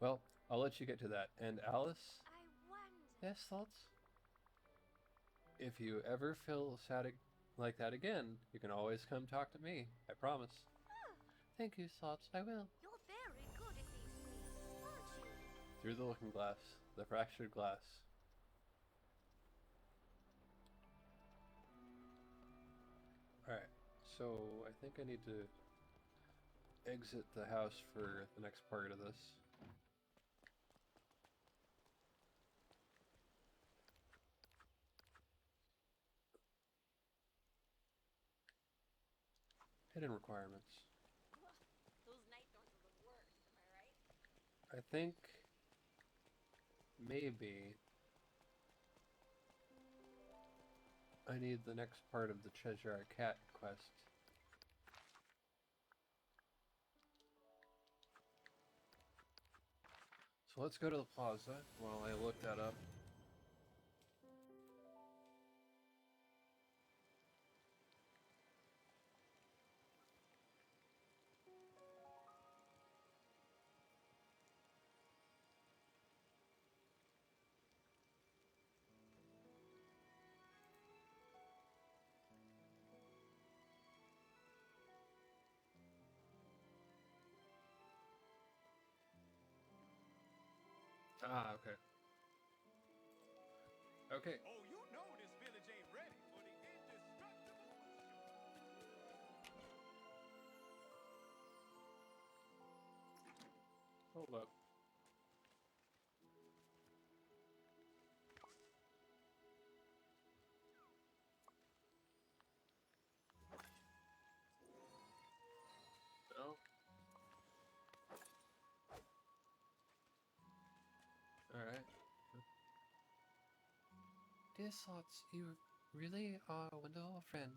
Well, I'll let you get to that. And Alice, I wonder. Yes, Thoughts? if you ever feel sad like that again, you can always come talk to me. I promise. Thank you, Thoughts. I will. You're very good at these things, aren't you? Through the looking glass, the fractured glass. Alright, so I think I need to exit the house for the next part of this. Hidden requirements. Those night doors are the worst, am I right? I think maybe I need the next part of the Cheshire Cat quest. So let's go to the plaza while I look that up. Ah, okay. Okay. Oh, you know this village ain't ready for the indestructible Hold up. No. Alright. Dear Thoughts, you really are a wonderful friend.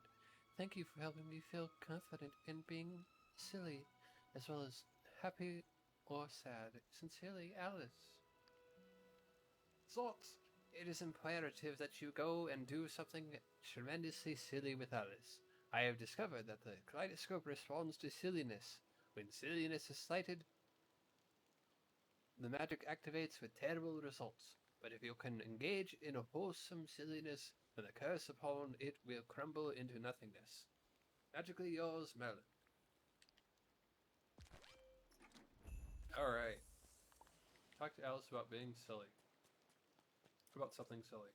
Thank you for helping me feel confident in being silly, as well as happy or sad. Sincerely, Alice. Thoughts, it is imperative that you go and do something tremendously silly with Alice. I have discovered that the kaleidoscope responds to silliness. When silliness is slighted, the magic activates with terrible results. But if you can engage in a wholesome silliness, then the curse upon it will crumble into nothingness. Magically yours, Merlin. Alright. Talk to Alice about being silly. About something silly.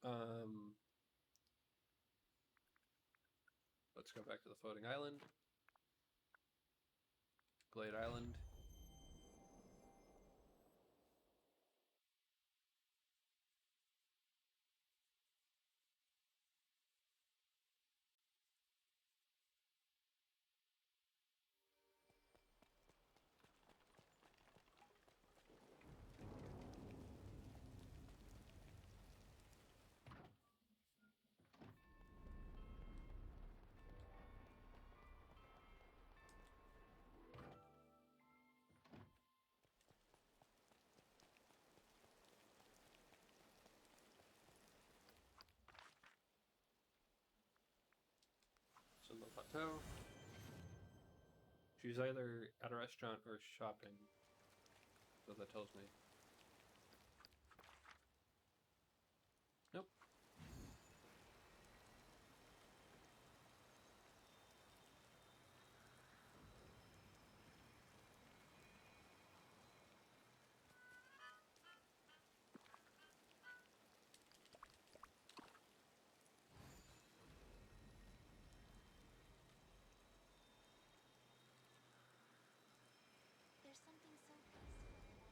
Um, let's go back to the floating island. Glade Island. It's on the plateau. She's either at a restaurant or shopping. So that tells me. Nope. There's something so peaceful about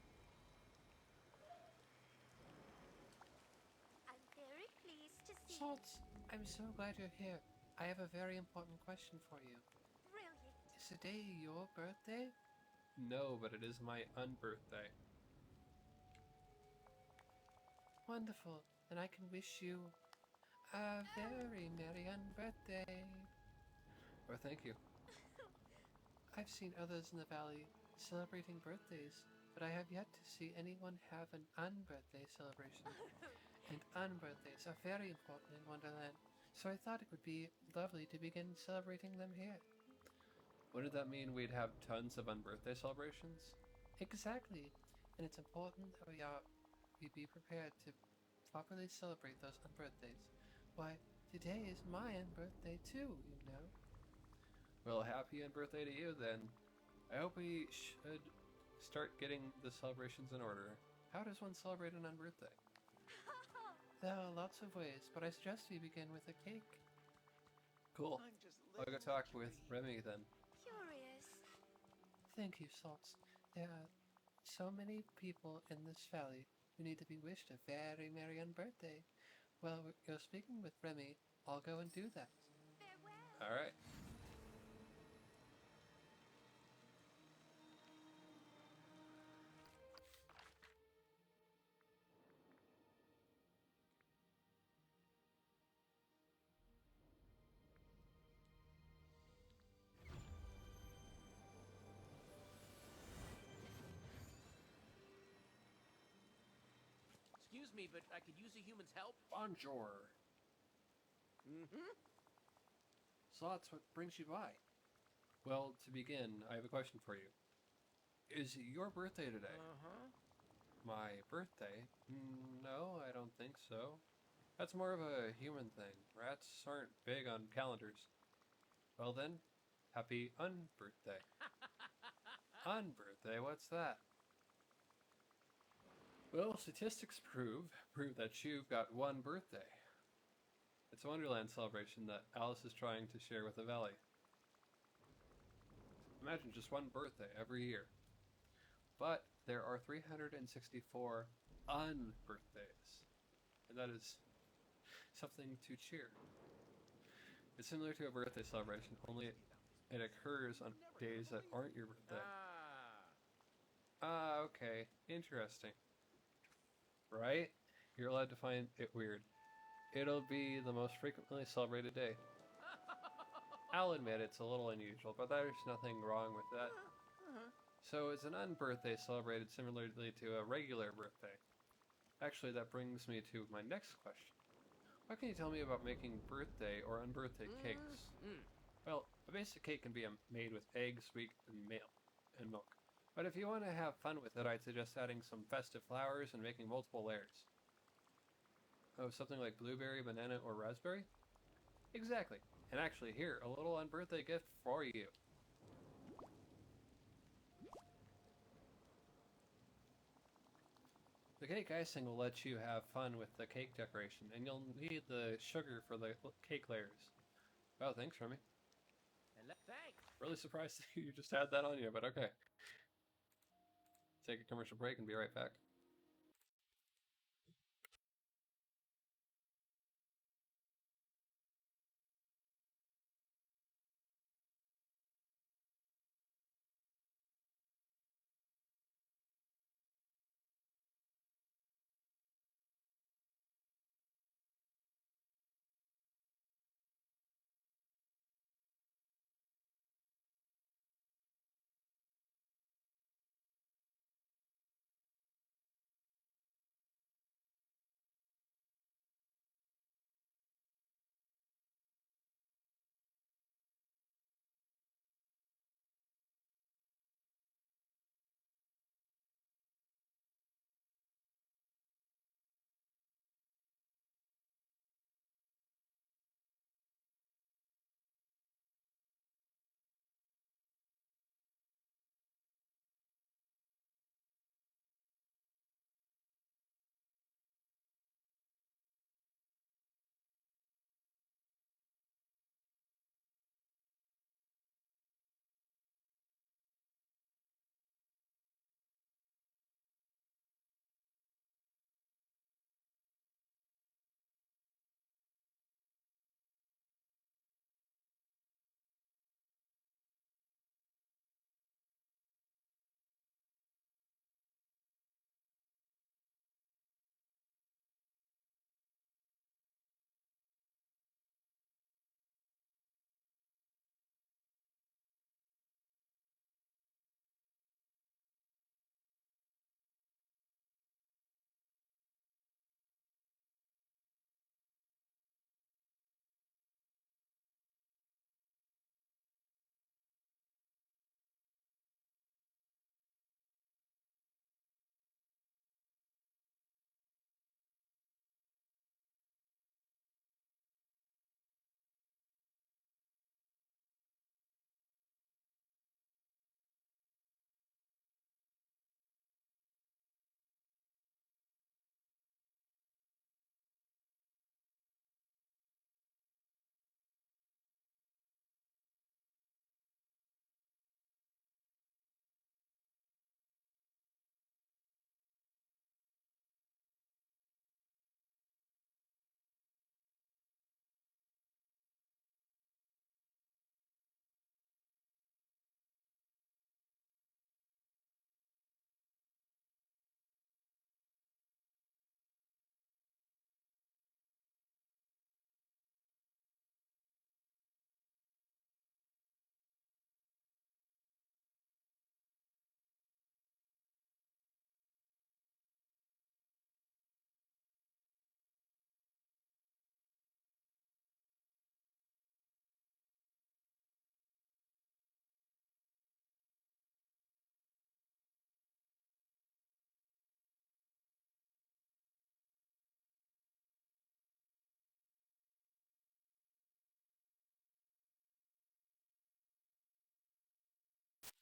I'm very pleased to see Slots, I'm so glad you're here. I have a very important question for you. Brilliant. Is today your birthday? No, but it is my unbirthday. Wonderful. Then I can wish you a very merry unbirthday. Oh, thank you. I've seen others in the valley celebrating birthdays, but I have yet to see anyone have an unbirthday celebration. And unbirthdays are very important in Wonderland, so I thought it would be lovely to begin celebrating them here. Wouldn't that mean we'd have tons of unbirthday celebrations? Exactly, and it's important that we be prepared to properly celebrate those unbirthdays. Why, today is my unbirthday too, you know. Well, happy unbirthday to you then. I hope we should start getting the celebrations in order. How does one celebrate an unbirthday? There are lots of ways, but I suggest we begin with a cake. Cool. I'll go talk with Remy then. Curious. Thank you, Slots. There are so many people in this valley who need to be wished a very merry unbirthday. Well, you're speaking with Remy. I'll go and do that. Farewell. Alright. Excuse me, but I could use a human's help. Bonjour. Mm-hmm. Slots, what brings you by? Well, to begin, I have a question for you. Is it your birthday today? Uh-huh. My birthday? No, I don't think so. That's more of a human thing. Rats aren't big on calendars. Well then, happy unbirthday. Unbirthday? What's that? Well, statistics prove that you've got one birthday. It's a Wonderland celebration that Alice is trying to share with the Valley. Imagine just one birthday every year. But there are 364 unbirthdays. And that is something to cheer. It's similar to a birthday celebration, only it occurs on days that aren't your birthday. Ah, okay. Interesting. Right? You're allowed to find it weird. It'll be the most frequently celebrated day. I'll admit it's a little unusual, but there's nothing wrong with that. So is an unbirthday celebrated similarly to a regular birthday? Actually, that brings me to my next question. What can you tell me about making birthday or unbirthday cakes? Well, a basic cake can be made with eggs, sweet, and milk. But if you want to have fun with it, I'd suggest adding some festive flowers and making multiple layers. Oh, something like blueberry, banana, or raspberry? Exactly. And actually, here, a little unbirthday gift for you. The The cake icing will let you have fun with the cake decoration, and you'll need the sugar for the cake layers. Oh, thanks, Remy. Thanks. Really surprised that you just had that on you, but okay. Take a commercial break and be right back.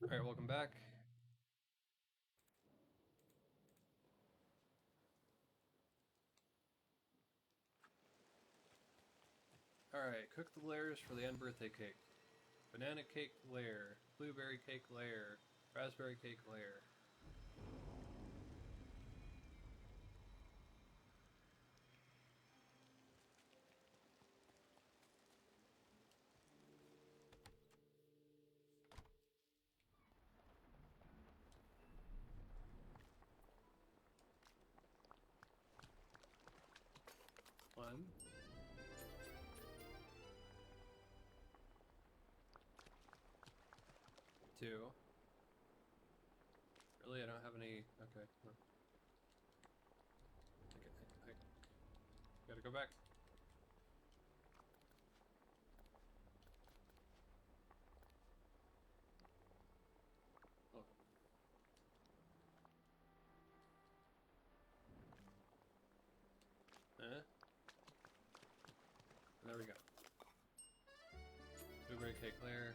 Alright, welcome back. Alright, cook the layers for the end birthday cake. Banana cake layer, blueberry cake layer, raspberry cake layer. One. Two. Really, I don't have any. Okay. No. I gotta go back. Oh. There we go. Blueberry cake layer.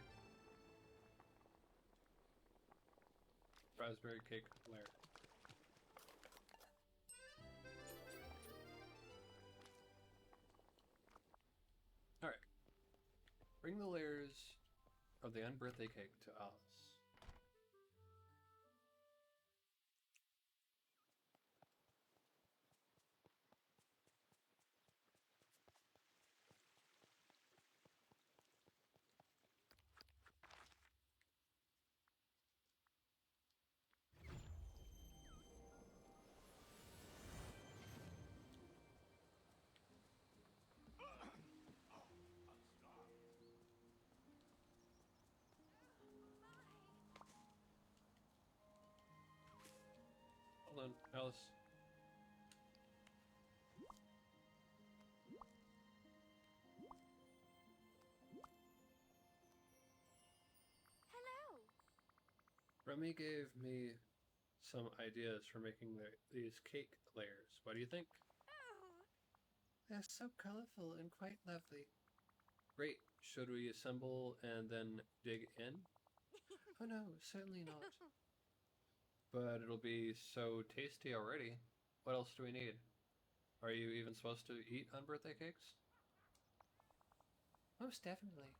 Raspberry cake layer. Alright. Bring the layers of the unbirthday cake to Alice. Hold on, Alice. Hello. Remy gave me some ideas for making these cake layers. What do you think? Oh, They're so colorful and quite lovely. Great. Should we assemble and then dig in? Oh no, certainly not. But it'll be so tasty already. What else do we need? Are you even supposed to eat on birthday cakes? Most definitely.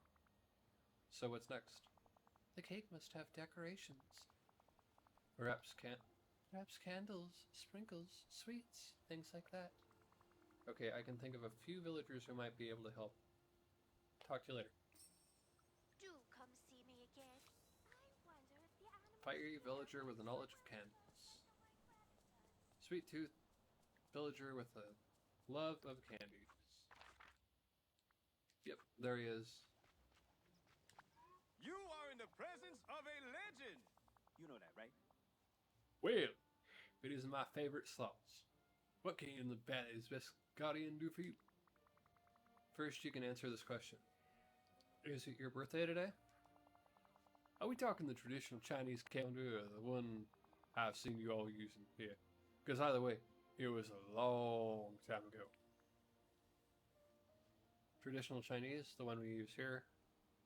So what's next? The cake must have decorations. Perhaps Perhaps candles, sprinkles, sweets, things like that. Okay, I can think of a few villagers who might be able to help. Talk to you later. do come see me again. I wonder if the animals Fiery here villager with a knowledge of candles. Sweet tooth villager with a love of candies. Yep, there he is. You are in the presence of a legend. You know that, right? Well, it is my favorite slots. What can the Valley's best guardian do for you? First, you can answer this question. Is it your birthday today? Are we talking the traditional Chinese calendar or the one I've seen you all using here? Because either way, it was a long time ago. Traditional Chinese, the one we use here,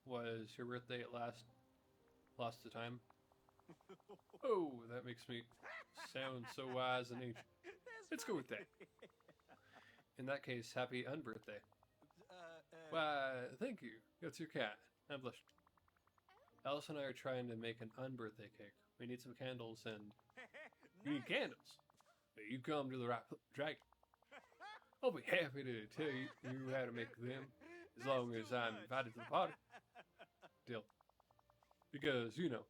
was your birthday at lost to time. Oh, that makes me sound so wise and ancient. Let's go with that. In that case, happy unbirthday. Why, thank you. That's your cat. I'm blushing. Alice and I are trying to make an unbirthday cake. We need some candles and... You need candles? You come to the right dragon. I'll be happy to tell you how to make them, as long as I'm invited to the party. Deal. Because, you know,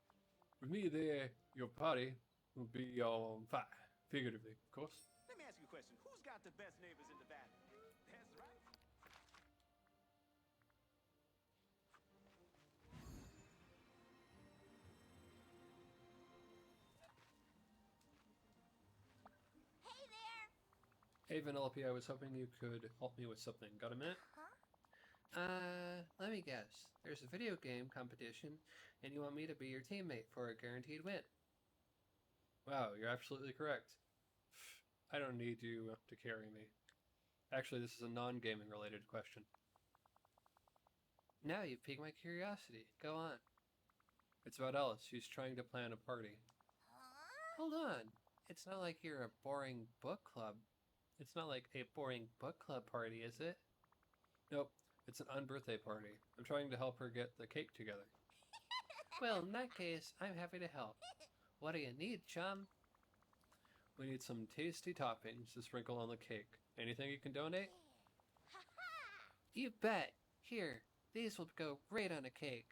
with me there, your party will be on fire. Figuratively, of course. Let me ask you a question. Who's got the best neighbors in the valley? That's right. Hey there. Hey Vanellope, I was hoping you could help me with something. Got a minute? Let me guess. There's a video game competition, and you want me to be your teammate for a guaranteed win. Wow, you're absolutely correct. I don't need you to carry me. Actually, this is a non-gaming related question. Now you've piqued my curiosity. Go on. It's about Alice. She's trying to plan a party. Hold on. It's not like you're a boring book club. It's not like a boring book club party, is it? Nope, it's an unbirthday party. I'm trying to help her get the cake together. Well, in that case, I'm happy to help. What do you need, chum? We need some tasty toppings to sprinkle on the cake. Anything you can donate? You bet. Here, these will go great on a cake.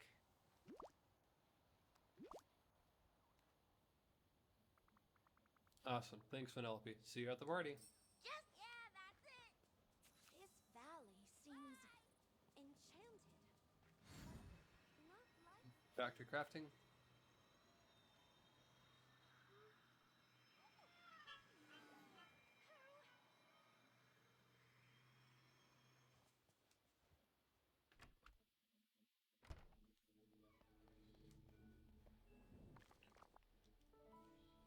Awesome. Thanks, Vanellope. See you at the party. Just, yeah, that's it. This valley seems enchanted. Not like Back to crafting.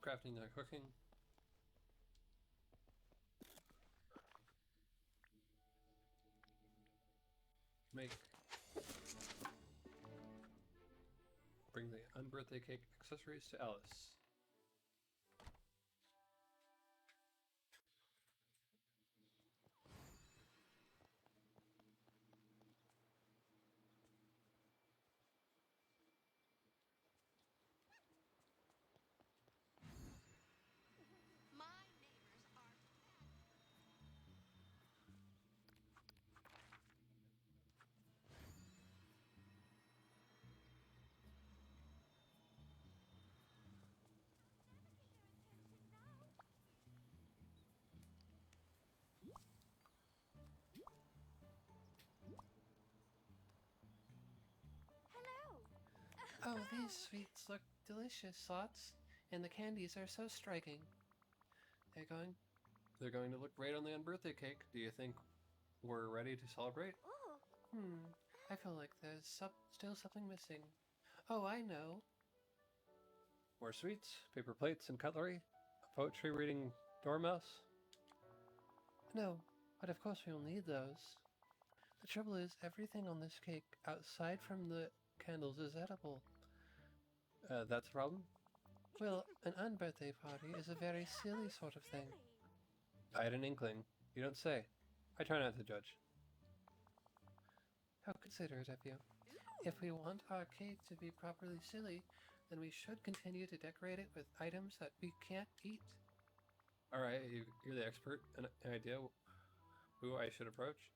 Crafting and cooking. Make. Bring the unbirthday cake accessories to Alice. These sweets look delicious, Slots, and the candies are so striking. They're going to look great on the unbirthday cake. Do you think we're ready to celebrate? Ooh. I feel like there's still something missing. Oh, I know. More sweets, paper plates and cutlery, a poetry reading dormouse. No, but of course we'll need those. The trouble is, everything on this cake, outside from the candles, is edible. That's a problem? Well, an unbirthday party is a very silly sort of thing. I had an inkling. You don't say. I try not to judge. How considerate of you. If we want our cake to be properly silly, then we should continue to decorate it with items that we can't eat. Alright, you're the expert. An idea who I should approach?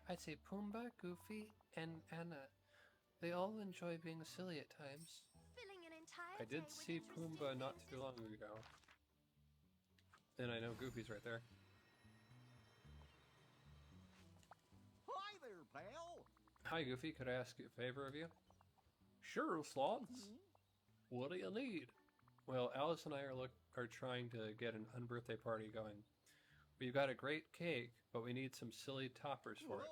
I'd say Pumbaa, Goofy, and Anna. They all enjoy being silly at times. Filling an entire I did day with see interesting Pumbaa not things too to long ago. And I know Goofy's right there. Hi there, pal. Hi Goofy, could I ask a favor of you? Sure, Slots. What do you need? Well, Alice and I are trying to get an unbirthday party going. We've got a great cake, but we need some silly toppers for it.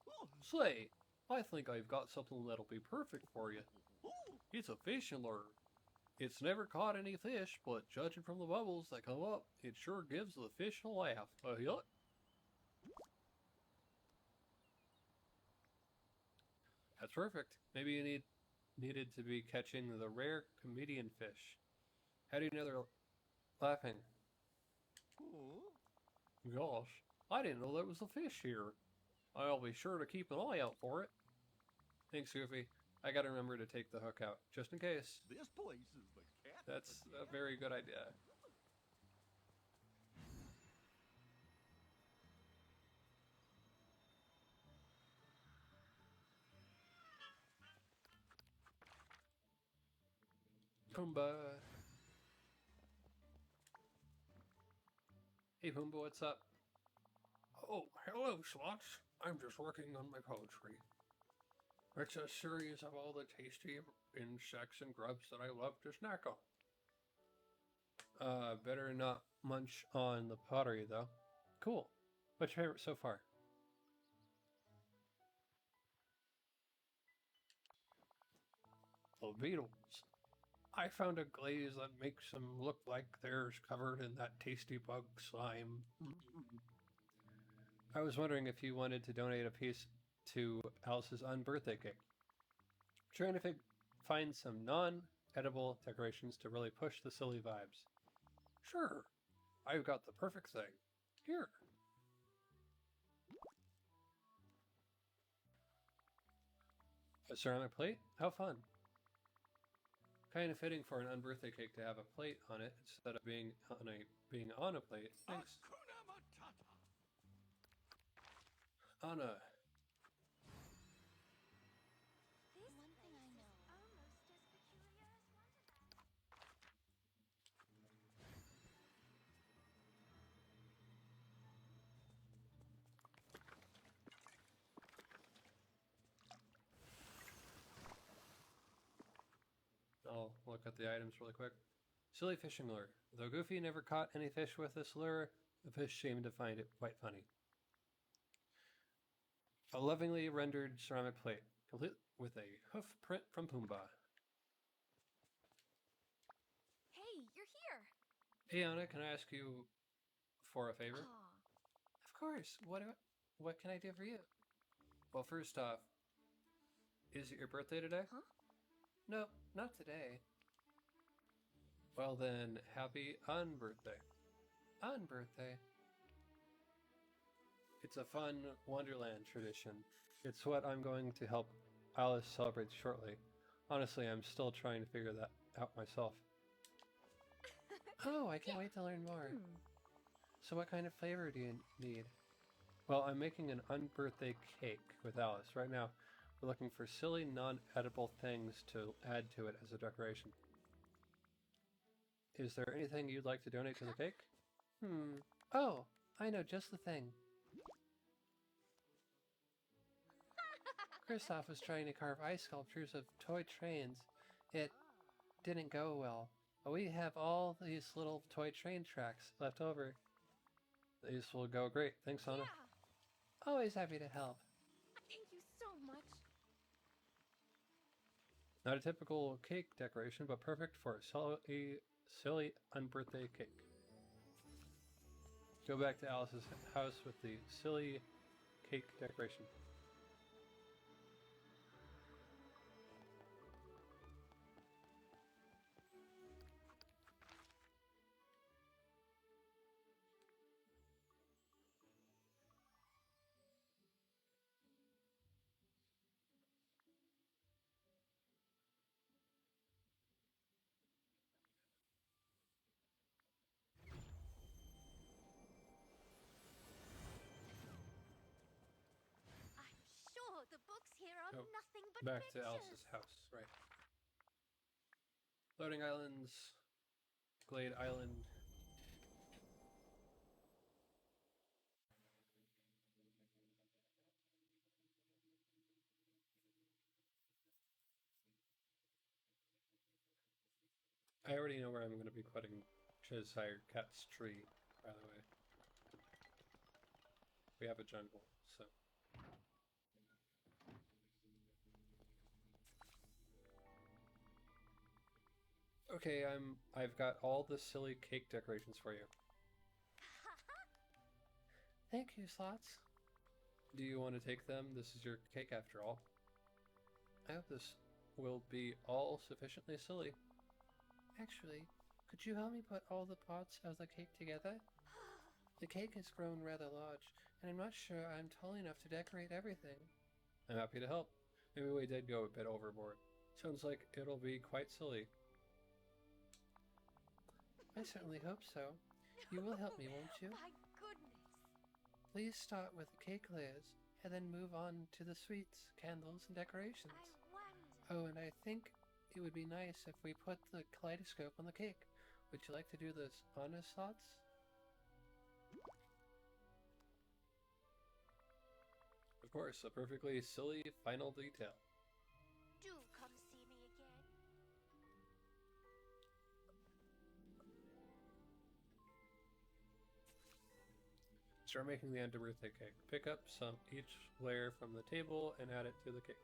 Whoa. Say, I think I've got something that'll be perfect for you. It's a fishing lure. It's never caught any fish, but judging from the bubbles that come up, it sure gives the fish a laugh. Yuck. That's perfect. Maybe you needed to be catching the rare comedian fish. How do you know they're laughing? Gosh, I didn't know there was a fish here. I'll be sure to keep an eye out for it. Thanks, Goofy. I gotta remember to take the hook out, just in case. This place is the cat. That's a very good idea. Pumbaa. Hey Pumbaa, what's up? Oh, hello, Slots. I'm just working on my poetry. It's a series of all the tasty insects and grubs that I love to snack on. Better not munch on the pottery, though. Cool. What's your favorite so far? The beetles. I found a glaze that makes them look like they're covered in that tasty bug slime. I was wondering if you wanted to donate a piece to Alice's unbirthday cake. Trying to find some non-edible decorations to really push the silly vibes. Sure, I've got the perfect thing. Here. A ceramic plate? How fun. Kind of fitting for an unbirthday cake to have a plate on it instead of being on a plate. Thanks. Hakuna Matata. Anna. This place is almost as peculiar as Wonderland. I'll look at the items really quick. Silly fishing lure. Though Goofy never caught any fish with this lure, the fish seemed to find it quite funny. A lovingly rendered ceramic plate, complete with a hoof print from Pumbaa. Hey, you're here. Hey Anna, can I ask you for a favor? Aw. Of course. What can I do for you? Well, first off, is it your birthday today? Huh? No, not today. Well then, happy unbirthday. Unbirthday. It's a fun Wonderland tradition. It's what I'm going to help Alice celebrate shortly. Honestly, I'm still trying to figure that out myself. Oh, I can't wait to learn more. So what kind of flavor do you need? Well, I'm making an unbirthday cake with Alice. Right now, we're looking for silly, non-edible things to add to it as a decoration. Is there anything you'd like to donate to the cake? Oh, I know just the thing. Kristoff was trying to carve ice sculptures of toy trains. It didn't go well. But we have all these little toy train tracks left over. These will go great. Thanks, Anna. Yeah, Always happy to help. thank you so much. Not a typical cake decoration, but perfect for a silly unbirthday cake. Go back to Alice's house with the silly cake decoration. I'm sure the books here are Oh, nothing but Back pictures. to Alice's house, right. Loading islands. Glade Island. I already know where I'm going to be putting Cheshire Cat's tree, by the way. We have a jungle, so. Okay, I've got all the silly cake decorations for you. Thank you, Slots. Do you want to take them? This is your cake after all. I hope this will be all sufficiently silly. Actually, could you help me put all the parts of the cake together? The cake has grown rather large, and I'm not sure I'm tall enough to decorate everything. I'm happy to help. Maybe we did go a bit overboard. Sounds like it'll be quite silly. I certainly hope so. You will help me, won't you? My goodness. Please start with the cake layers, and then move on to the sweets, candles, and decorations. I wonder. Oh, and I think it would be nice if we put the kaleidoscope on the cake. Would you like to do this honor, Slots? Of course, a perfectly silly final detail. Do come see me again. Start making the end of birthday cake. Pick up each layer from the table and add it to the cake.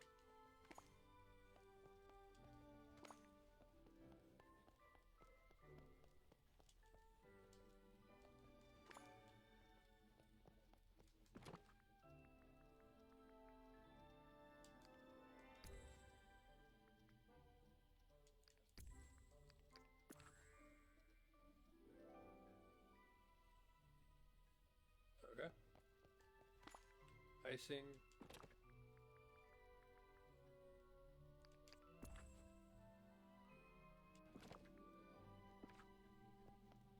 Okay. Icing.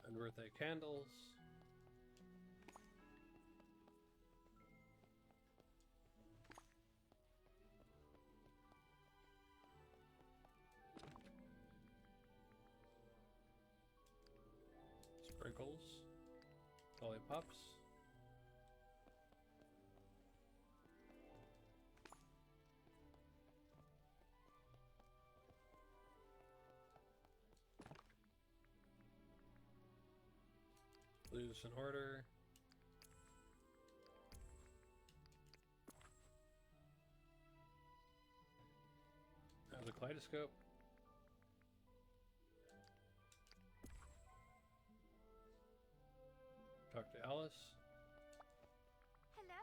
And birthday candles. Sprinkles. Lollipops. Blues in order. Now the kaleidoscope. Talk to Alice. Hello.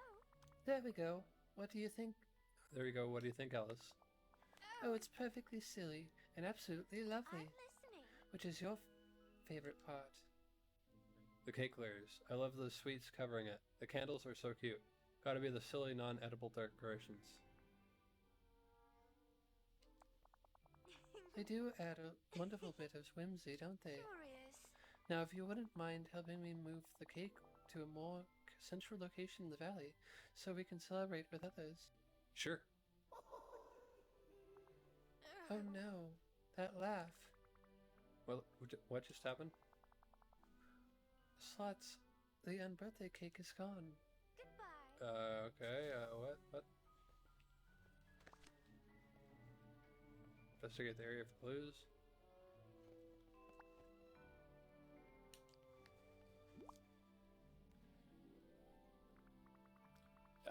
There we go. What do you think? There you go. What do you think, Alice? Oh, it's perfectly silly and absolutely lovely. I'm listening. Which is your favorite part? The cake layers. I love the sweets covering it. The candles are so cute. Gotta be the silly non-edible decorations. They do add a wonderful bit of whimsy, don't they? Curious. Now, if you wouldn't mind helping me move the cake to a more central location in the valley, so we can celebrate with others. Sure. Oh no, that laugh. Well, what just happened? Slots, the unbirthday cake is gone. Goodbye. Okay, what? Investigate the area for clues.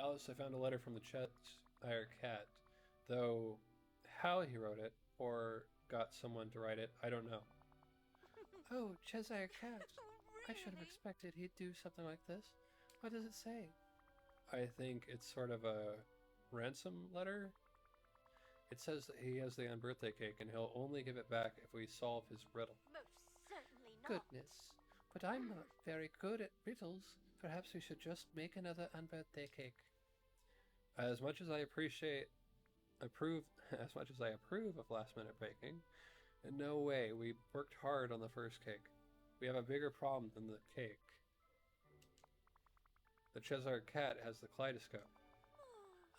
Alice, I found a letter from the Cheshire Cat, though how he wrote it or got someone to write it, I don't know. Oh, Cheshire Cat. I should have expected he'd do something like this. What does it say? I think it's sort of a ransom letter. It says that he has the unbirthday cake and he'll only give it back if we solve his riddle. Most certainly not. Goodness. But I'm not very good at riddles. Perhaps we should just make another unbirthday cake. As much as I approve of last-minute baking, in no way. We worked hard on the first cake. We have a bigger problem than the cake. The Cheshire Cat has the kaleidoscope.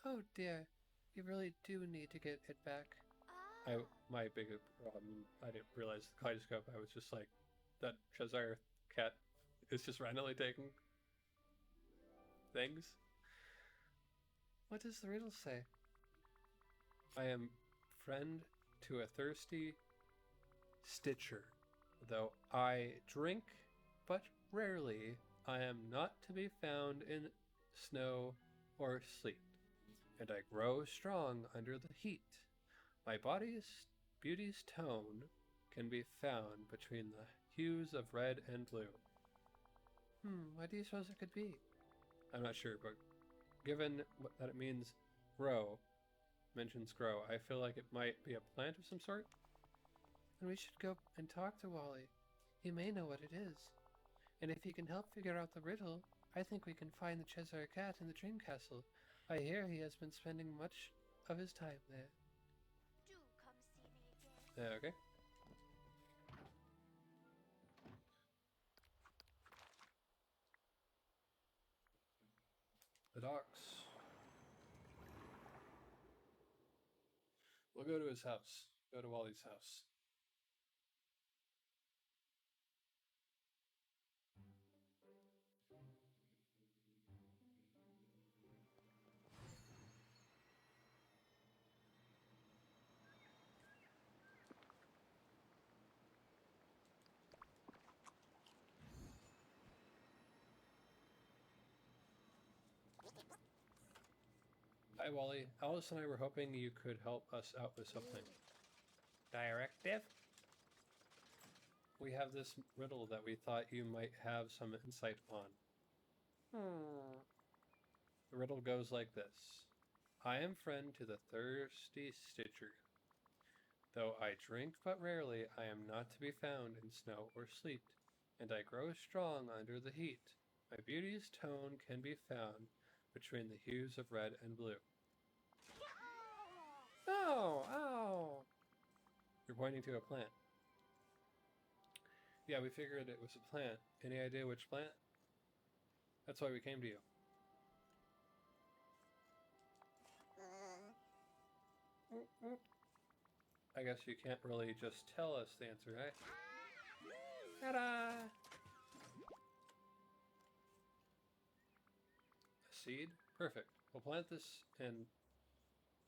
Oh dear. We really do need to get it back. My bigger problem, I didn't realize the kaleidoscope. I was just like, that Cheshire Cat is just randomly taking things. What does the riddle say? I am friend to a thirsty stitcher, though I drink but rarely. I am not to be found in snow or sleet, and I grow strong under the heat. My beauty's tone can be found between the hues of red and blue. What do you suppose it could be? I'm not sure, but given that it means grow, mentions grow, I feel like it might be a plant of some sort. Then we should go and talk to Wally. He may know what it is. And if he can help figure out the riddle, I think we can find the Cheshire Cat in the Dream Castle. I hear he has been spending much of his time there. Do come see me again. Okay. The docks. We'll go to his house. Go to Wally's house. Hi, Wally. Alice and I were hoping you could help us out with something. Directive? We have this riddle that we thought you might have some insight on. The riddle goes like this. I am friend to the thirsty stitcher. Though I drink but rarely, I am not to be found in snow or sleet, and I grow strong under the heat. My beauty's tone can be found between the hues of red and blue. Oh, ow! You're pointing to a plant. Yeah, we figured it was a plant. Any idea which plant? That's why we came to you. I guess you can't really just tell us the answer, right? Ta-da! A seed? Perfect. We'll plant this and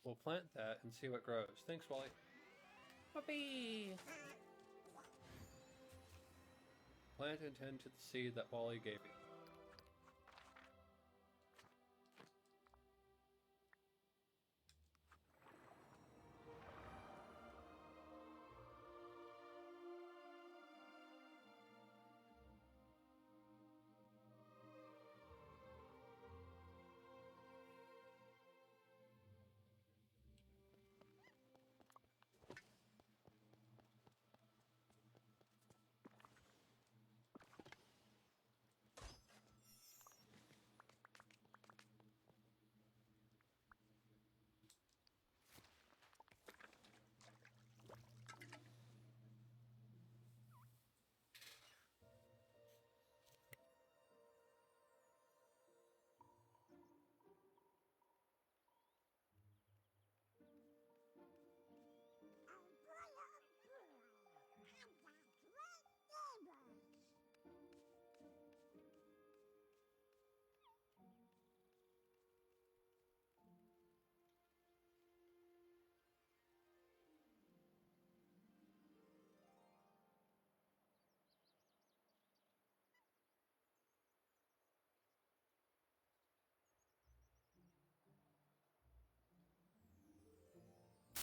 we'll plant that and see what grows. Thanks, Wally. Whoopee! Plant and tend to the seed that Wally gave you.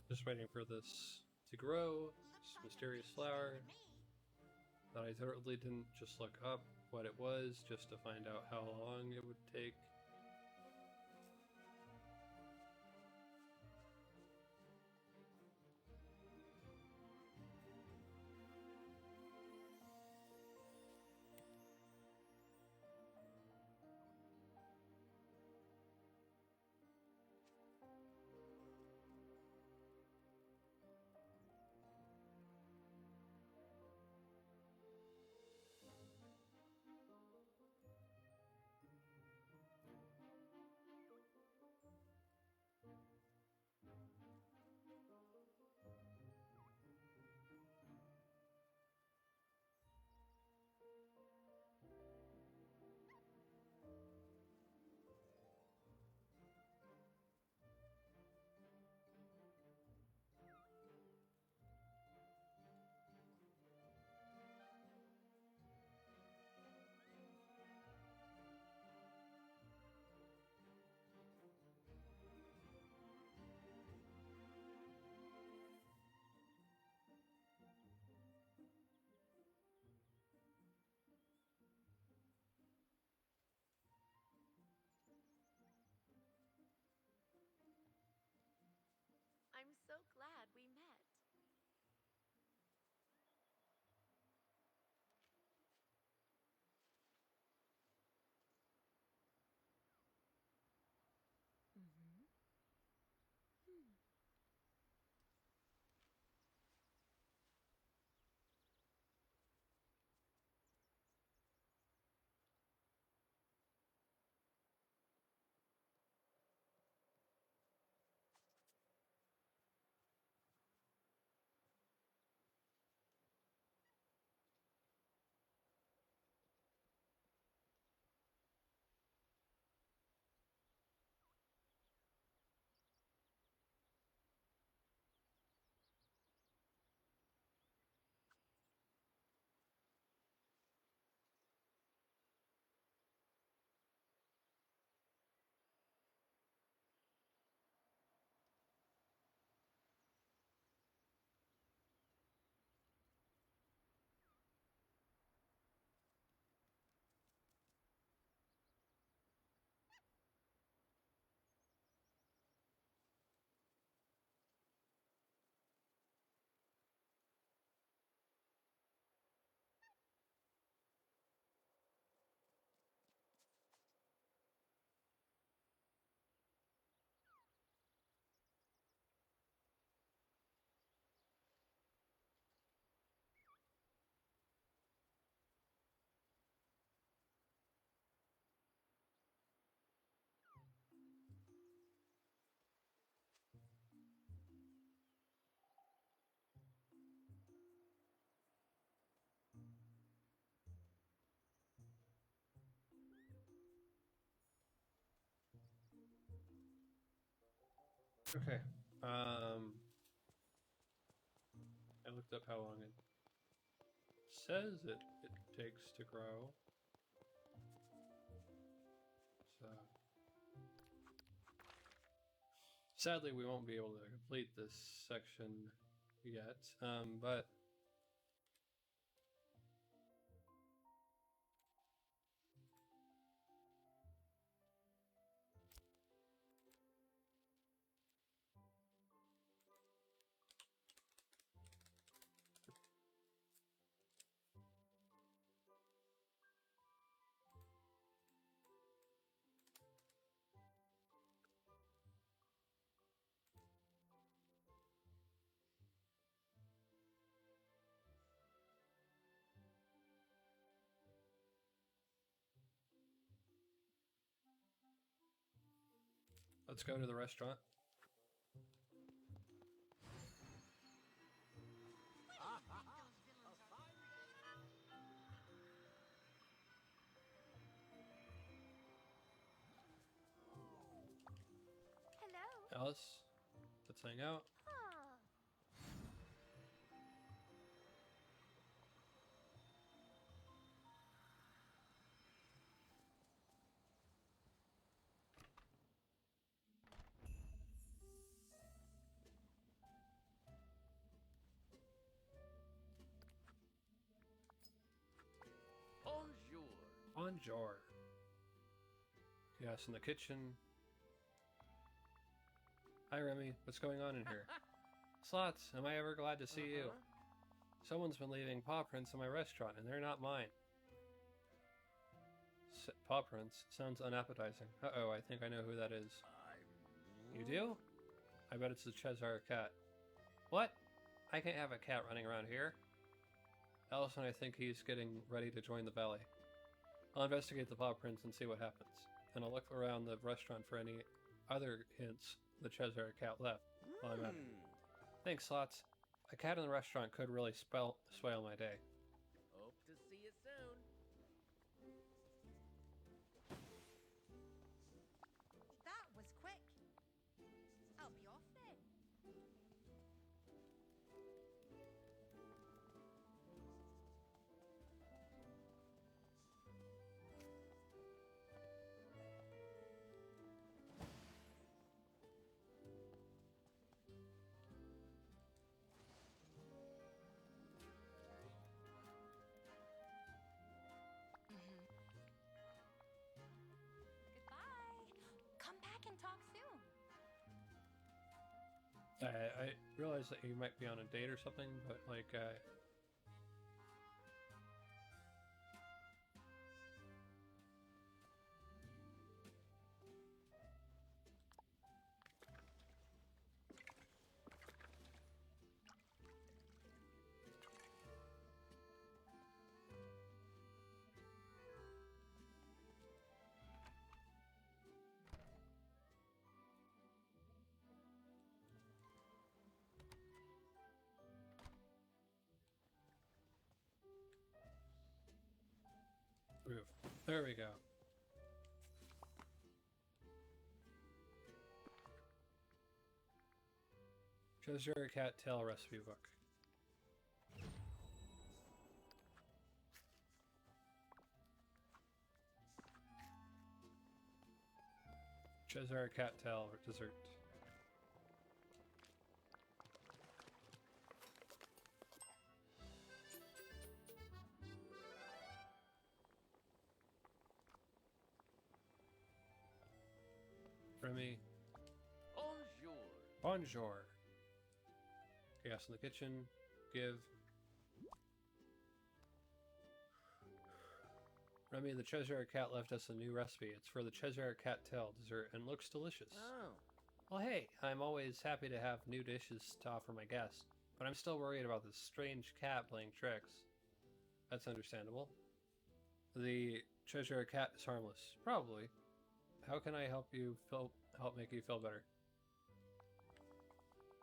Just waiting for this to grow. This mysterious flower that I totally didn't just look up what it was just to find out how long it would take. I'm so glad we met. Okay. I looked up how long it says it takes to grow. So sadly we won't be able to complete this section yet. But let's go to the restaurant. Hello. Alice, let's hang out. Ah. Bonjour. Yes, in the kitchen. Hi, Remy. What's going on in here? Slots, am I ever glad to see you? Someone's been leaving paw prints in my restaurant, and they're not mine. Paw prints? Sounds unappetizing. Uh-oh, I think I know who that is. You do? I bet it's the Cheshire Cat. What? I can't have a cat running around here. Allison, I think he's getting ready to join the valley. I'll investigate the paw prints and see what happens. And I'll look around the restaurant for any other hints the Cheshire Cat left while I'm at it. Thanks, Slots. A cat in the restaurant could really spoil my day. Hope to see you soon. That was quick. I'll be off then. Goodbye. Come back and talk soon. I realize that you might be on a date or something, but like, roof. There we go. Cheshire Cat Tail Recipe Book. Cheshire Cat Tail dessert. Remy. Bonjour. Bonjour. Chaos in the kitchen. Give. Remy, the Cheshire Cat left us a new recipe. It's for the Cheshire Cat Tail dessert and looks delicious. Oh. Well, hey, I'm always happy to have new dishes to offer my guests, but I'm still worried about this strange cat playing tricks. That's understandable. The Cheshire Cat is harmless. Probably. How can I help make you feel better?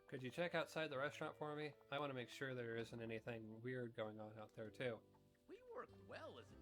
Could you check outside the restaurant for me? I want to make sure there isn't anything weird going on out there too. We work well as a team.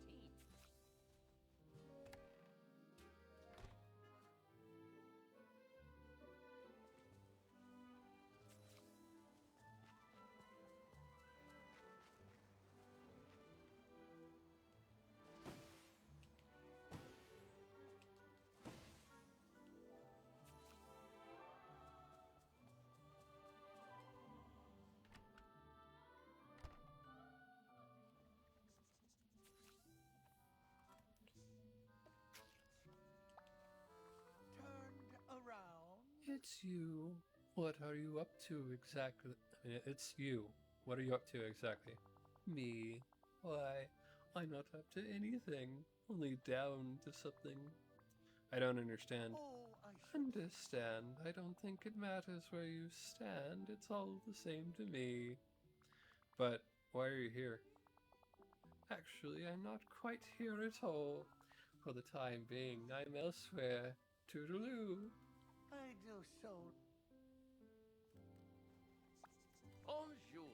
Turned around. It's you. What are you up to exactly? I mean, it's you. What are you up to exactly? Me. Why? I'm not up to anything. Only down to something. I don't understand. Oh, I Understand. I don't think it matters where you stand. It's all the same to me. But why are you here? Actually, I'm not quite here at all. For the time being, I'm elsewhere. Toodaloo. I do so. Bonjour.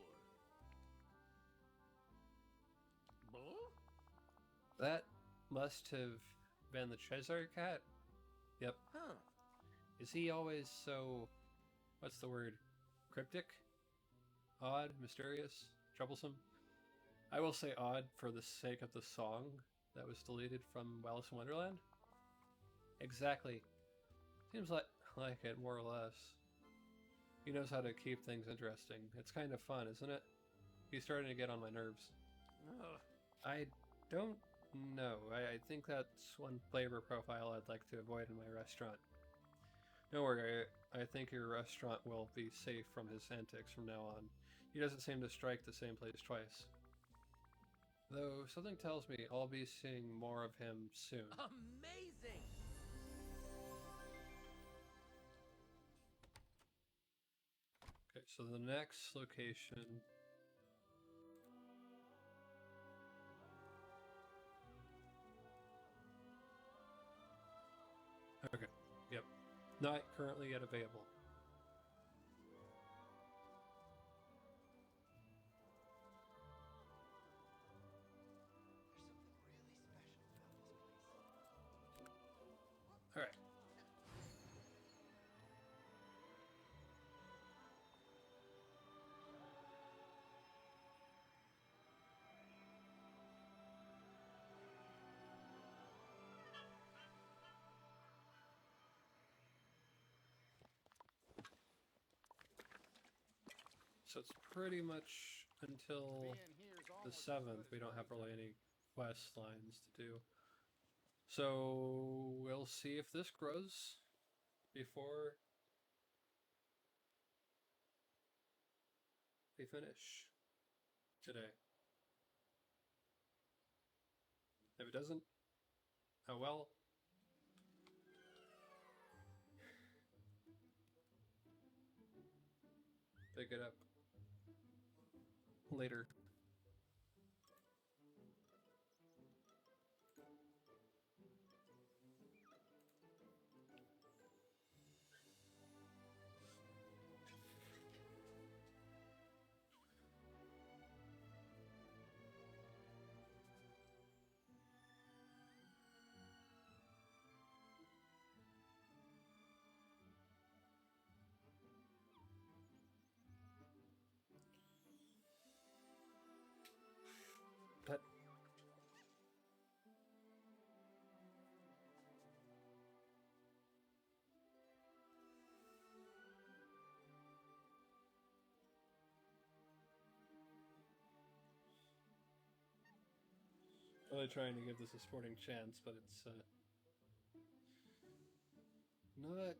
Bon? That must have been the Cheshire Cat. Yep. Huh. Is he always so, what's the word, cryptic? Odd, mysterious, troublesome? I will say odd for the sake of the song that was deleted from Alice in Wonderland. Exactly. Seems like it, more or less. He knows how to keep things interesting. It's kind of fun, isn't it? He's starting to get on my nerves. Ugh. I don't No, I think that's one flavor profile I'd like to avoid in my restaurant. Don't worry, I think your restaurant will be safe from his antics from now on. He doesn't seem to strike the same place twice. Though something tells me I'll be seeing more of him soon. Amazing! Okay, so the next location... Okay, yep. Not currently yet available. Alright. So it's pretty much until the 7th we don't have really any quest lines to do. So we'll see if this grows before we finish today. If it doesn't, oh well. Pick it up later. But really trying to give this a sporting chance, but it's not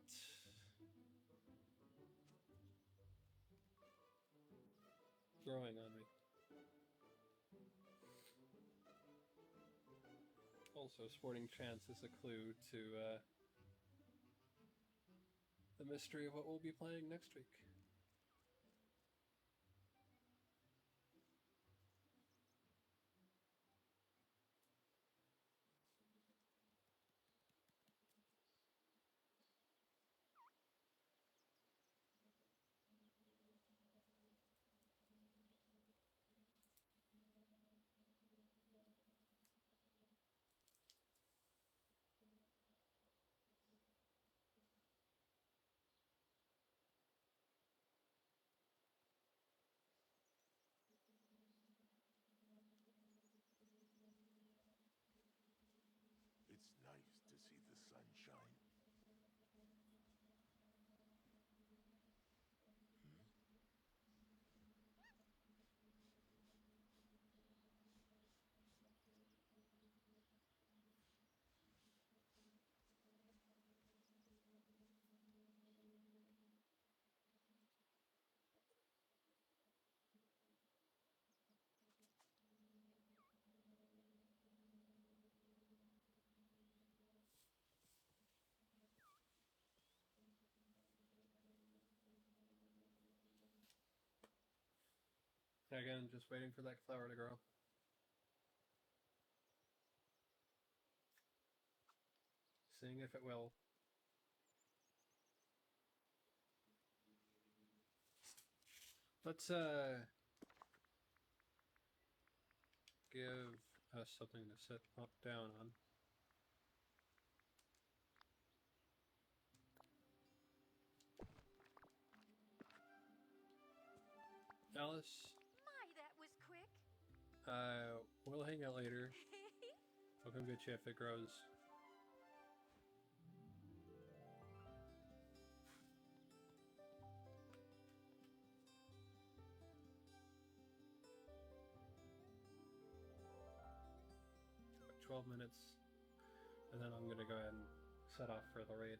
growing on me. Also, sporting chance is a clue to the mystery of what we'll be playing next week. It's nice to see the sunshine. Again, just waiting for that flower to grow. Seeing if it will. Let's give us something to sit up down on. Alice, My, that was quick. we'll hang out later. I'll come get you if it grows. 12 minutes, and then I'm gonna go ahead and set off for the raid.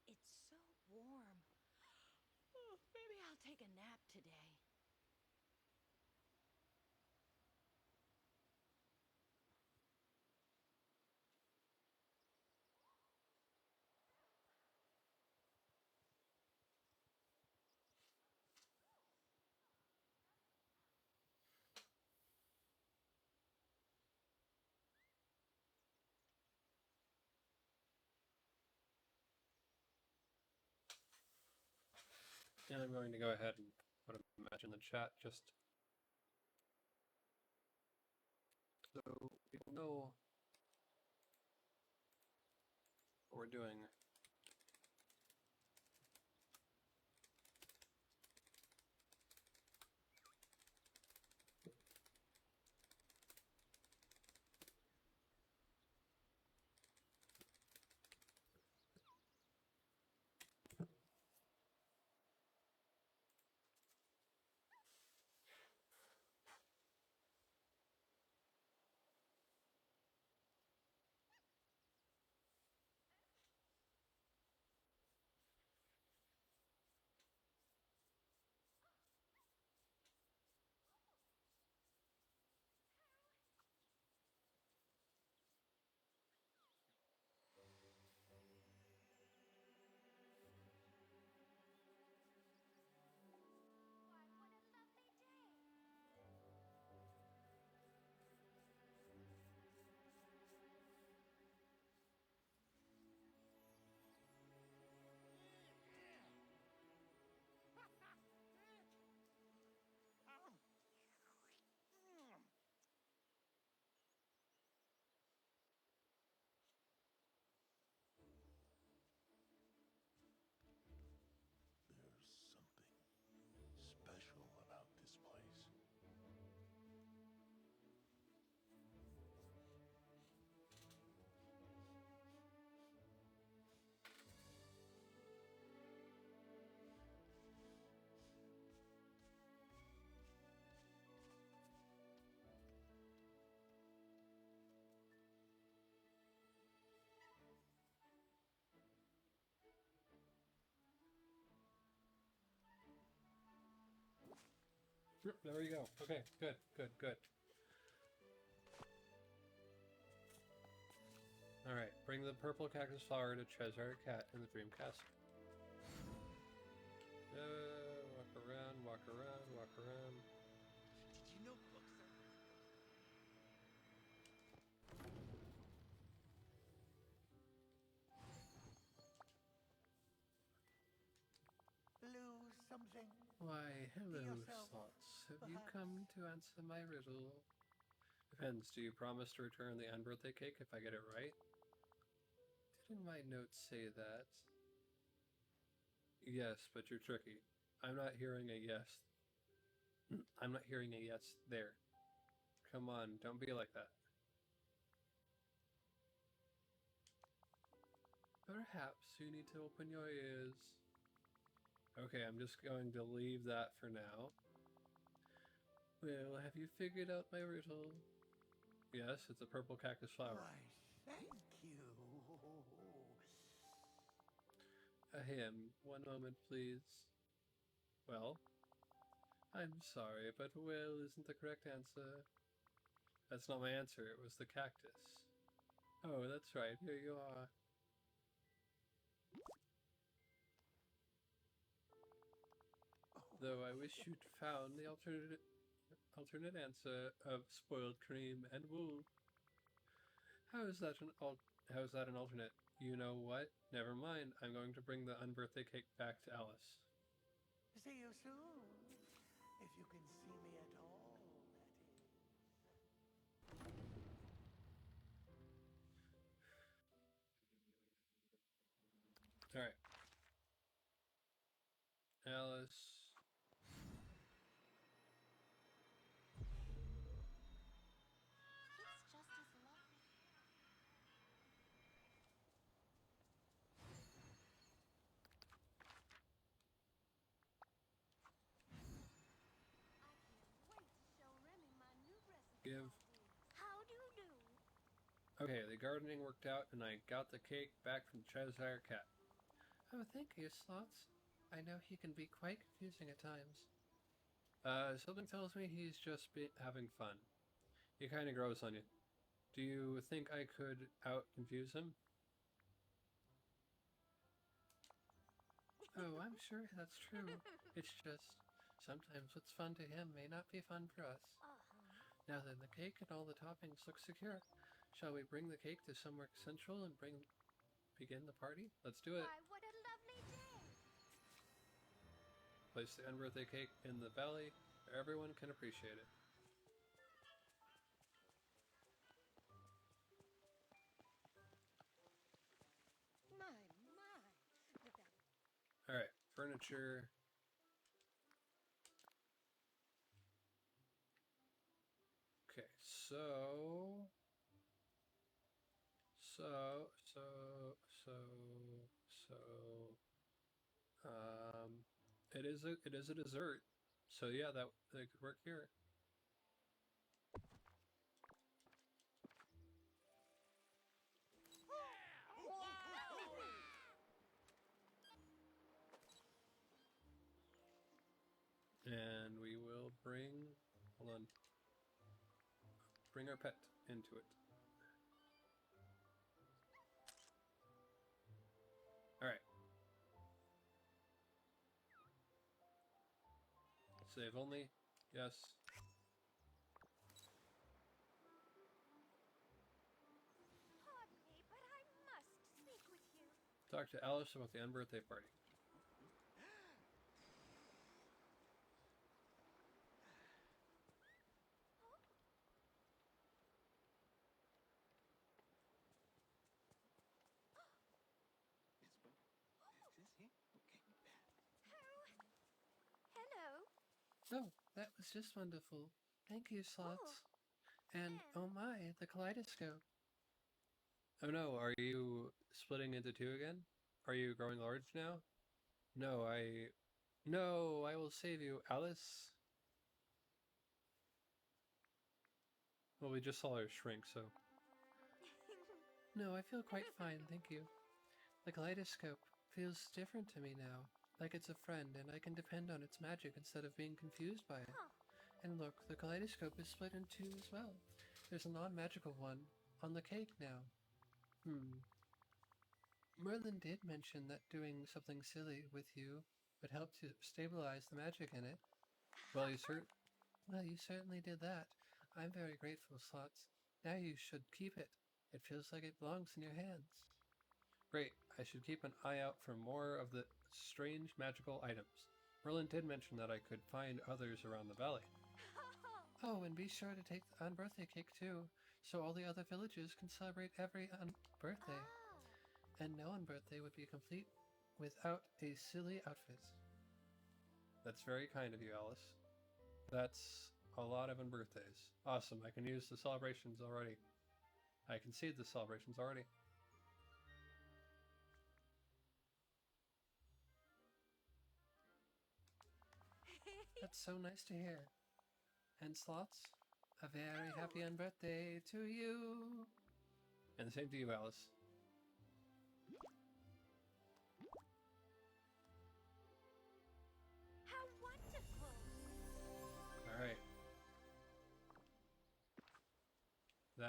It's so warm. Oh, maybe I'll take a nap today. And I'm going to go ahead and put a message in the chat just so people know what we're doing. There's something special about this place. There we go. Okay, good, good, good. Alright, bring the purple cactus flower to Cheshire Cat in the Dream Castle. Walk around, walk around, walk around. Did you know books are... Lose something? Why, hello, yourself, Slots. Have you perhaps? come to answer my riddle? Depends. Do you promise to return the unbirthday cake if I get it right? Didn't my notes say that? Yes, but you're tricky. I'm not hearing a yes. I'm not hearing a yes there. Come on, don't be like that. Perhaps you need to open your ears. Okay, I'm just going to leave that for now. Well, have you figured out my riddle? Yes, it's a purple cactus flower. Why, thank you. Ahem, one moment, please. Well, I'm sorry, but well isn't the correct answer. That's not my answer. It was the cactus. Oh, that's right. Here you are. Though I wish you'd found the alternate answer of spoiled cream and wool. How is that an alternate? You know what? Never mind. I'm going to bring the unbirthday cake back to Alice. See you soon. If you can see me at all, that is. Alright. Alice. It's just as lovely. I can't wait to show Remy my new recipe. Give. How do you do? Okay, the gardening worked out and I got the cake back from Cheshire Cat. Oh, thank you, Slots. I know he can be quite confusing at times. Something tells me he's just having fun. He kind of grows on you. Do you think I could out-confuse him? Oh, I'm sure that's true. It's just, sometimes what's fun to him may not be fun for us. Now then, the cake and all the toppings look secure. Shall we bring the cake to somewhere central and begin the party? Let's do it. Why, what a lovely day! Place the unbirthday cake in the valley where everyone can appreciate it. My, but that Alright, furniture. Okay, it is a dessert. So yeah, that could work here. And we will hold on, bring our pet into it. Alright. Save only. Yes. pardon me, but I must speak with you. Talk to Alice about the unbirthday party. Hello. Oh, that was just wonderful. Thank you, Slots. And, oh my, the kaleidoscope. Oh no, are you splitting into two again? Are you growing large now? No, I will save you, Alice. Well, we just saw her shrink, so. No, I feel quite fine, thank you. The kaleidoscope feels different to me now, like it's a friend and I can depend on its magic instead of being confused by it. And look, the kaleidoscope is split in two as well. There's a non-magical one on the cake now. Merlin did mention that doing something silly with you would help to stabilize the magic in it. Well, you certainly did that. I'm very grateful, Slots. Now you should keep it. It feels like it belongs in your hands. Great. I should keep an eye out for more of the strange magical items. Merlin did mention that I could find others around the valley. Oh, and be sure to take the unbirthday cake too, so all the other villages can celebrate every birthday. And no unbirthday would be complete without a silly outfit. That's very kind of you, Alice. That's a lot of unbirthdays. Awesome. I can use the celebrations already. I can see the celebrations already. That's so nice to hear. And Slots, a very happy unbirthday to you. And the same to you, Alice. How wonderful! Alright.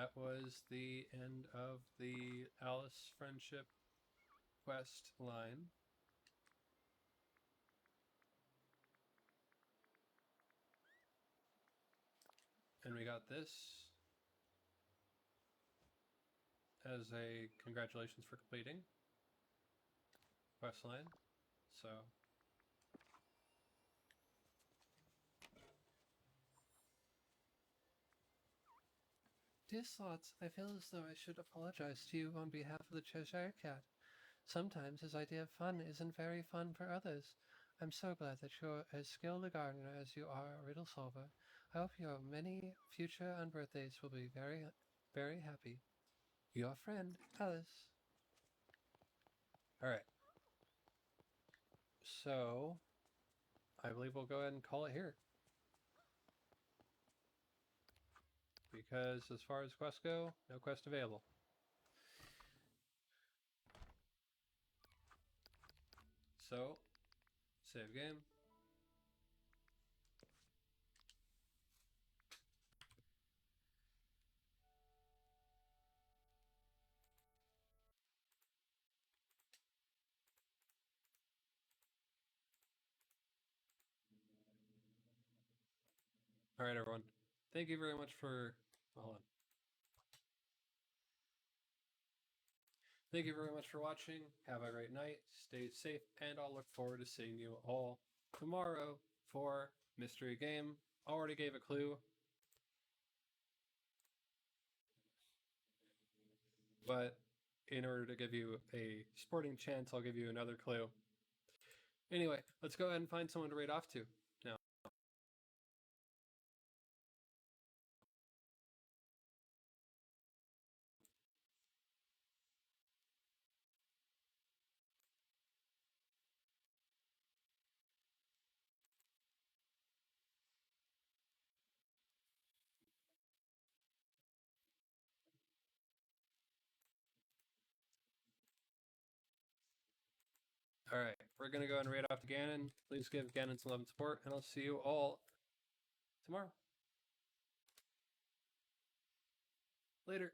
that was the end of the Alice friendship quest line. And we got this as a congratulations for completing quest line. So Dear Slots, I feel as though I should apologize to you on behalf of the Cheshire Cat. Sometimes his idea of fun isn't very fun for others. I'm so glad that you're as skilled a gardener as you are a riddle solver. I hope your many future unbirthdays will be very, very happy. Your friend, Alice. alright. So I believe we'll go ahead and call it here. Because as far as quests go, no quest available. So, save game. Alright, everyone. Thank you very much for... Hold on. Thank you very much for watching. Have a great night. Stay safe, and I'll look forward to seeing you all tomorrow for Mystery Game. Already gave a clue. But in order to give you a sporting chance, I'll give you another clue. Anyway, let's go ahead and find someone to raid off to now. Alright, we're going to go ahead and raid off to Ganon. Please give Ganon some love and support, and I'll see you all tomorrow. Later.